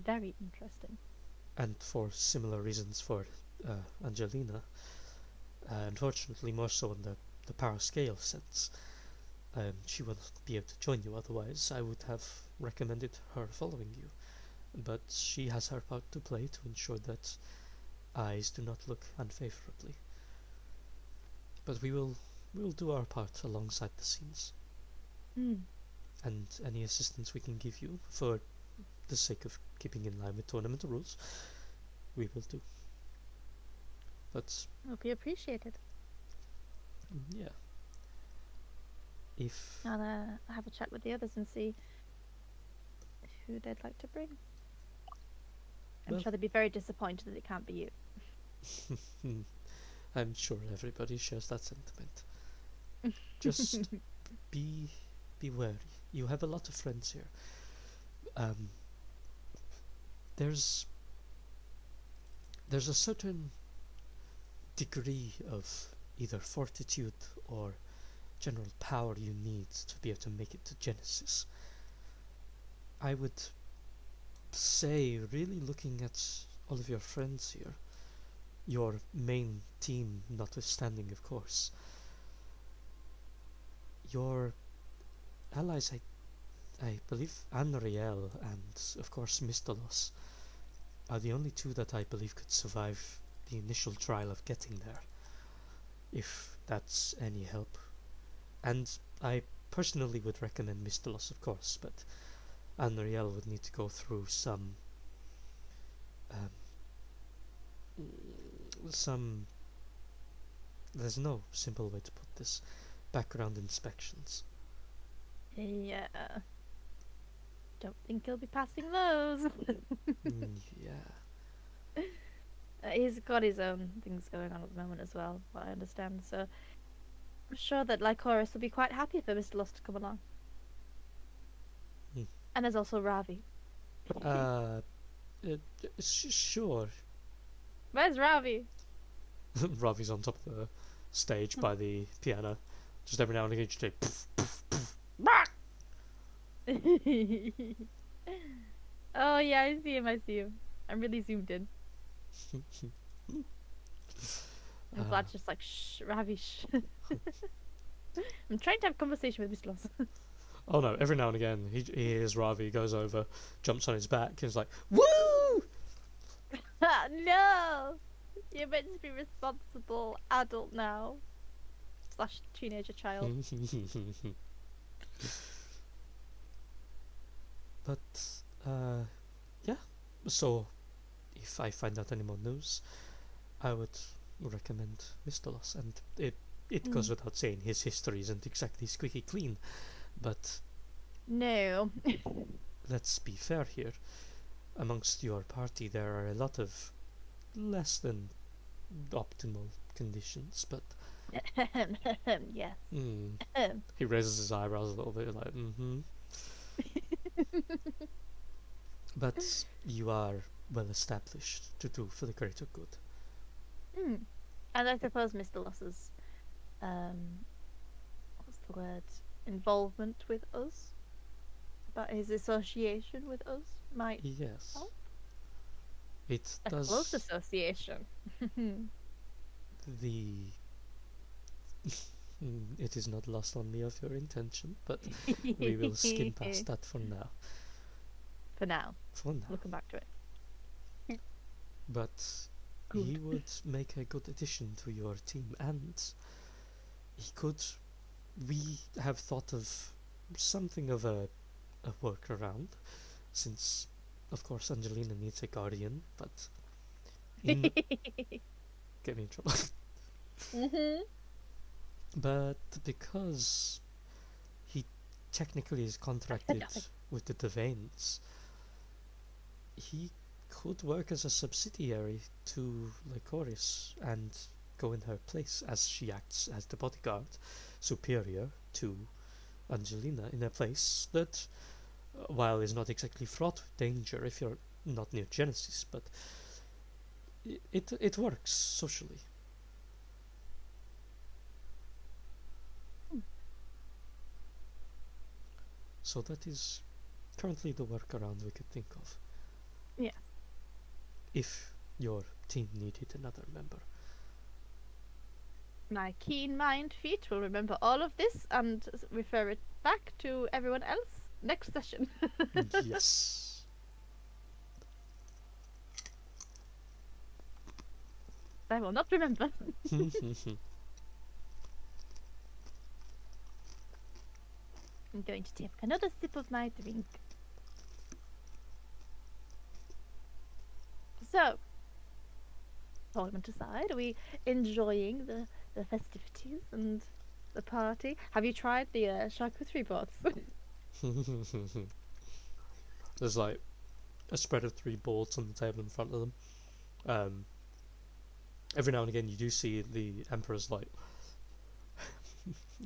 Very interesting. And for similar reasons for Angelina, unfortunately more so on the the parascale sense. She will not be able to join you, otherwise I would have recommended her following you. But she has her part to play to ensure that eyes do not look unfavorably. But we will do our part alongside the scenes. And any assistance we can give you for the sake of keeping in line with tournament rules, we will do. But Will be appreciated. yeah, if I'll have a chat with the others and see who they'd like to bring. I'm Well- sure they'd be very disappointed that it can't be you. I'm sure everybody shares that sentiment. Just be wary. You have a lot of friends here. There's a certain degree of either fortitude or general power you need to be able to make it to Genesis. I would say, really looking at all of your friends here, your main team notwithstanding, of course, your allies, I believe Anriel and of course Mistolos are the only two that I believe could survive the initial trial of getting there, if that's any help. And I personally would recommend Mistolos, of course, but Anriel would need to go through some there's no simple way to put this, background inspections. Yeah. Don't think he'll be passing those. Yeah. He's got his own things going on at the moment as well, what I understand. So I'm sure that Lycoris will be quite happy for Mr. Lost to come along. Hmm. And there's also Ravi. Sure. Where's Ravi? Ravi's on top of the stage by the piano. Just every now and again, just do poof, poof, poof. Oh yeah, I see him. I'm really zoomed in. I'm glad just like shh, Ravi, shh. I'm trying to have a conversation with Miss Loss. Oh no, every now and again he hears Ravi, goes over, jumps on his back, and is like, woo! No! You're meant to be responsible adult now. Slash teenager child. But, yeah. So, if I find out any more news, I would recommend Mistolos. And it goes without saying, his history isn't exactly squeaky clean. But No. let's be fair here. Amongst your party, there are a lot of less than optimal conditions, but Yes. he raises his eyebrows a little bit, like, But you are well established to do for the greater good. And I suppose Mr. Loss's what's the word? Involvement with us? About his association with us might Yes. help? It A does. close association. The it is not lost on me of your intention, but we will skim past that for now. For now. For now. Looking back to it. But he would make a good addition to your team, and he could. We have thought of something of a workaround, since, of course, Angelina needs a guardian, but get me in trouble. But because he technically is contracted with the Devanes, he could work as a subsidiary to Lycoris and go in her place, as she acts as the bodyguard superior to Angelina in a place that, while is not exactly fraught with danger if you're not near Genesis, but it works socially. So that is currently the workaround we could think of. Yes. If your team needed another member. My keen mind feat will remember all of this and refer it back to everyone else next session. Yes. I will not remember. I'm going to take another sip of my drink. So, tournament aside, are we enjoying the festivities and the party? Have you tried the charcuterie boards? There's like a spread of 3 boards on the table in front of them. Every now and again, you do see the Emperor's like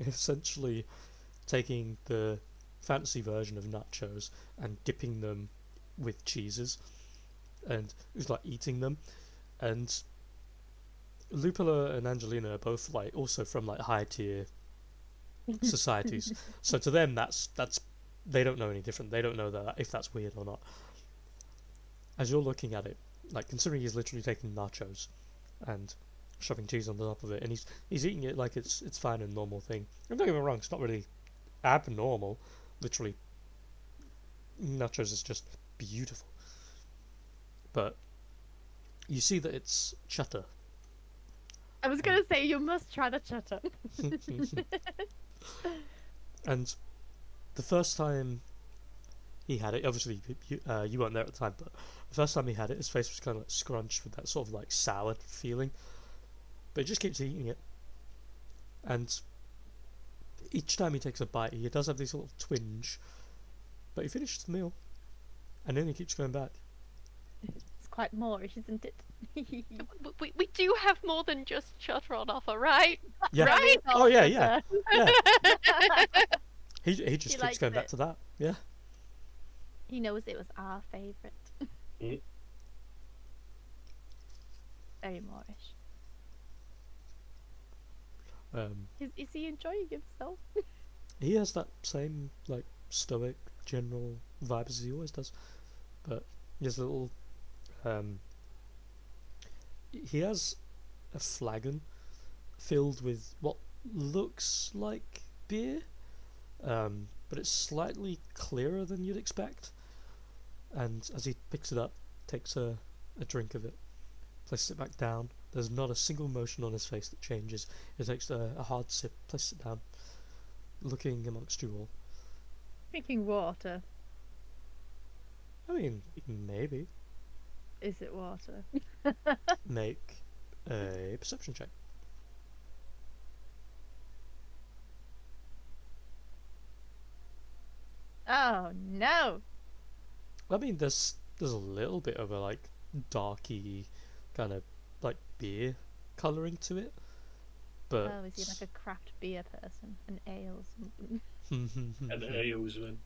essentially taking the fantasy version of nachos and dipping them with cheeses, and he's like eating them. And Lupula and Angelina are both like also from like high tier societies, so to them that's they don't know any different. They don't know that if that's weird or not. As you're looking at it, like considering he's literally taking nachos and shoving cheese on the top of it, and he's eating it like it's fine and normal thing. And don't get me wrong, it's not really abnormal. Literally, nachos is just beautiful. But you see that it's cheddar. I was gonna say you must try the cheddar. And the first time he had it, obviously you weren't there at the time, but the first time he had it, his face was kind of like scrunched with that sort of like sour feeling. But he just keeps eating it, and each time he takes a bite, he does have this little twinge. But he finishes the meal, and then he keeps going back. It's quite Moorish, isn't it? We do have more than just cheddar on offer, right? Yeah. Right? Oh yeah, yeah. Yeah. He just He keeps likes going back it. to that. Yeah. He knows it was our favourite. Mm. Very Moorish. Um, Is he enjoying himself? he has that same like stoic general vibe as he always does, but he has a little. He has a flagon filled with what looks like beer, but it's slightly clearer than you'd expect. And as he picks it up, takes a drink of it, places it back down. There's not a single emotion on his face that changes. He takes a hard sip, places it down, looking amongst you all. Drinking water. I mean, maybe. Is it water? Make a perception check. Oh no! I mean, there's a little bit of a like darky kind of like beer colouring to it, but Oh, is he like a craft beer person? An ale or something? And ales, man.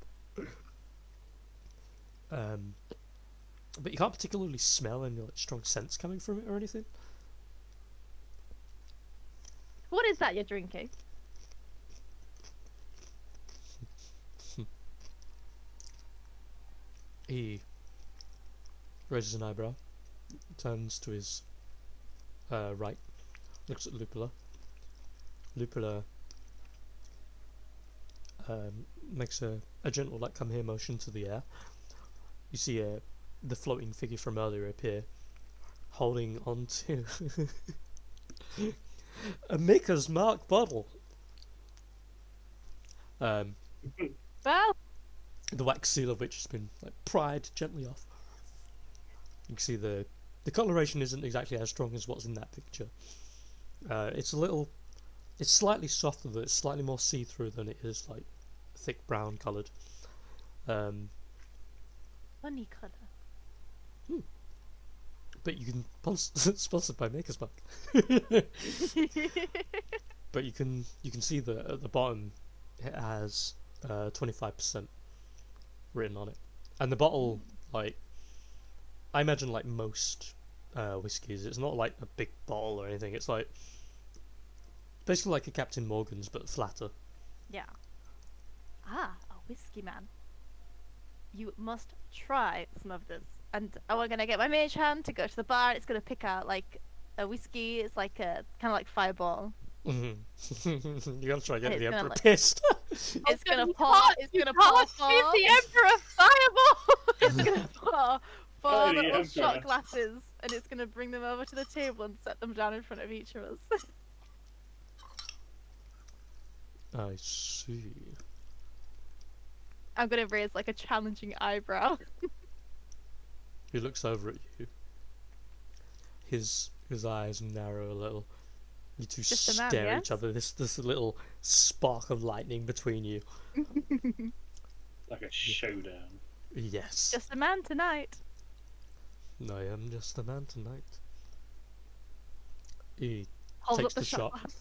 But you can't particularly smell any like strong scents coming from it or anything. What is that you're drinking? He raises an eyebrow, turns to his right, looks at Lupula. Lupula makes a gentle like come here motion to the air. You see the floating figure from earlier appear, holding onto a Maker's Mark bottle. Well, The wax seal of which has been like pried gently off. You can see the coloration isn't exactly as strong as what's in that picture. It's slightly softer, but it's slightly more see-through than it is like thick brown coloured. funny colour. But you can sponsored by Maker's Mark. But you can see that at the bottom it has 25% written on it, and the bottle, like I imagine like most whiskies, it's not like a big bottle or anything. It's like basically like a Captain Morgan's but flatter. Yeah. Ah, a whiskey man. You must try some of this. And we're gonna get my mage hand to go to the bar. It's gonna pick out like a whiskey. It's like a kind of like Fireball, Mm-hmm. You gotta try and get It's the gonna, Emperor like- pissed. It's gonna You pour. can't- It's you gonna pour can't shoot four. the Emperor Fireball! It's gonna pour four the little shot Emperor. glasses, and it's gonna bring them over to the table and set them down in front of each of us. I see. I'm gonna raise like a challenging eyebrow. He looks over at you. His eyes narrow a little. You two Just a man, stare at each yes? other. This little spark of lightning between you. Like a showdown. Yes. Just a man tonight. I am just a man tonight. He Hold takes up the shot. glass.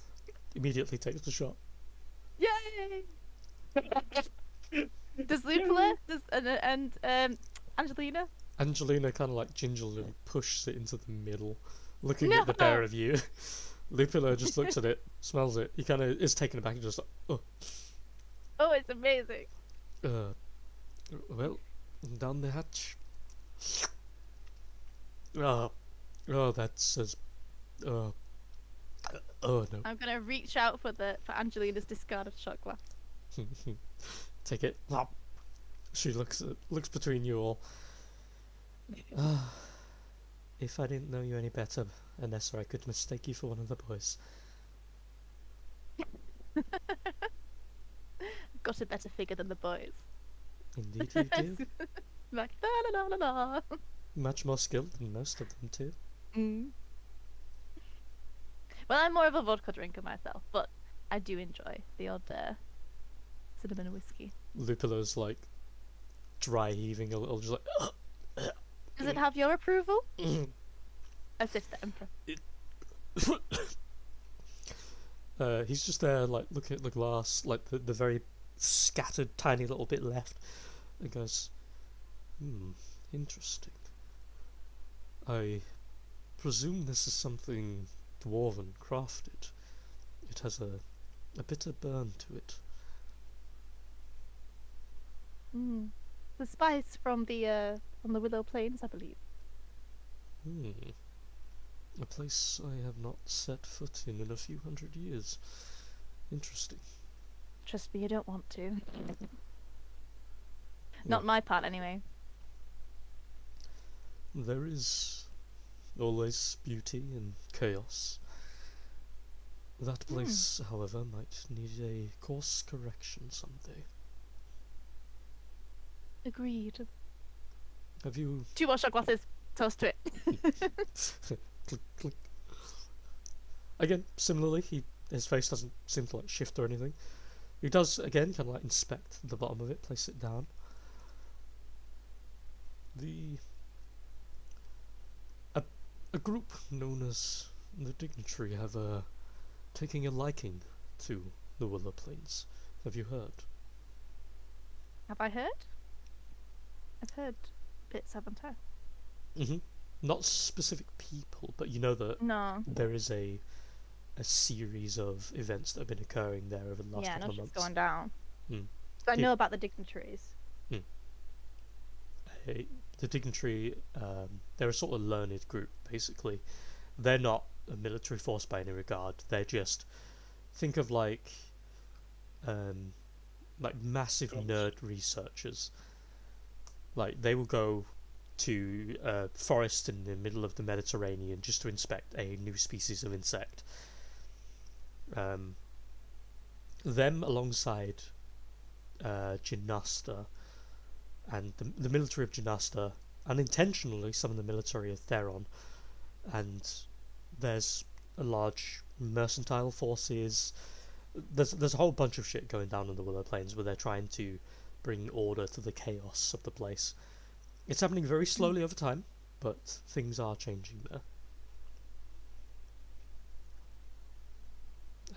Immediately takes the shot. Yay! Does Lupula and Angelina? Angelina kind of like gingerly pushes it into the middle, looking No! at the pair of you. Lupula just looks at it, smells it. He kind of is taken aback and just like, oh, Oh, it's amazing. well, down the hatch. Oh, that's as, oh no. I'm gonna reach out for Angelina's discarded shot glass. Take it. She looks between you all. If I didn't know you any better, Anessa, I could mistake you for one of the boys. Got a better figure than the boys. Indeed you do. Like la la la la la. Much more skilled than most of them too. Mm. Well, I'm more of a vodka drinker myself, but I do enjoy the odd cinnamon whiskey. Lupilla's like dry heaving a little, just like. Does it have your approval? As if the Emperor. He's just there, like looking at the glass, like the very scattered tiny little bit left, and goes, interesting. I presume this is something dwarven crafted. It has a bitter burn to it. The spice from the Willow Plains, I believe. A place I have not set foot in a few hundred years. Interesting. Trust me, you don't want to. Not my part, anyway. There is always beauty in chaos. That place, however, might need a course correction someday. Agreed. Have you 2 more shot glasses. Toast to it. click, click. Again, similarly, his face doesn't seem to like shift or anything. He does again kind of like inspect the bottom of it, place it down. A group known as the Dignitary have taking a liking to the Willow Plains. Have you heard? Have I heard? I've heard bits, haven't I? Not specific people, but you know that No. there is a series of events that have been occurring there over the last Yeah, no couple of shit's months. going down. Mm. I Yeah. know about the dignitaries. The Dignitary, they're a sort of learned group, basically. They're not a military force by any regard. They're just, think of like massive nerd researchers. Like, they will go to a forest in the middle of the Mediterranean just to inspect a new species of insect. Them alongside Gymnasta and the military of Gymnasta, unintentionally some of the military of Theron, and there's a large mercantile forces. There's a whole bunch of shit going down in the Willow Plains where they're trying to bring order to the chaos of the place. It's happening very slowly over time, but things are changing there.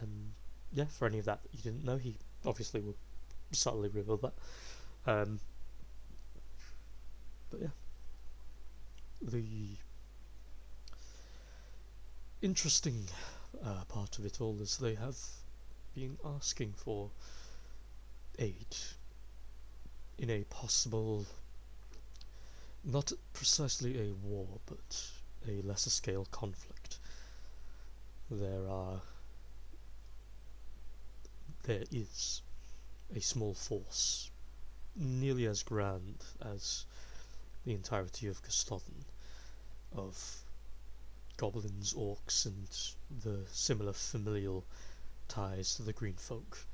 And yeah, for any of that you didn't know, he obviously will subtly reveal that. But yeah, the interesting part of it all is they have been asking for aid in a possible, not precisely a war, but a lesser scale conflict. There are there is a small force, nearly as grand as the entirety of Gustodden, of goblins, orcs, and the similar familial ties to the green folk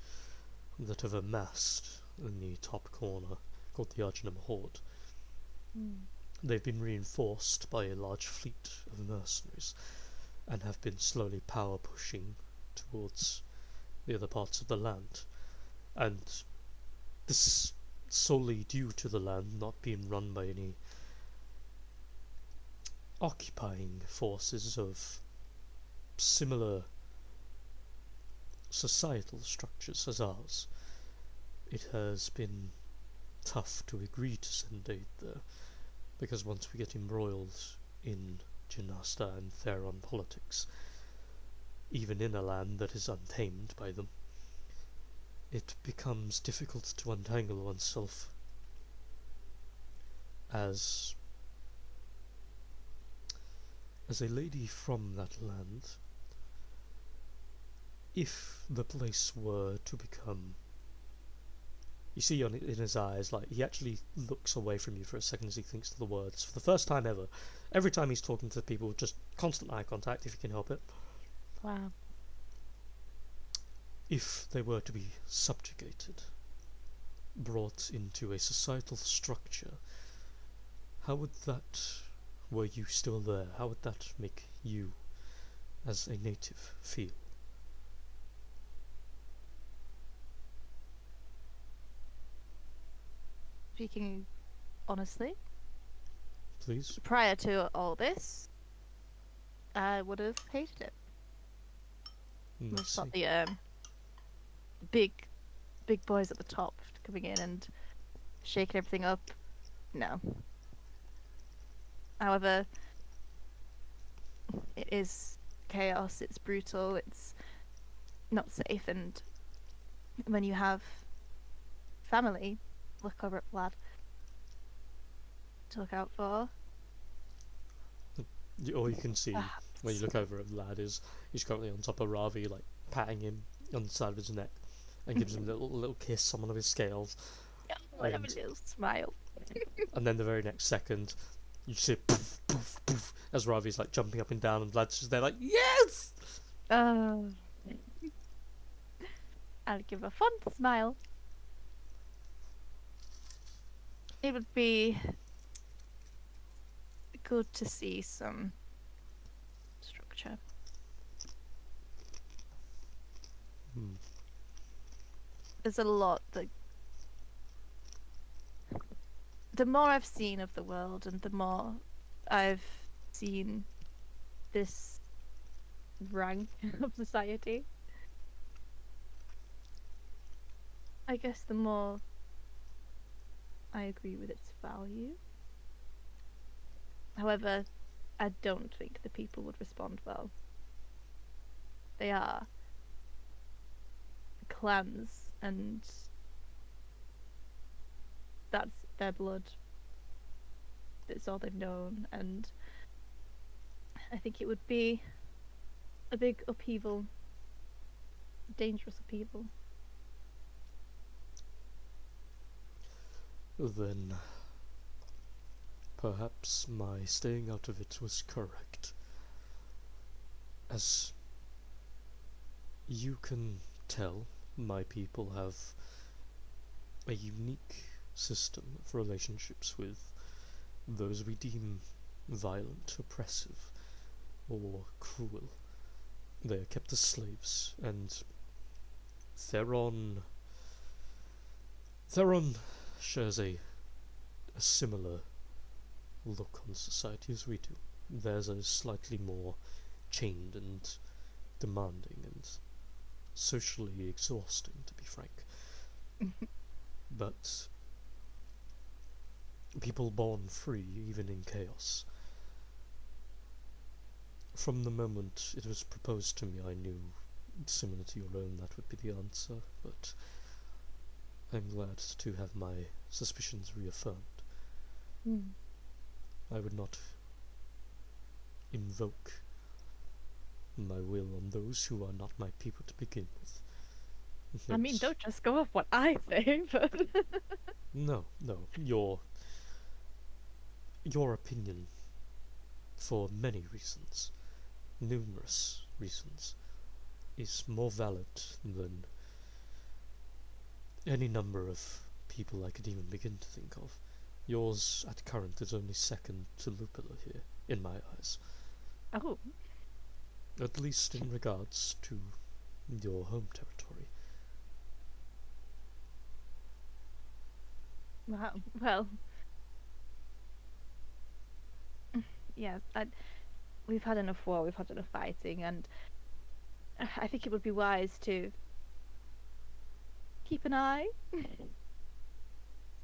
that have amassed in the top corner called the Arginum Horde. They've been reinforced by a large fleet of mercenaries and have been slowly power pushing towards the other parts of the land, and this solely due to the land not being run by any occupying forces of similar societal structures as ours. It has been tough to agree to send aid there, because once we get embroiled in Genasta and Theron politics, even in a land that is untamed by them, it becomes difficult to untangle oneself as a lady from that land. If the place were to become, you see in his eyes, like, he actually looks away from you for a second as he thinks of the words. For the first time ever, every time he's talking to people, just constant eye contact if he can help it. Wow. If they were to be subjugated, brought into a societal structure, how would that, were you still there, how would that make you, as a native, feel? Speaking honestly, Please? prior to all this, I would have hated it. I We've see. got the big boys at the top coming in and shaking everything up. No. However, it is chaos, it's brutal, it's not safe, and when you have family, look over at Vlad to look out for. All you can see when you look over at Vlad is he's currently on top of Ravi, like patting him on the side of his neck, and gives him a little kiss on one of his scales. I have a little smile. And then the very next second, you see poof, poof, poof, as Ravi's like jumping up and down, and Vlad's just there like, yes! I'll give a fond smile. It would be good to see some structure. There's a lot that... The more I've seen of the world and the more I've seen this rank of society, I guess the more I agree with its value. However, I don't think the people would respond well. They are clans, and that's their blood. It's all they've known, and I think it would be a big upheaval, dangerous upheaval. Then perhaps my staying out of it was correct. As you can tell, my people have a unique system of relationships with those we deem violent, oppressive, or cruel. They are kept as slaves, and Theron shares a similar look on society as we do. Theirs are slightly more chained and demanding and socially exhausting, to be frank. But people born free, even in chaos. From the moment it was proposed to me, I knew, similar to your own, that would be the answer, but I'm glad to have my suspicions reaffirmed. I would not invoke my will on those who are not my people to begin with. I mean, It's- don't just go off what I say, but No, your opinion, for many reasons, numerous reasons, is more valid than any number of people I could even begin to think of. Yours at current is only second to Lupilla here, in my eyes. oh, At least in regards to your home territory. wow. Well, yeah. We've had enough war. We've had enough fighting, and I think it would be wise to keep an eye. I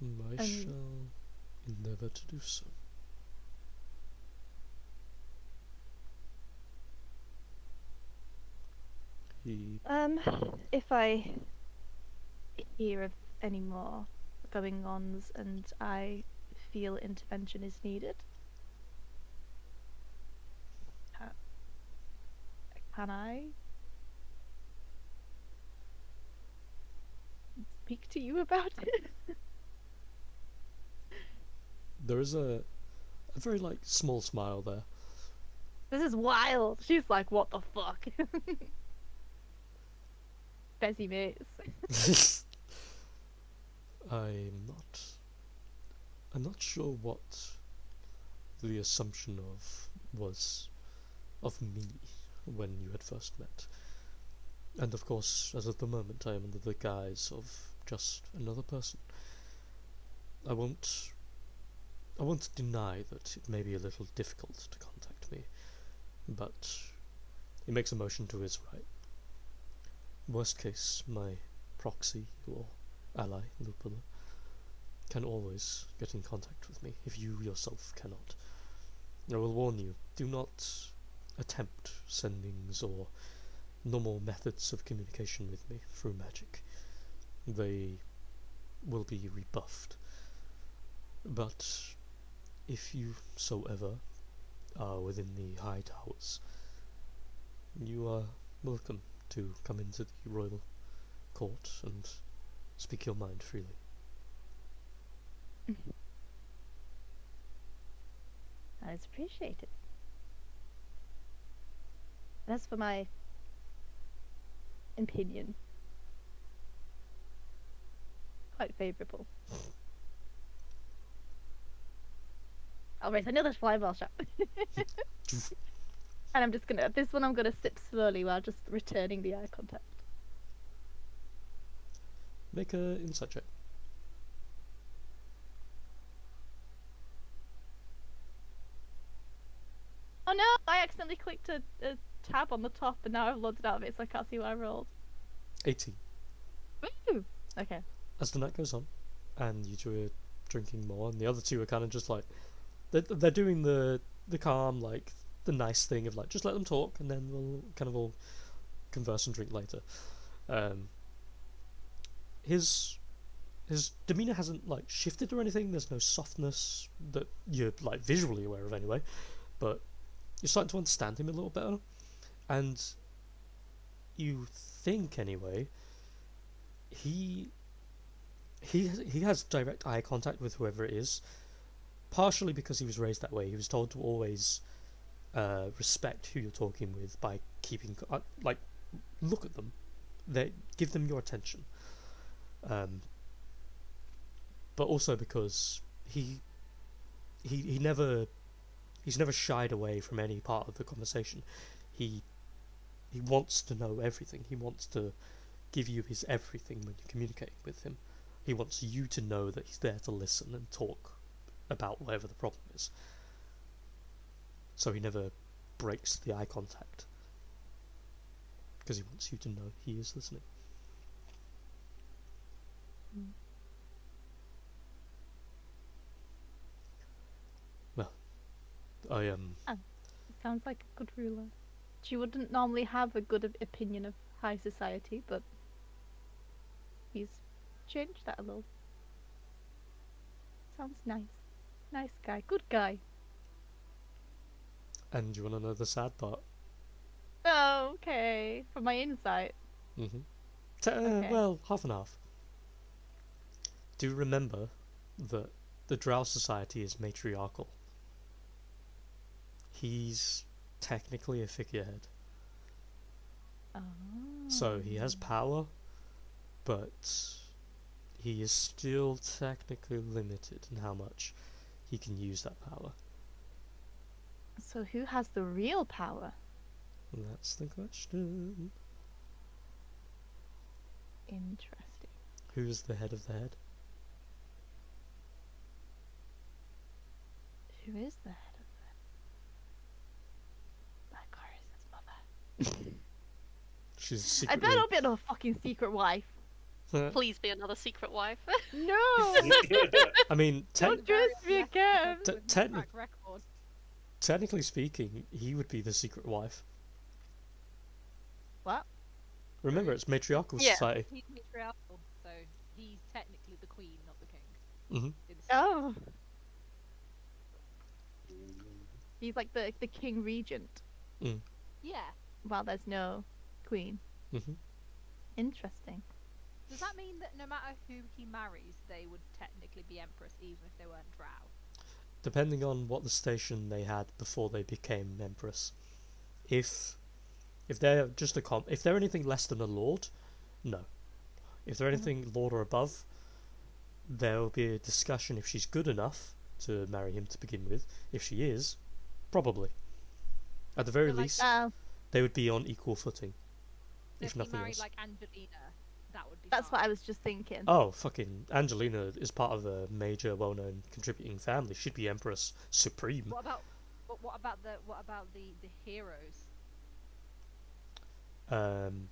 Um, shall endeavour to do so. He if I hear of any more going-ons and I feel intervention is needed, ca- can I speak to you about it? there is a very like small smile there. This is wild. She's like, what the fuck? Bessie mates. I'm not sure what the assumption was of me when you had first met. And of course, as of the moment, I am under the guise of just another person. I won't deny that it may be a little difficult to contact me, but he makes a motion to his right. Worst case, my proxy or ally, Lupilla, can always get in contact with me if you yourself cannot. I will warn you, do not attempt sendings or normal methods of communication with me through magic. They will be rebuffed. But if you so ever are within the high towers, you are welcome to come into the royal court and speak your mind freely. That is appreciated. As for my opinion, quite favourable. I'll raise another flyball shot. And I'm just gonna, this one I'm gonna sip slowly while just returning the eye contact. Make a insight check. Oh no! I accidentally clicked a tab on the top and now I've loaded out of it so I can't see what I rolled. 18. Woo! Okay. As the night goes on, and you two are drinking more, and the other two are kind of just like they're doing the calm, like the nice thing of like just let them talk, and then we'll kind of all converse and drink later. His demeanor hasn't like shifted or anything. There's no softness that you're like visually aware of anyway, but you're starting to understand him a little better, and you think anyway he has direct eye contact with whoever it is, partially because he was raised that way. He was told to always respect who you're talking with by keeping like look at them, give them your attention, but also because he's never shied away from any part of the conversation. He wants to know everything. He wants to give you his everything when you're communicating with him. He wants you to know that he's there to listen and talk about whatever the problem is. So he never breaks the eye contact, because he wants you to know he is listening. Well, I Sounds like a good ruler. She wouldn't normally have a good opinion of high society, but he's changed that a little. Sounds nice. Nice guy. Good guy. And you want to know the sad part? Okay. For my insight. Mm-hmm. Okay. Well, half and half. Do remember that the Drow society is matriarchal. He's technically a figurehead. Oh. So he has power, but he is still technically limited in how much he can use that power. So who has the real power? That's the question. Interesting. Who is the head of the head? Who is the head of that? That Corius's mother. She's I secretly. better not be another fucking secret wife. Please be another secret wife. No! I mean, Don't trust me again! technically Track record. technically speaking, he would be the secret wife. What? Remember, it's matriarchal Yeah. society. He's matriarchal, so he's technically the queen, not the king. Mhm. In the Oh. He's like the king regent. Yeah. While there's no queen. Mhm. Interesting. Does that mean that no matter who he marries, they would technically be empress, even if they weren't drow? Depending on what the station they had before they became empress. If they're just if they're anything less than a lord, no. If they're anything lord or above, there will be a discussion if she's good enough to marry him to begin with. If she is, probably. At the very So, like, least, they would be on equal footing. if If he nothing married else. like Angelina, that would be That's fine. what I was just thinking. Oh, fucking Angelina is part of a major, well-known contributing family. She'd be Empress Supreme. What about the heroes? Um,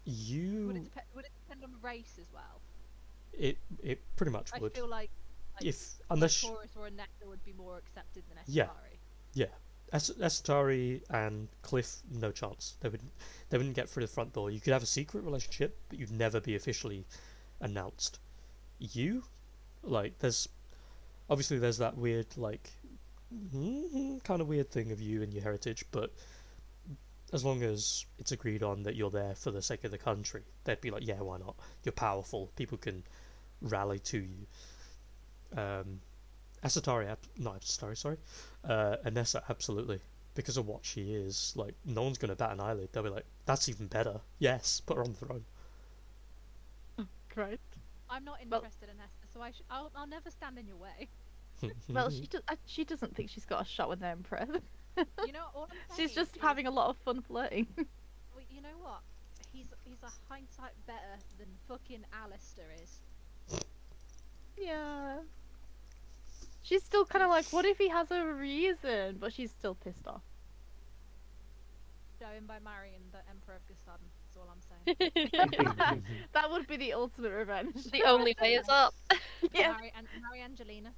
Would you, would it depend on race as well? it pretty much I would. feel like If unless Taurus or a Nectar would be more accepted than Yeah. Estari. yeah, Esatari and Cliff, no chance. They wouldn't get through the front door. You could have a secret relationship, but you'd never be officially announced. You, like, there's that weird like kind of weird thing of you and your heritage, but as long as it's agreed on that you're there for the sake of the country, they'd be like, yeah, why not? You're powerful. People can rally to you. Asatari, not Asatari, sorry. Anessa, absolutely. Because of what she is, like, no one's going to bat an eyelid. They'll be like, that's even better. Yes, put her on the throne. Great. I'm not interested in Esther, so I'll never stand in your way. Well, she doesn't think she's got a shot with the Emperor. You know, all I'm She's saying just is, having a lot of fun flirting. well, you know what? He's a hindsight better than fucking Alistair is. Yeah. She's still kind of like, what if he has a reason? But she's still pissed off. Show him by marrying the Emperor of Gustaden. That's all I'm saying. That would be the ultimate revenge. The only way is up. Yeah. Marry Angelina.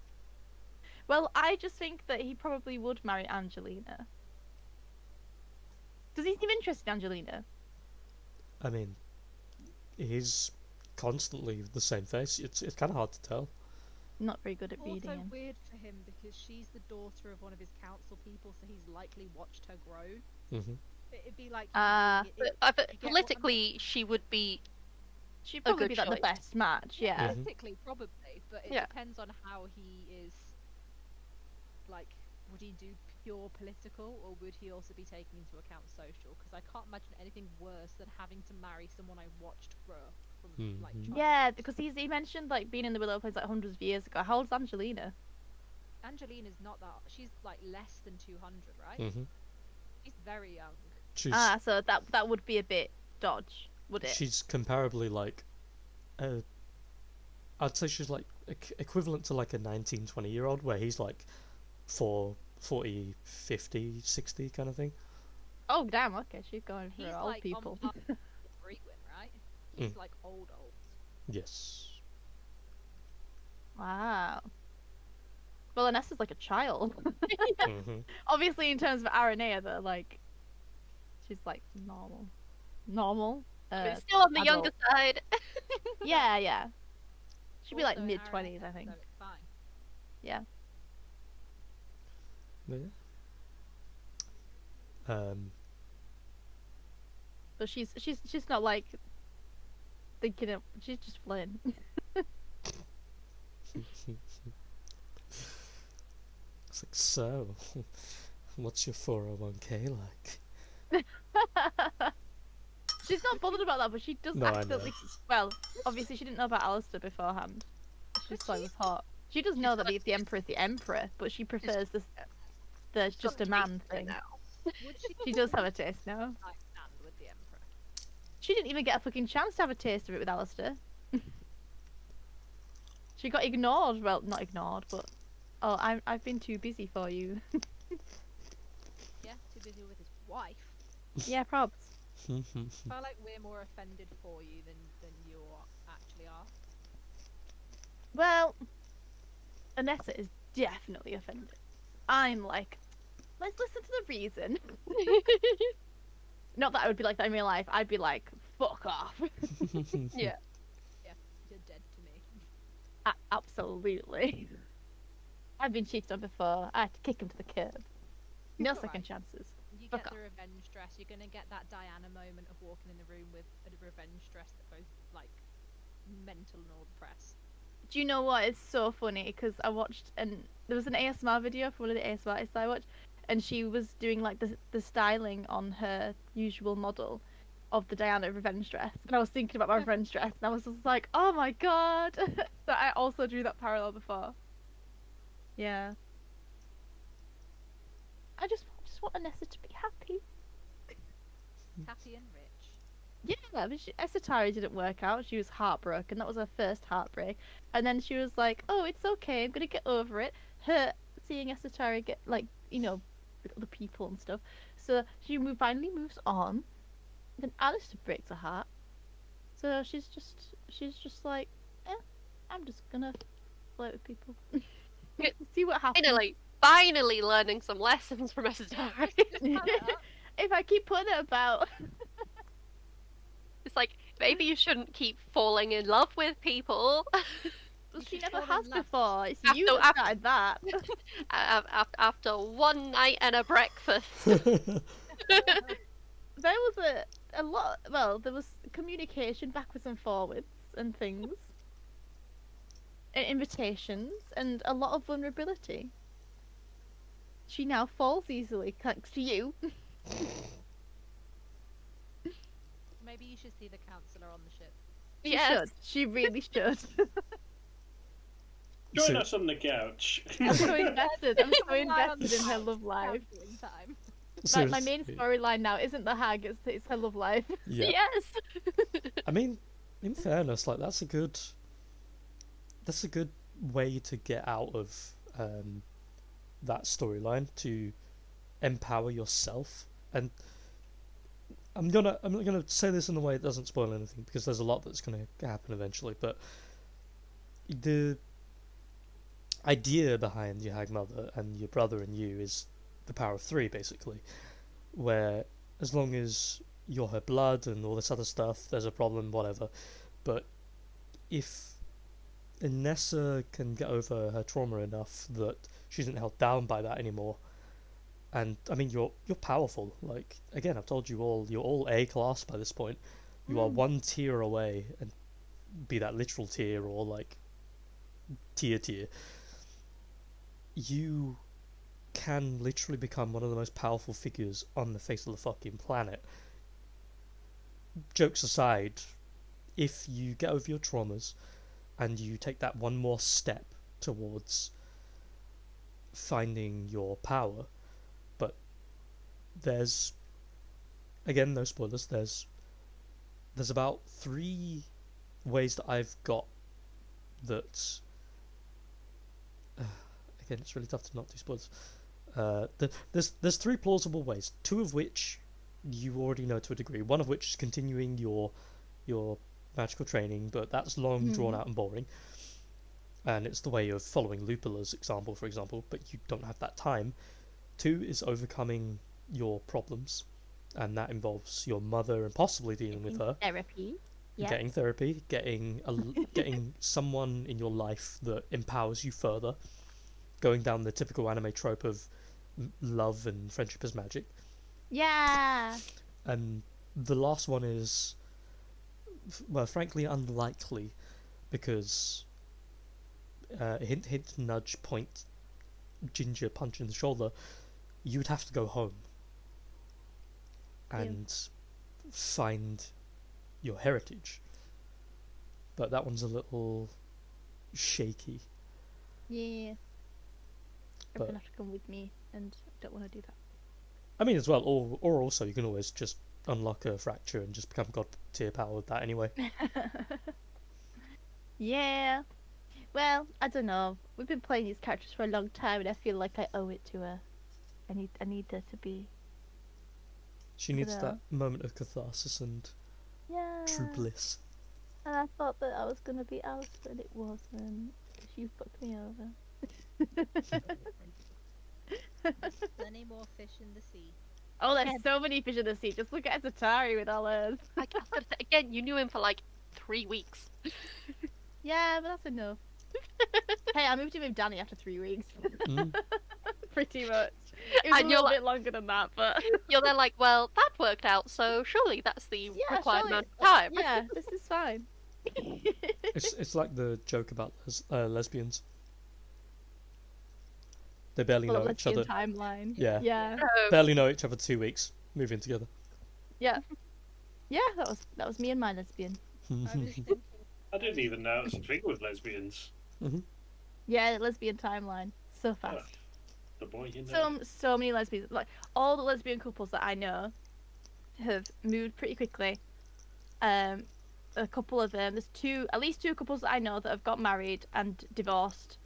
Well, I just think that he probably would marry Angelina. Does he seem interested in Angelina? I mean, he's constantly the same face. It's kind of hard to tell. Not very good at reading Also him. weird for him because she's the daughter of one of his council people, so he's likely watched her grow. Hmm. It'd be like Ah. But you get what I politically, she would be. She'd probably good be like the choice. best match, yeah. Mhm. politically probably, but it Yeah. depends on how he is. Like, would he do pure political, or would he also be taking into account social? Because I can't imagine anything worse than having to marry someone I watched grow up from like. Mhm. Child. Yeah, because he mentioned like being in the Willow Place like hundreds of years ago. How old's Angelina? Angelina's not that. She's like less than 200, right? Hmm. She's very young. She's So that would be a bit dodge, would it? she's comparably like, I'd say she's like equivalent to like a 19, 20-year-old, where he's like 40, 50, 60 kind of thing. Oh damn, okay, she's going for He's old like people. on par with Brewin, right? He's like old. Yes. Wow. Well, Anessa's like a child. Hmm. Obviously, in terms of Aranea, though, like she's like normal. But still on the adult. younger side. Yeah. She'd be like Also in mid-20s, Aranea, I think. So it's fine. Yeah. Yeah. But but she's not like thinking of. She's just playing. It's like, so, what's your 401k like? She's not bothered about that, but she does No, I know. accidentally. Well, obviously she didn't know about Alistair beforehand. She just thought it was hot. She does know that the Emperor is the Emperor, but she prefers the just a man thing. Would she? She does have a taste now. Like stand with the Emperor. She didn't even get a fucking chance to have a taste of it with Alistair. She got ignored. Well, not ignored, but oh, I've been too busy for you. Yeah, too busy with his wife. Yeah, probs. I feel like we're more offended for you than you actually are. Well, Anessa is definitely offended. I'm like, let's listen to the reason. Not that I would be like that in real life. I'd be like, fuck off. Yeah. Yeah, you're dead to me. Absolutely. I've been cheated on before. I had to kick him to the curb. No Alright. second chances. You Fuck get off. the revenge dress. You're gonna get that Diana moment of walking in the room with a revenge dress that goes like mental in all the press. Do you know what? It's so funny because I watched there was an ASMR video for one of the ASMR artists I watched, and she was doing like the styling on her usual model of the Diana revenge dress, and I was thinking about my revenge dress, and I was just like, oh my god. So I also drew that parallel before. Yeah. I just want Anessa to be happy. Happy and rich. Yeah, but Esatari didn't work out. She was heartbroken. That was her first heartbreak. And then she was like, oh, it's okay. I'm going to get over it. Her seeing Esatari get, like, with other people and stuff. So she finally moves on. Then Alistair breaks her heart. So she's just like, I'm just going to flirt with people. See what happens. Finally learning some lessons from Esadari. If I keep putting it about... It's like, maybe you shouldn't keep falling in love with people. She should never fall has in love. before. It's After- you that started that. After one night and a breakfast. There was a lot. Well, there was communication backwards and forwards and things, invitations, and a lot of vulnerability. She now falls easily thanks to you. Maybe you should see the counselor on the ship. She Yes. should. She really should. Join So- us on the couch. I'm so invested. I'm so Lie on the invested in her couch, love life. counselling time. Like my main storyline now isn't the hag. It's her love life. Yeah. Yes. I mean, in fairness, like that's a good way to get out of that storyline, to empower yourself. And I'm gonna say this in a way that doesn't spoil anything, because there's a lot that's gonna happen eventually. But the idea behind your hag mother and your brother and you is the power of 3, basically, where as long as you're her blood and all this other stuff, there's a problem, whatever. But if Inessa can get over her trauma enough that she isn't held down by that anymore, and I mean you're powerful. Like, again, I've told you all, you're all A class by this point. You are one tier away, and be that literal tier or like tier. You can literally become one of the most powerful figures on the face of the fucking planet. Jokes aside, if you get over your traumas and you take that one more step towards finding your power, but there's, again, no spoilers, there's about 3 ways that I've got that again, it's really tough to not do spoilers. There's 3 plausible ways, 2 of which you already know to a degree. One of which is continuing your magical training, but that's long, drawn out, and boring. And it's the way of following Lupula's example, for example, but you don't have that time. 2 is overcoming your problems, and that involves your mother and possibly dealing with her. Therapy. Yeah. Getting therapy, getting someone in your life that empowers you further, going down the typical anime trope of love and friendship as magic, Yeah. and the last one is, well, frankly, unlikely because hint, hint, nudge, point, ginger, punch in the shoulder. You'd have to go home and find your heritage. But that one's a little shaky. Yeah. But- Everyone have to come with me, and I don't want to do that. I mean, as well, or also you can always just unlock a fracture and just become god tier power with that anyway. Yeah. Well, I don't know. We've been playing these characters for a long time, and I feel like I owe it to her. I need there to be. She needs Dunno. that moment of catharsis and Yeah. true bliss. And I thought that I was gonna be Alistair, and it wasn't. She fucked me over. Plenty more fish in the sea. Oh, there's so many fish in the sea. Just look at Zatari with all hers. I was gonna say, again, you knew him for like 3 weeks. Yeah, but that's enough. Hey, I moved in with Danny after 3 weeks. Mm. Pretty much. It was And a you're little like- bit longer than that, but You're there like, well, that worked out, so surely that's the yeah, required surely- amount of time. yeah, this is fine. It's like the joke about lesbians. They barely Full of know each lesbian other. timeline. Yeah. Yeah. So, Barely know each other 2 weeks. Moving together. Yeah. Yeah, that was me and my lesbian. I was thinking, I didn't even know it was a thing with lesbians. Yeah, lesbian timeline. So fast. The boy you know. So many lesbians. Like all the lesbian couples that I know have moved pretty quickly. A couple of them. There's at least two couples that I know that have got married and divorced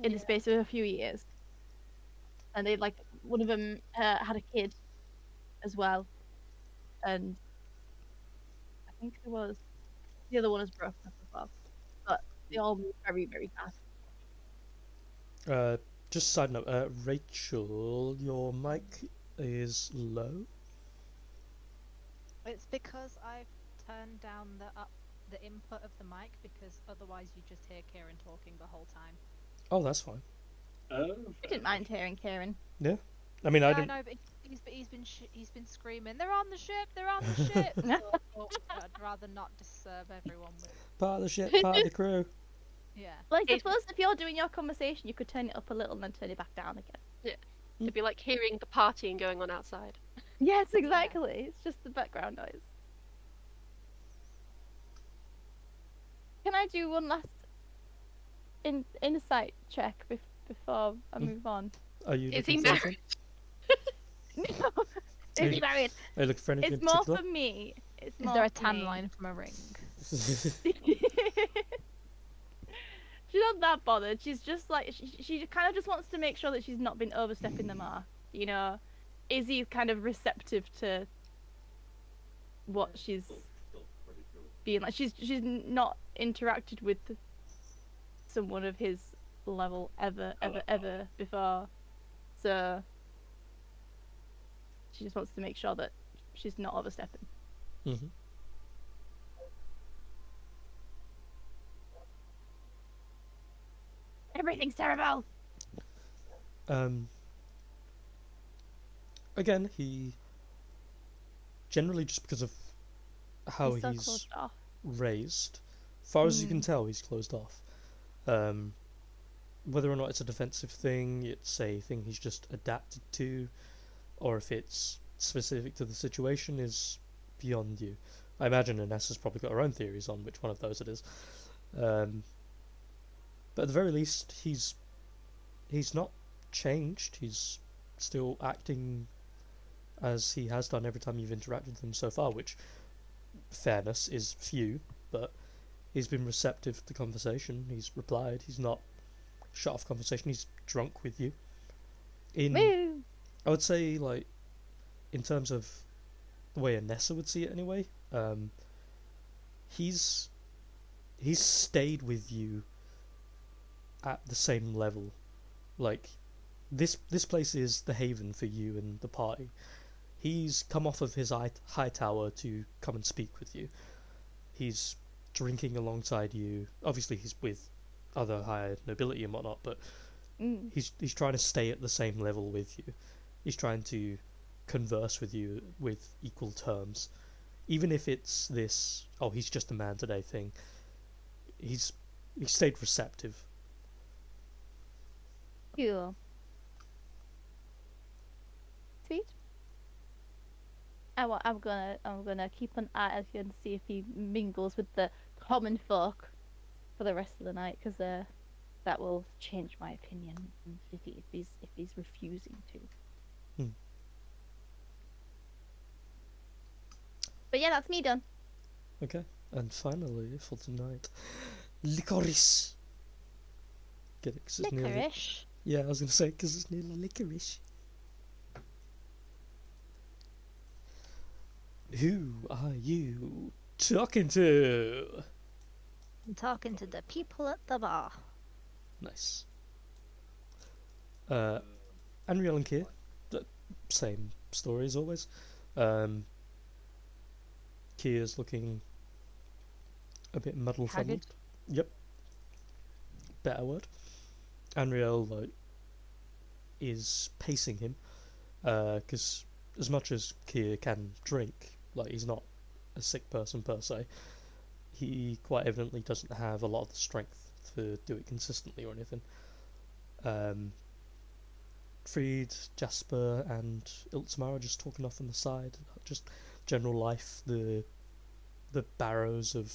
in the space of a few years. And they like one of them had a kid as well, and I think there was the other one has broken up as well. But they all moved very very fast. Just side note, Rachel, your mic is low. it's because I've turned down the input of the mic because otherwise you just hear Kieran talking the whole time. Oh, that's fine. Oh, I didn't mind hearing Kieran. I mean, I Yeah, I didn't. know, but he's been screaming, "They're on the ship! They're on the ship!" So I thought I'd rather not disturb everyone with. Part of the ship, part of the crew. Yeah. Well, I If- suppose if you're doing your conversation, you could turn it up a little and then turn it back down again. it'd be like hearing the partying going on outside. Yes, exactly. It's just the background noise. Can I do one last insight check before I move on? Are you Is looking he for married? anything? No. Is he married? Are you looking for anything It's in more particular? for me. It's Is more there a for tan me. line from a ring? She's not that bothered. She's just like she kind of just wants to make sure that she's not been overstepping the mark. You know, is he kind of receptive to what she's being like? She's not interacted with someone of his level ever before, so she just wants to make sure that she's not overstepping. Mm-hmm. Everything's terrible. Again, he generally just because of how He's so he's closed off. raised, far as you can tell, he's closed off. Whether or not it's a defensive thing, it's a thing he's just adapted to, or if it's specific to the situation is beyond you. I imagine Inessa's probably got her own theories on which one of those it is. But at the very least, he's not changed. He's still acting as he has done every time you've interacted with him so far, which, fairness, is few, but he's been receptive to conversation. He's replied. He's not shut off conversation. He's drunk with you. Woo! I would say, like, in terms of the way Inessa would see it anyway, he's stayed with you at the same level. Like, this place is the haven for you and the party. He's come off of his high tower to come and speak with you. He's drinking alongside you. Obviously, he's with other higher nobility and whatnot, but he's trying to stay at the same level with you. He's trying to converse with you with equal terms. even if it's this, oh, he's just a man today thing, he stayed receptive. Cool. Sweet. I'm gonna keep an eye out here and see if he mingles with the common folk for the rest of the night, because that will change my opinion if he's refusing to. But yeah, that's me done. Okay, and finally for tonight, licorice. Get it? 'Cause it's nearly. Licorice. Yeah, I was gonna say because it's nearly licorice. Who are you talking to? I'm talking to the people at the bar. Nice. Unreal and Kier, same story as always. Kier's looking a bit muddle fuddled. Yep. Better word. Unreal is pacing him, because as much as Kier can drink, he's not a sick person per se. He quite evidently doesn't have a lot of the strength to do it consistently or anything. Fried, Jasper, and Iltmar are just talking off on the side, just general life, the barrows of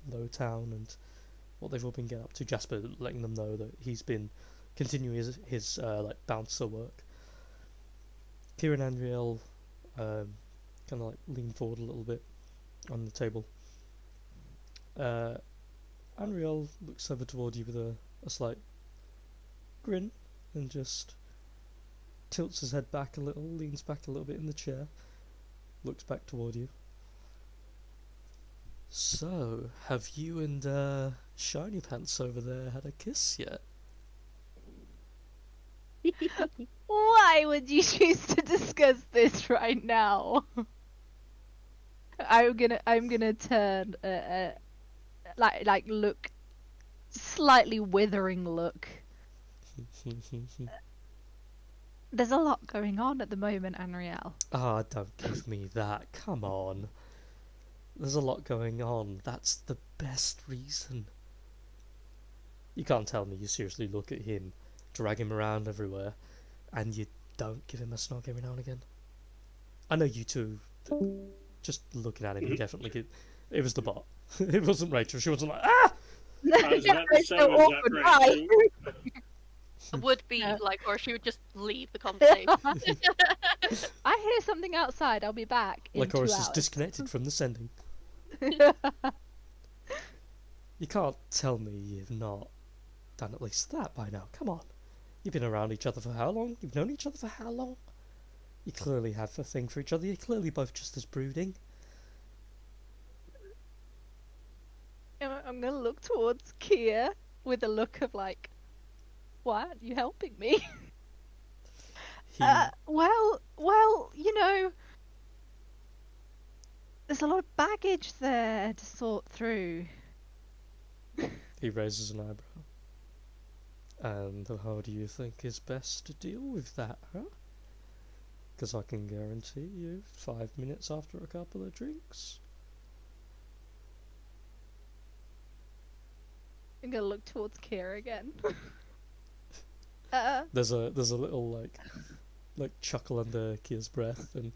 Lowtown and what they've all been getting up to. Jasper letting them know that he's been continuing his bouncer work. Kieran and Andriel kind of lean forward a little bit on the table. Andriel looks over toward you with a slight grin and just tilts his head back a little, leans back a little bit in the chair, looks back toward you. So, have you and Shiny Pants over there had a kiss yet? Why would you choose to discuss this right now? I'm gonna turn look slightly withering look. There's a lot going on at the moment, Anriel. Ah, don't give me that. Come on. There's a lot going on. That's the best reason. You can't tell me you seriously look at him, drag him around everywhere, and you don't give him a snog every now and again. I know you two, just looking at him, you definitely get. It was the bot. It wasn't Rachel. She wasn't like, ah! I was about to say, was that Rachel? Would be or she would just leave the conversation. I hear something outside. I'll be back in 2 hours. Lycoris is disconnected from the sending. You can't tell me you've not done at least that by now. Come on. You've been around each other for how long? You've known each other for how long? You clearly have a thing for each other. You're clearly both just as brooding. I'm gonna look towards Kia with a look of why aren't you helping me? Well, there's a lot of baggage there to sort through. He raises an eyebrow. And how do you think is best to deal with that, huh? Because I can guarantee you 5 minutes after a couple of drinks. I'm gonna look towards Kira again. There's a little chuckle under Kia's breath, and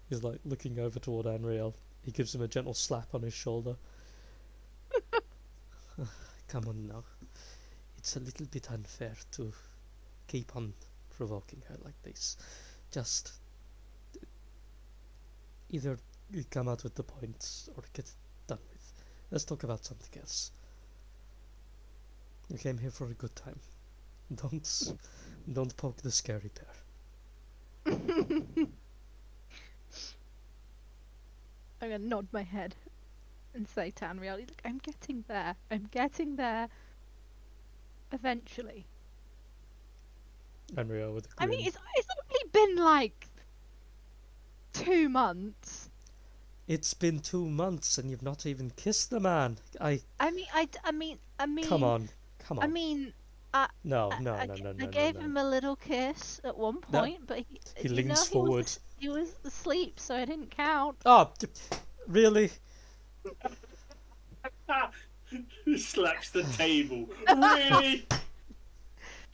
he's looking over toward Anriel. He gives him a gentle slap on his shoulder. Come on now. It's a little bit unfair to keep on provoking her like this. Just either you come out with the points or get it done with. Let's talk about something else. We came here for a good time. Don't poke the scary bear. I'm gonna nod my head and say to Anriel, "Look, I'm getting there. I'm getting there. Eventually." Anriel with a I grin. mean, it's only been 2 months. It's been 2 months and you've not even kissed the man. I mean. Come on. I mean, No. I gave him a little kiss at one point, but He leans forward. He was asleep, so I didn't count. Oh, Really? Slaps the table. Really?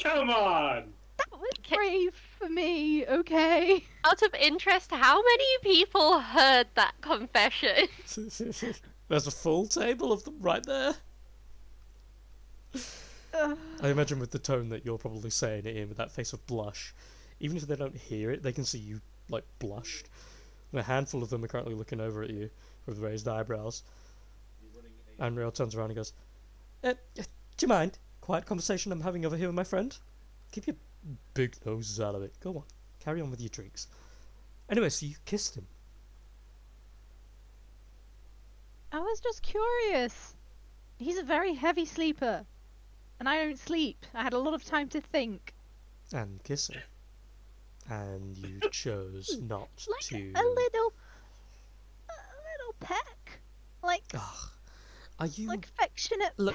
Come on! That was Okay. brave for me, okay? Out of interest, how many people heard that confession? There's a full table of them right there. I imagine with the tone that you're probably saying it in, with that face of blush, even if they don't hear it, they can see you, like, blushed. And a handful of them are currently looking over at you with raised eyebrows. Anriel turns around and goes, do you mind? Quiet conversation I'm having over here with my friend? Keep your big noses out of it. Go on, carry on with your drinks. Anyway, so you kissed him. I was just curious. He's a very heavy sleeper. And I don't sleep. I had a lot of time to think. And kiss him. And you chose not Like to... a little peck. Like, Ugh. Are you... like affectionate Look,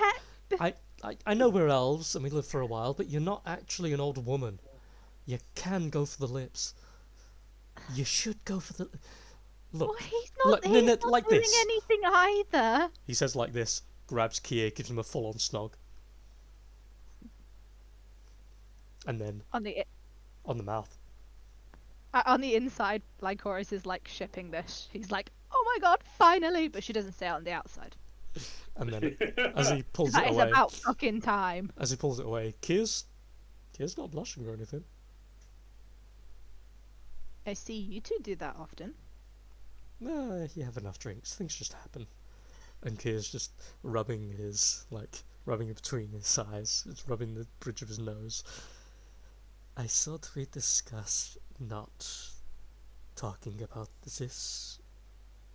peck. I know we're elves and we live for a while, but you're not actually an old woman. You can go for the lips. You should go for the... Look, Well, he's look, not, no, like doing this. anything either. He says like this, grabs Kier, gives him a full-on snog. And then On the mouth. inside, Lycoris is like shipping this. He's like, "Oh my god, finally!" But she doesn't say it on the outside. And then as he pulls That it is away, about fucking time. as he pulls it away, Kier's not blushing or anything. I see you two do that often. No, you have enough drinks. Things just happen. And Kier's just rubbing it between his eyes. It's rubbing the bridge of his nose. I thought we discussed not talking about this,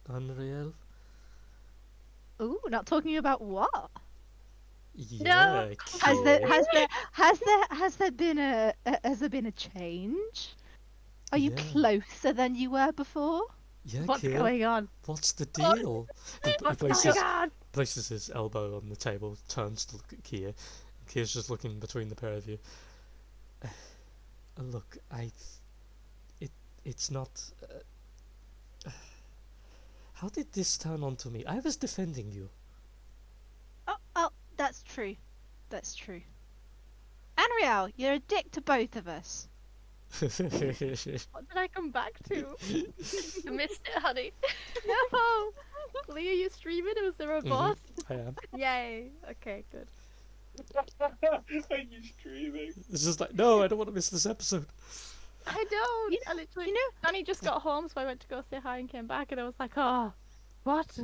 Unreal. Ooh, not talking about what? Yeah, Has there Kier. has there been a change? Are you Yeah. closer than you were before? Yeah, What's Kier. going on? What's the deal? He What's going on? places his elbow on the table, turns to look at Kier. Kier's just looking between the pair of you. Look, it's not... how did this turn onto me? I was defending you. Oh, that's true. That's true. Anriel, you're a dick to both of us. What did I come back to? I missed it, honey. No! Lee, are you streaming? Was there a boss? I am. Yay. Okay, good. Are you streaming? It's just like, no, I don't want to miss this episode. I don't. You I literally. you know- Danny just got home, so I went to go say hi and came back, and I was like, oh, what?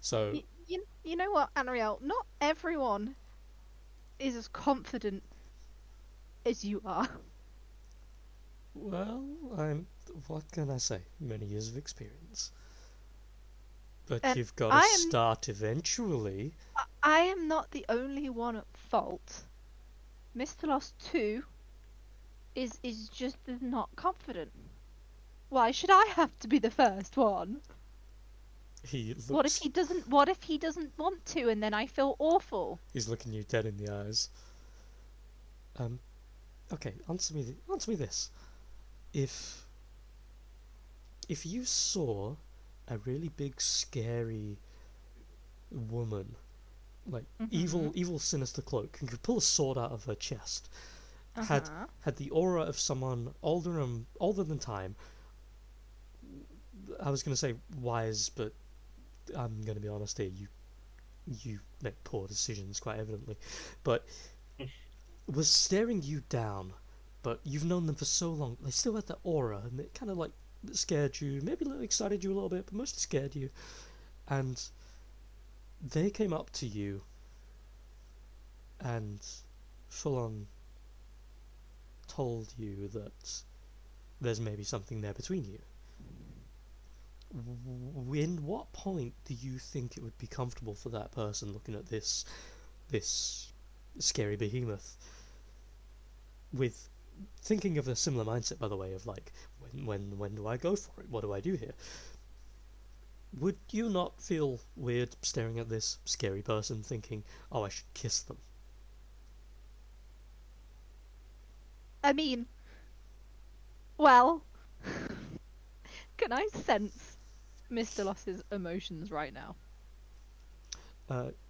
So, You know what, Anriel? Not everyone is as confident as you are. well, what can I say? Many years of experience. But And you've got to I am- start eventually. I am not the only one at fault. Mr. Lost 2 is just not confident. Why should I have to be the first one? He looks, What if he doesn't want to, and then I feel awful? He's looking you dead in the eyes. Okay, answer me this. If you saw a really big, scary woman, like evil, sinister cloak, and could pull a sword out of her chest, had the aura of someone older than time. I was going to say wise, but I'm going to be honest here. You make poor decisions, quite evidently, but was staring you down. But you've known them for so long. They still had that aura, and it kind of like scared you, maybe excited you a little bit, but mostly scared you. And they came up to you and full on told you that there's maybe something there between you. In what point do you think it would be comfortable for that person looking at this scary behemoth with thinking of a similar mindset, by the way, of like, when do I go for it? What do I do here? Would you not feel weird staring at this scary person thinking, oh, I should kiss them? I mean, well, can I sense Mr. Loss's emotions right now?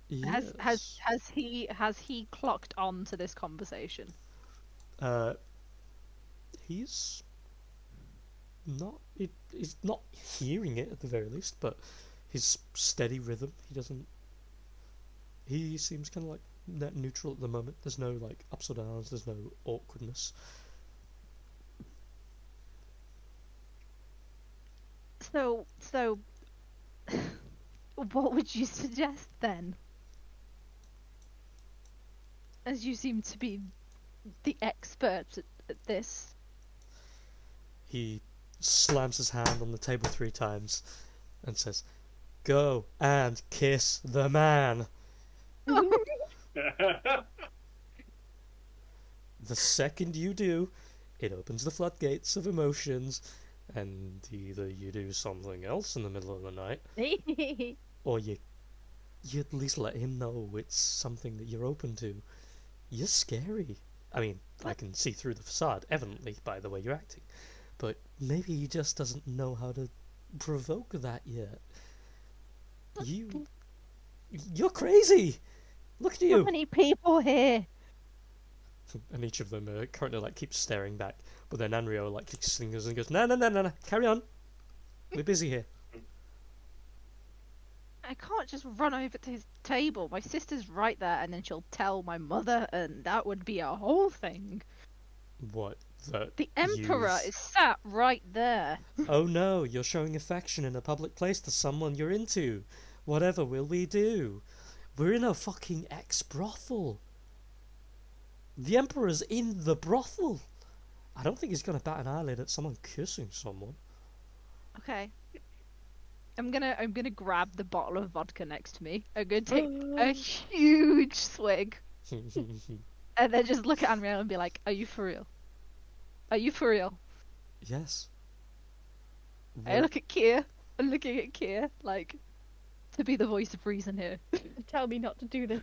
Yes. Has he clocked on to this conversation? He's not. He's not hearing it at the very least, but his steady rhythm. He doesn't. He seems kind of like net neutral at the moment. There's no like ups or downs. There's no awkwardness. So, what would you suggest then? As you seem to be the expert at this. He slams his hand on the table 3 times and says, "Go and kiss the man." The second you do, it opens the floodgates of emotions, and either you do something else in the middle of the night, or you at least let him know it's something that you're open to. You're scary. I mean, I can see through the facade, evidently, by the way you're acting. But maybe he just doesn't know how to provoke that yet. You're crazy! Look at So you! many people here. And each of them currently like keeps staring back. But then Anrio like kicks his fingers and goes, No, carry on. We're busy here. I can't just run over to his table. My sister's right there, and then she'll tell my mother, and that would be a whole thing. What? That The Emperor yous- is sat right there. Oh no, you're showing affection in a public place to someone you're into. Whatever will we do? We're in a fucking ex-brothel. The Emperor's in the brothel. I don't think he's gonna bat an eyelid at someone kissing someone. Okay. I'm gonna grab the bottle of vodka next to me. I'm gonna take a huge swig, and then just look at Anriel and be like, "Are you for real? Are you for real?" Yes. I look at Kier. I'm looking at Kier, like, to be the voice of reason here. Tell me not to do this.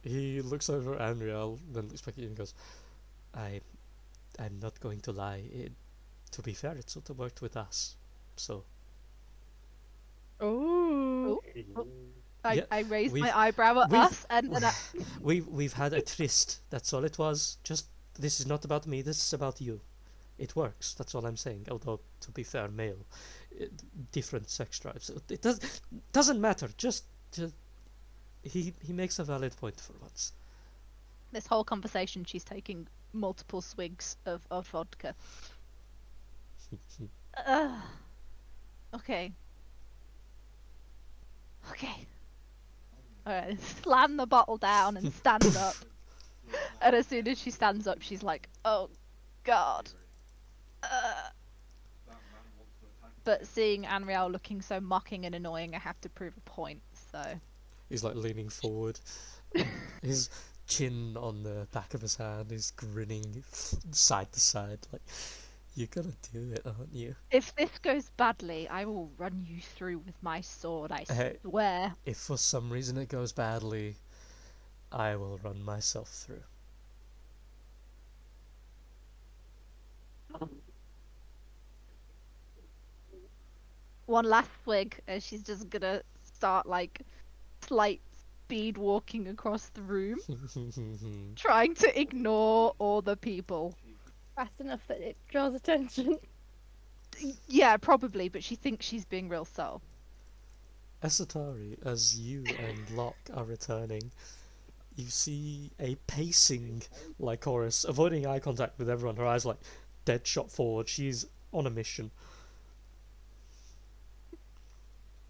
He looks over at Anriel, then looks back at you and goes, I'm not going to lie. To be fair, it sort of worked with us. So, Oh. Yeah, I raised we've- my eyebrow at we've- us, and then I... we've had a tryst. That's all it was. Just, this is not about me, this is about you. It works, that's all I'm saying. Although, to be fair, male. Different sex drives. It doesn't matter. Just he makes a valid point for once. This whole conversation, she's taking multiple swigs of vodka. Okay. Okay. Alright, slam the bottle down and stand up. And as soon as she stands up, she's like, "Oh, God." But seeing Anriel looking so mocking and annoying, I have to prove a point, so... He's like leaning forward. His chin on the back of his hand. He's grinning side to side. Like, you're gonna do it, aren't you? If this goes badly, I will run you through with my sword, I Hey. swear. If for some reason it goes badly, I will run myself through. One last swig, and she's just gonna start, like, slight speed walking across the room, trying to ignore all the people. Fast enough that it draws attention. Yeah, probably, but she thinks she's being real subtle. Esatari, as you and Locke are returning, you see a pacing Lycoris, avoiding eye contact with everyone, her eyes like dead shot forward. She's on a mission.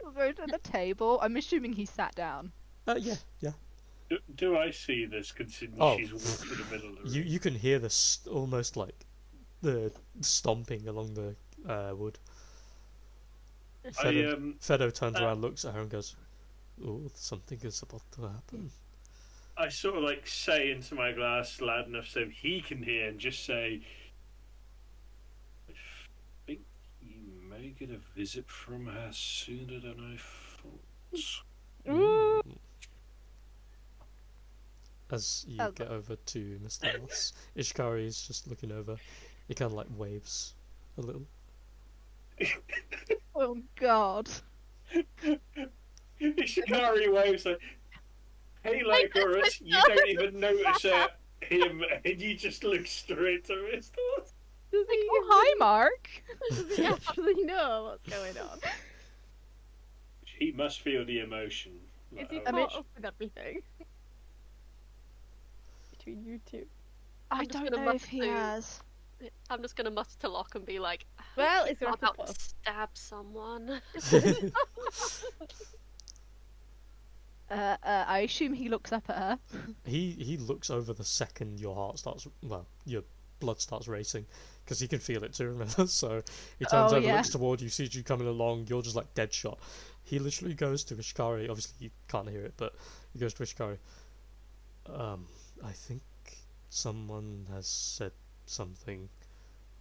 We'll go to the table. I'm assuming he sat down. Yeah. Do I see this considering Oh. she's walked to the middle of the room? You can hear this almost like the stomping along the wood. Fedo turns around, looks at her and goes, "Oh, something is about to happen." I sort of like say into my glass loud enough so he can hear and just say, "I think you may get a visit from her sooner than I thought." Mm. As you Oh, get over to Mr. Moss, Ishikari is just looking over. He kind of like waves a little. Oh God. Ishikari waves like, hey, Lycoris, you don't even notice him, and you just look straight to his thoughts. Does Like, he? oh hi, Mark. Does he actually know what's going on? He must feel the emotion. Is he Like, caught up with everything? Between you two. I I'm just don't gonna know if he muster- has. I'm just gonna muster to Locke and be like, Well, "Hope it's you're gonna not have to about to put stab someone." I assume he looks up at her. He looks over the second your heart starts, well, your blood starts racing, because he can feel it too, remember? So he turns Oh, over, yeah. looks toward you, sees you coming along, you're just like dead shot. He literally goes to Ishikari, obviously you can't hear it, but he goes to Ishikari. I think someone has said something.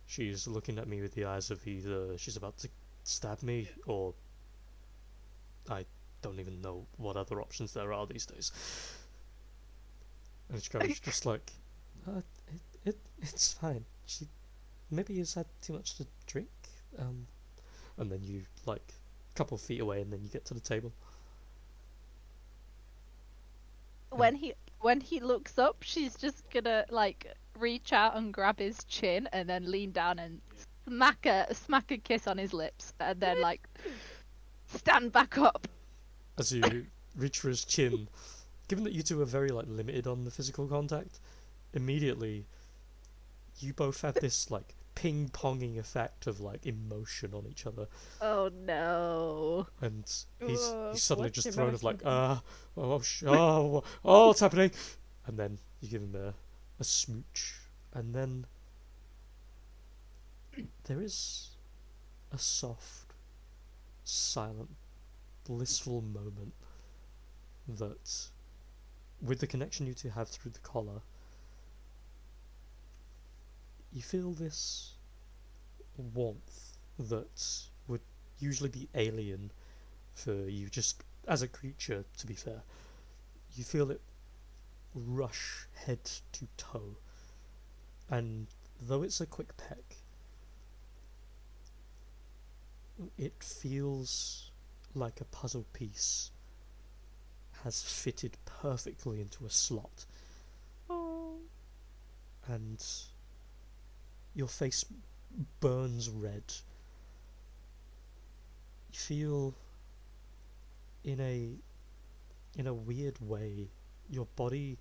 She's looking at me with the eyes of either she's about to stab me, or I don't even know what other options there are these days. And Ishikari's just like, it's fine. She maybe has had too much to drink. And then you like a couple of feet away, and then you get to the table. When he looks up, she's just gonna like reach out and grab his chin and then lean down and smack a kiss on his lips and then like stand back up. As you reach for his chin, given that you two are very like limited on the physical contact, immediately you both have this like ping-ponging effect of like emotion on each other, Oh no. and he's suddenly What just thrown of like emotion? what's happening, and then you give him a smooch, and then there is a soft, silent, blissful moment that, with the connection you two have through the collar, you feel this warmth that would usually be alien for you just as a creature, to be fair. You feel it rush head to toe, and though it's a quick peck, it feels like a puzzle piece has fitted perfectly into a slot. And your face burns red. You feel in a weird way your body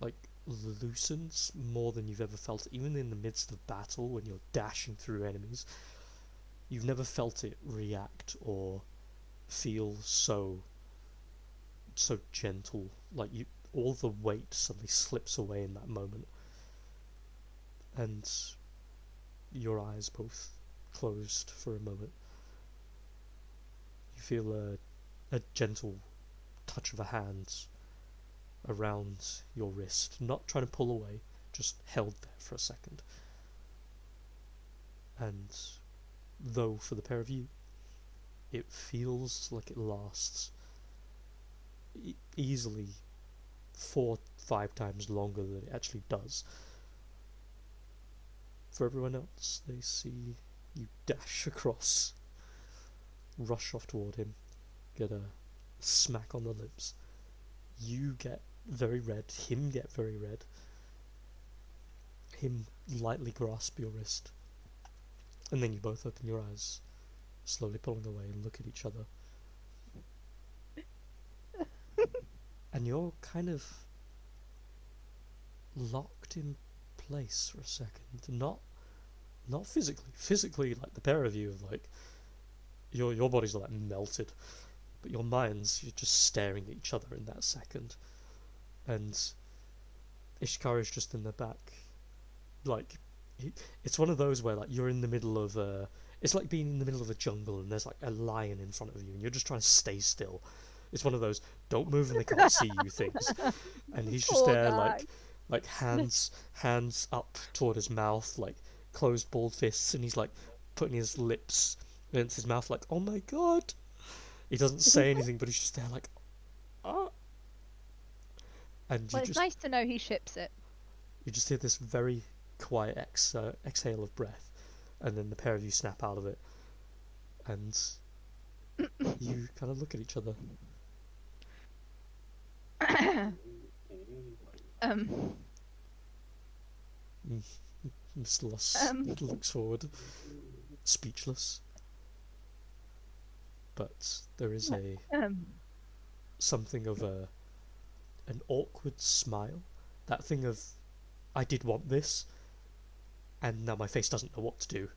like loosens more than you've ever felt, even in the midst of battle when you're dashing through enemies. You've never felt it react or feel so gentle. Like you, all the weight suddenly slips away in that moment, and your eyes both closed for a moment. You feel a gentle touch of a hand around your wrist, not trying to pull away, just held there for a second. And though for the pair of you, it feels like it lasts easily 4-5 times longer than it actually does. For everyone else, they see you dash across, rush off toward him, get a smack on the lips. You get very red, him get very red, him lightly grasp your wrist, and then you both open your eyes, slowly pulling away and look at each other. And you're kind of locked in place for a second. Not physically. Physically, like the pair of you have like your bodies are like melted, but your minds, you're just staring at each other in that second. And Ishikari's just in the back, like it's one of those where like you're in the middle of it's like being in the middle of a jungle and there's like a lion in front of you and you're just trying to stay still. It's one of those don't move and they can't see you things. And he's just Poor there guy. like hands up toward his mouth, like closed balled fists, and he's like putting his lips against his mouth like, oh my god. He doesn't say anything, but he's just there like, ah. And Well, it's nice to know he ships it. you just hear this very quiet exhale of breath, and then the pair of you snap out of it, and you kind of look at each other. Mr. Luss looks forward, speechless. But there is something of an awkward smile. That thing of, I did want this, and now my face doesn't know what to do.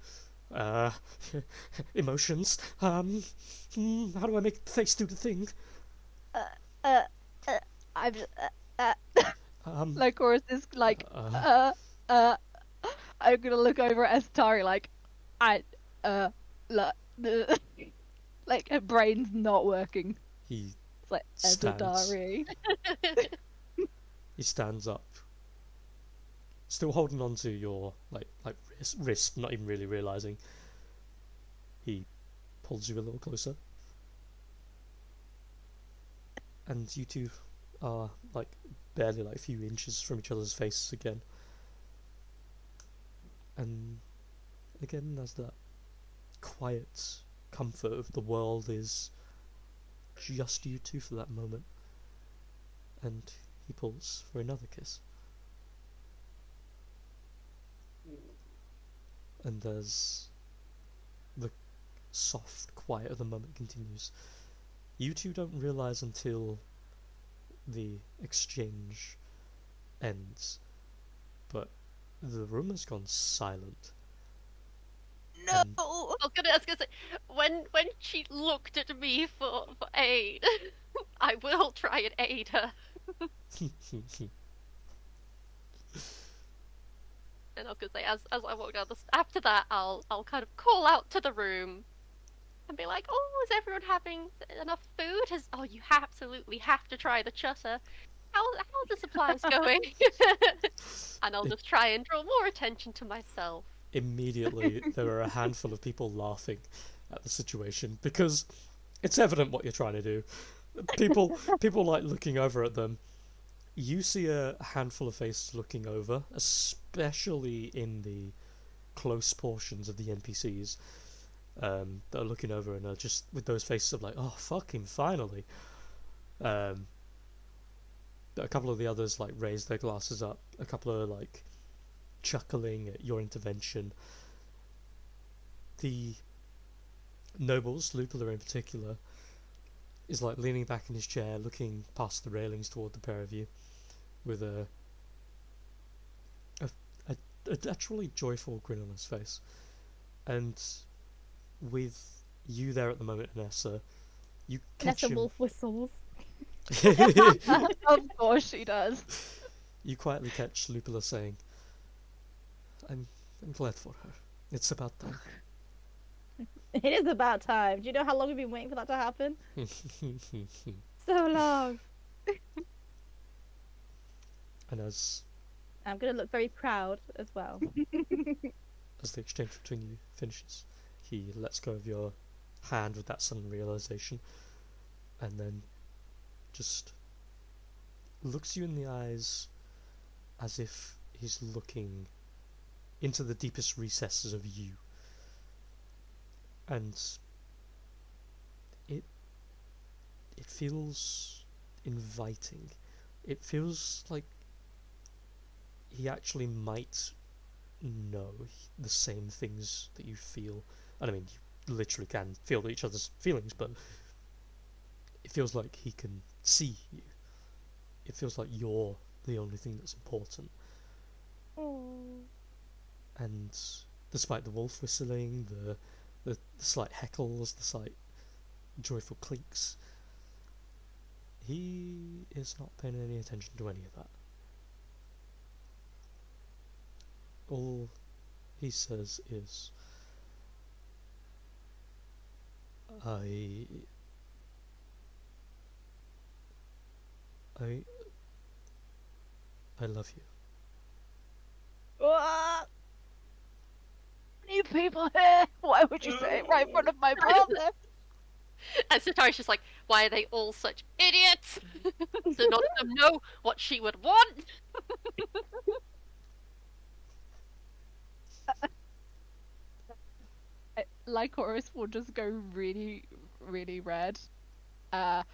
Emotions. How do I make the face do the thing? I'm just, Um, Lycoris is like, I'm gonna look over at Estari like, like her brain's not working. he It's like stands. Estari. He stands up, still holding on to your like wrist, not even really realizing. He pulls you a little closer, and you two are like barely like a few inches from each other's faces again. And again, as that quiet comfort of the world is just you two for that moment, and he pulls for another kiss. And as the soft quiet of the moment continues, you two don't realise until the exchange ends, but the room has gone silent. No! And I was gonna say, when she looked at me for aid, I will try and aid her. And I was gonna say, as I walk down after that, I'll kind of call out to the room and be like, "Oh, is everyone having enough food? You absolutely have to try the chutter. How's the supplies going?" And I'll just try and draw more attention to myself. Immediately, there are a handful of people laughing at the situation because it's evident what you're trying to do. People like looking over at them. You see a handful of faces looking over, especially in the close portions of the NPCs that are looking over and are just with those faces of like, oh, fucking finally. A couple of the others like raise their glasses up. A couple are like chuckling at your intervention. The nobles, Lupula in particular, is like leaning back in his chair, looking past the railings toward the pair of you, with a actually joyful grin on his face. And with you there at the moment, Nessa, you catch Nessa him. Wolf whistles. Of course she does. You quietly catch Lupula saying, I'm glad for her. It's about time. It is about time. Do you know how long we've been waiting for that to happen? So long. And as I'm gonna look very proud as well. the exchange between you finishes, he lets go of your hand with that sudden realization, and then just looks you in the eyes as if he's looking into the deepest recesses of you. And it feels inviting. It feels like he actually might know the same things that you feel. And I mean, you literally can feel each other's feelings, but it feels like he can see you. It feels like you're the only thing that's important. And despite the wolf whistling, the slight heckles, the slight joyful clinks, he is not paying any attention to any of that. All he says is, I love you. New people here. Why would you say it right in front of my brother? And Satari's just like, why are they all such idiots? Do none of them know what she would want? Lycoris will just go really, really red. I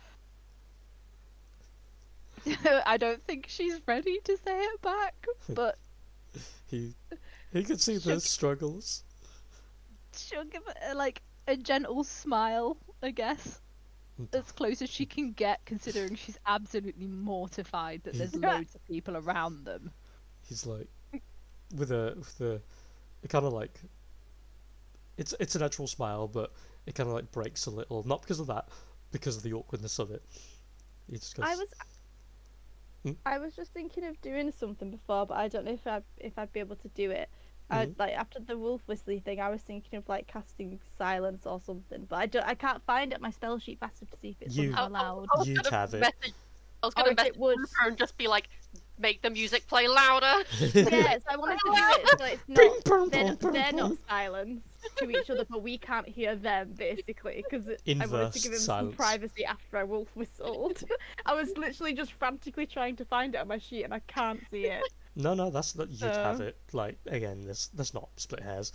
don't think she's ready to say it back, but He could see the struggles. she'll give it a gentle smile, I guess. As close as she can get, considering she's absolutely mortified that there's loads of people around them. He's like, with a it kind of like, it's an actual smile, but it kind of like breaks a little, not because of that, because of the awkwardness of it. He just goes, I was just thinking of doing something before, but I don't know if I'd be able to do it. Like after the wolf whistly thing, I was thinking of like casting silence or something, but I can't find it on my spell sheet fast enough to see if it's somehow allowed. You'd have it. I was going to message her and just be like, make the music play louder. Yes, I wanted to do it so it's not they're not silenced to each other, but we can't hear them basically because I wanted to give them some privacy after I wolf whistled. I was literally just frantically trying to find it on my sheet and I can't see it. No, that's not. You'd have it. Like again, that's not split hairs.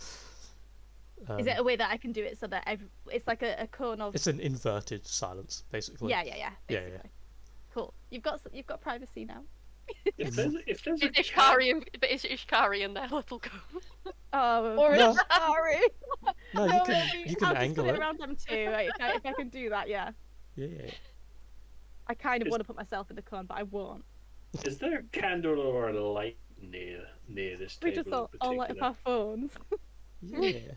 Is it a way that I can do it so that it's like a cone of? It's an inverted silence, basically. Yeah. Yeah. Cool. You've got privacy now. If there's is Ishkari in there, little go. Or no. Ishkari. No, you can I'll angle just put it around them too. If I can do that, yeah. Yeah. I kind of want to put myself in the cone, but I won't. Is there a candle or a light near this table? We just thought all light up our phones. Yeah.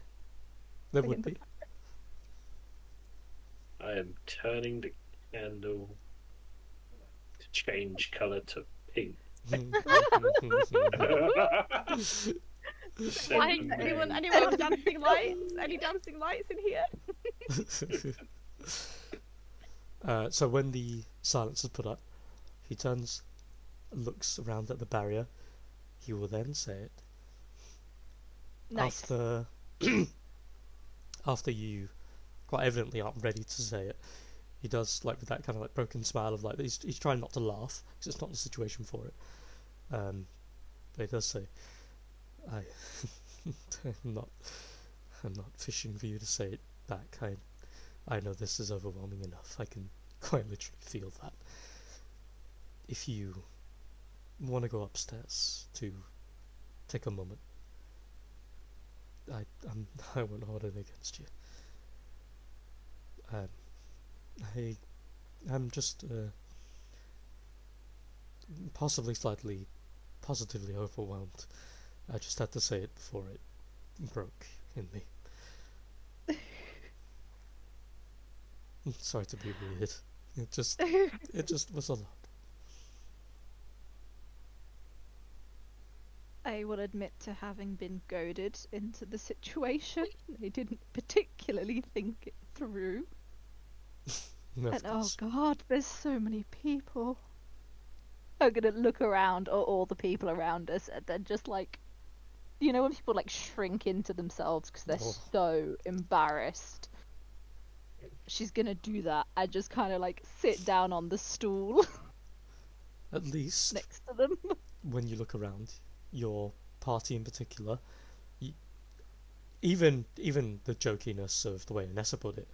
There would be. I am turning the candle to change colour to pink. Anyone dancing lights? Any dancing lights in here? So when the silence is put up, he turns, looks around at the barrier. He will then say it. Nice. After you quite evidently aren't ready to say it, he does like with that kind of like broken smile of like he's trying not to laugh because it's not the situation for it. But he does say, I'm not fishing for you to say it back. I know this is overwhelming enough. I can quite literally feel that. If you want to go upstairs to take a moment, I won't hold it against you. I'm just possibly slightly positively overwhelmed. I just had to say it before it broke in me. Sorry to be weird. It just was a lot. I will admit to having been goaded into the situation. I didn't particularly think it through. And oh god, there's so many people. I'm gonna look around at all the people around us and then just like, you know when people like shrink into themselves because they're so embarrassed. She's gonna do that and just kind of like sit down on the stool. At least next to them. When you look around, your party in particular, even the jokiness of the way Nessa put it,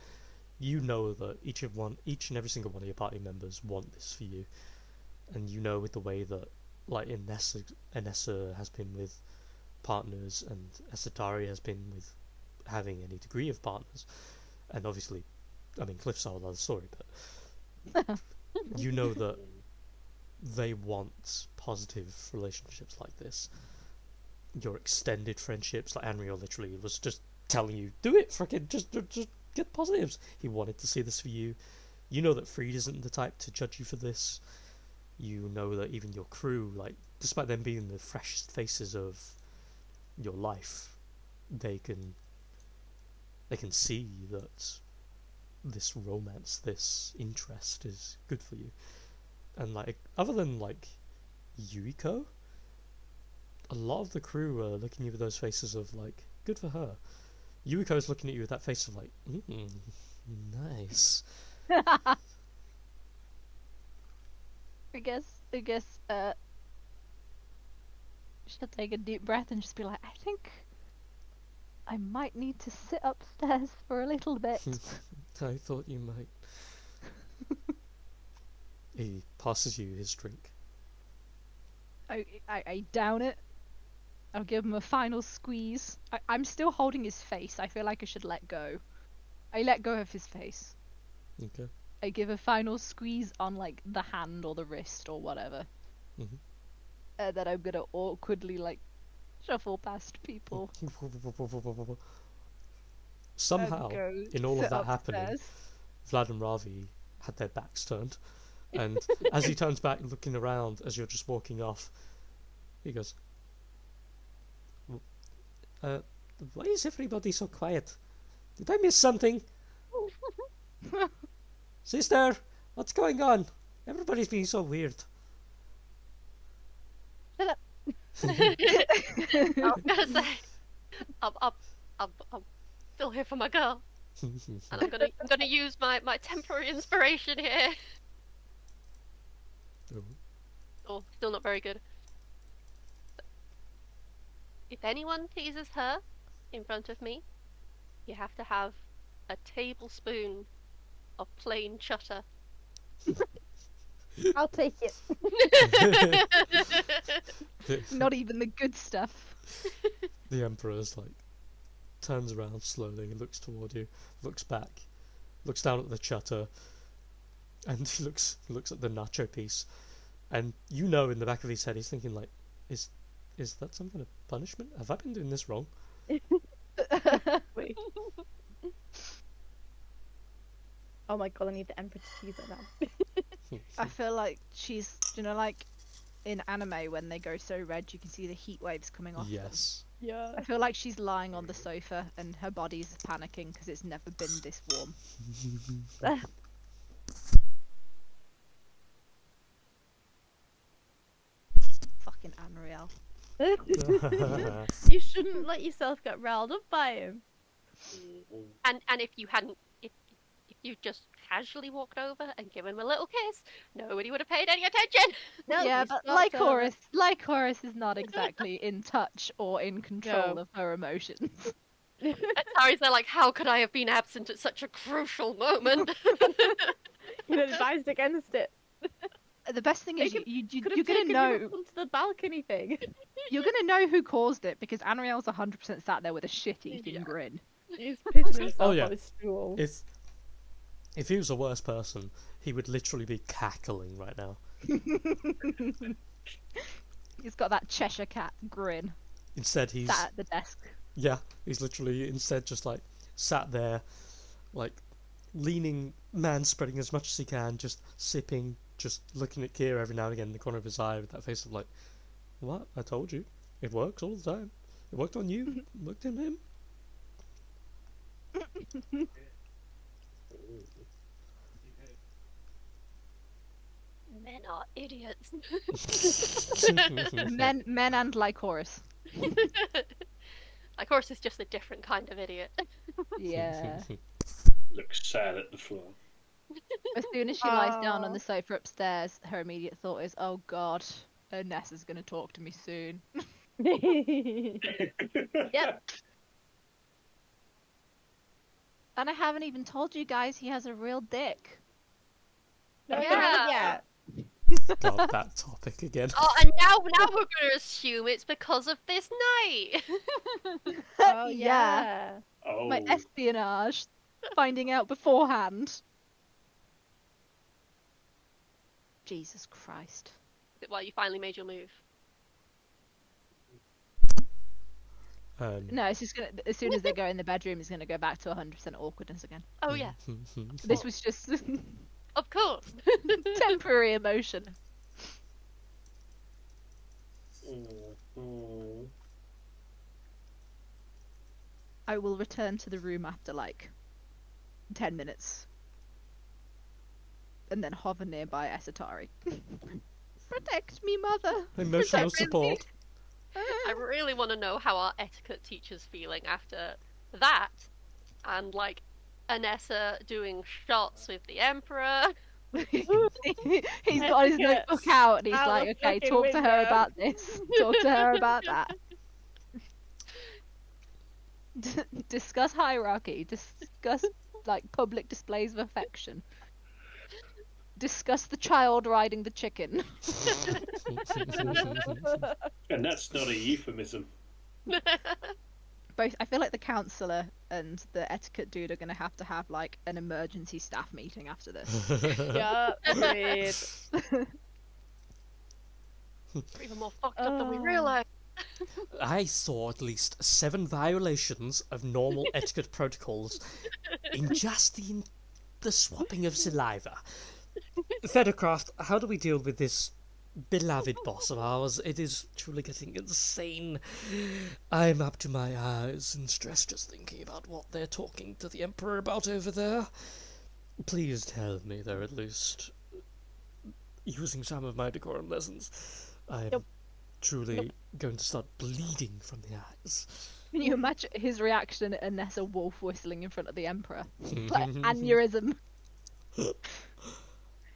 you know that each and every single one of your party members want this for you, and you know with the way that like Nessa has been with partners and Asatari has been with having any degree of partners, and obviously, I mean Cliff's a whole other story, but you know that they want positive relationships like this. Your extended friendships, like Anriel literally was just telling you, do it, freaking just get positives. He wanted to see this for you. You know that Freed isn't the type to judge you for this. You know that even your crew, like, despite them being the freshest faces of your life, they can see that this romance, this interest is good for you. And like, other than like Yuiko, a lot of the crew are looking at you with those faces of like, good for her. Yuiko's looking at you with that face of like, nice. I guess she'll take a deep breath and just be like, I think I might need to sit upstairs for a little bit. I thought you might. He passes you his drink. I down it. I'll give him a final squeeze. I'm still holding his face. I feel like I should let go. I let go of his face. Okay. I give a final squeeze on like the hand or the wrist or whatever. Mhm. And then I'm gonna awkwardly like shuffle past people. Somehow, go in all of sit that happening, upstairs. Vlad and Ravi had their backs turned, and as he turns back, looking around as you're just walking off, he goes, why is everybody so quiet? Did I miss something? Sister, what's going on? Everybody's being so weird. I was gonna say, I'm still here for my girl, and I'm gonna use my temporary inspiration here. Oh. Oh, still not very good. If anyone teases her in front of me, you have to have a tablespoon of plain chutter. I'll take it. Not even the good stuff. The Emperor's like turns around slowly, looks toward you, looks back, looks down at the chutter, and he looks at the nacho piece, and you know in the back of his head he's thinking like, is that some kind of punishment? Have I been doing this wrong? Wait. Oh my god, I need the Emperor to tease her now. I feel like she's, like in anime when they go so red, you can see the heat waves coming off. Yes. Yeah. I feel like she's lying on the sofa and her body's panicking because it's never been this warm. Fucking Amriel. You shouldn't let yourself get riled up by him. And if you hadn't, if you just casually walked over and given him a little kiss, nobody would have paid any attention. No, Yeah, it's but not, like Horus is not exactly in touch or in control No. of her emotions. Atari's there like, how could I have been absent at such a crucial moment? you advised against it. The best thing is Could you're have gonna taken know you up onto the balcony thing. you're gonna know who caused it because Anriel's 100% sat there with a shit-eating grin. He's pissing himself Oh, yeah. on his stool. If he was a worse person, he would literally be cackling right now. He's got that Cheshire cat grin. Instead, he's Sat at the desk. he's literally instead just like sat there, like leaning, man spreading as much as he can, just sipping, just looking at Kira every now and again in the corner of his eye with that face of like, what? I told you, it works all the time. It worked on you. It worked on him. Men are idiots. Men and like Horus. Of course, it's just a different kind of idiot. Yeah. Looks sad at the floor. As soon as she lies down on Aw. the sofa upstairs, her immediate thought is, "Oh God, Nessa's gonna talk to me soon." Yep. And I haven't even told you guys he has a real dick. No, Yeah. yeah. God, that topic again. Oh, and now we're going to assume it's because of this night. Oh Yeah. yeah. Oh, My espionage, finding out beforehand. Jesus Christ. Well, you finally made your move. No, it's just gonna. As soon as they go in the bedroom, it's gonna go back to 100% awkwardness again. Oh yeah, This was just of course. temporary emotion. I will return to the room after like 10 minutes, and then hover nearby Esatari. Protect me, mother. Emotional Protect me. support. I really want to know how our etiquette teacher's feeling after that, and like Anessa doing shots with the Emperor. He's got his notebook out and he's Out like, the okay, fucking talk to her window." about this. Talk to her about that. Discuss hierarchy. Discuss like public displays of affection. Discuss the child riding the chicken. And that's not a euphemism. Both. I feel like the counsellor and the etiquette dude are gonna have like an emergency staff meeting after this. Yeah, agreed. Even more fucked up than we realized. I saw at least 7 violations of normal etiquette protocols in just the swapping of saliva. Feathercraft, how do we deal with this beloved boss of ours? It is truly getting insane. I'm up to my eyes in stress just thinking about what they're talking to the Emperor about over there. Please tell me they're at least using some of my decorum lessons. I'm Nope. truly going to start bleeding from the eyes. Can you imagine his reaction at Nessa Wolf whistling in front of the Emperor? Like aneurysm.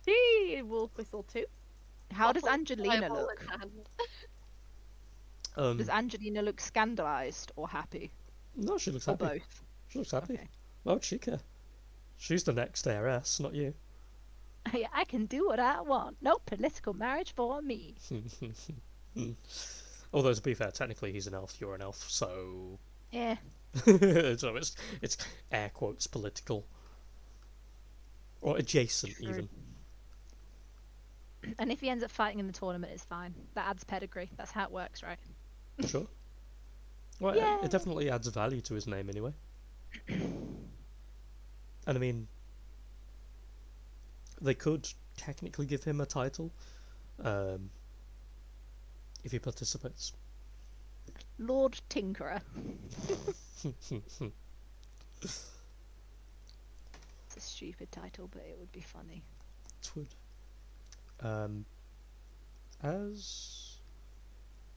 He will whistle too. How does Awful Angelina fireball look? in hand. Does Angelina look scandalized or happy? No, she looks Or happy. both? She looks happy. Okay. Why would she care? She's the next heiress, not you. I can do what I want. No political marriage for me. Although to be fair, technically he's an elf, you're an elf, so Yeah. so it's air quotes political. Or adjacent True. even. And if he ends up fighting in the tournament, it's fine. That adds pedigree. That's how it works, right? Sure. Well, Yay. it definitely adds value to his name anyway. And I mean, they could technically give him a title, if he participates. Lord Tinkerer. It's a stupid title, but it would be funny. It would. As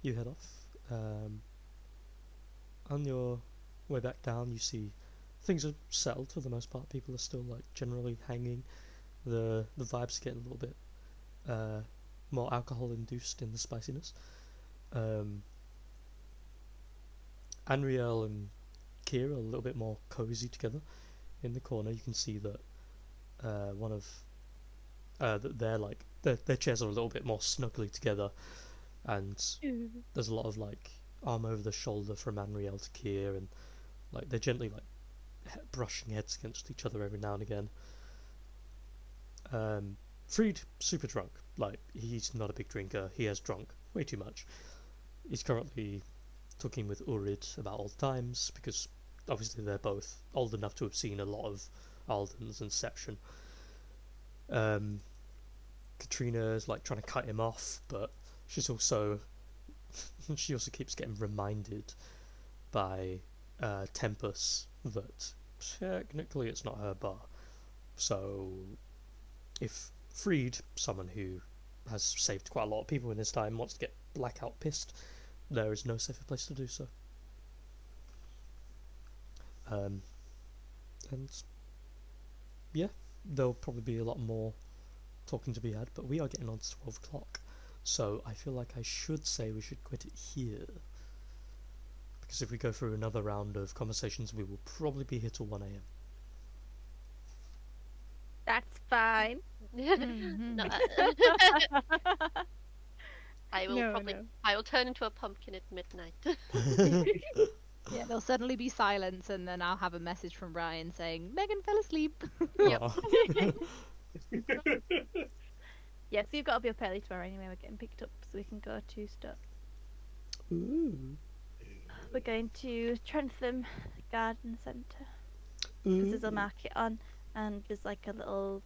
you head off, on your way back down, you see things are settled for the most part. People are still like generally hanging. The vibes are getting a little bit more alcohol induced in the spiciness. Anriel and Kira are a little bit more cozy together. In the corner, you can see that one of that they're like their chairs are a little bit more snugly together, and there's a lot of like arm over the shoulder from Anriel to Kier, and like they're gently like brushing heads against each other every now and again. Freed, super drunk. Like, he's not a big drinker. He has drunk way too much. He's currently talking with Urid about old times, because obviously they're both old enough to have seen a lot of Alden's inception. Katrina is like trying to cut him off, but she's also she also keeps getting reminded by Tempus that technically it's not her bar. So if Freed, someone who has saved quite a lot of people in his time, wants to get blackout pissed, there is no safer place to do so. And yeah, there'll probably be a lot more talking to be had, but we are getting on to 12 o'clock, so I feel like I should say we should quit it here, because if we go through another round of conversations, we will probably be here till 1 a.m. That's fine. No, I will probably. I will turn into a pumpkin at midnight. Yeah, there'll suddenly be silence, and then I'll have a message from Ryan saying, Megan fell asleep. Aw. Yes, we've got to be up early tomorrow anyway. We're getting picked up so we can go to stuff. Ooh. We're going to Trentham Garden Centre because there's a market on, and there's like a little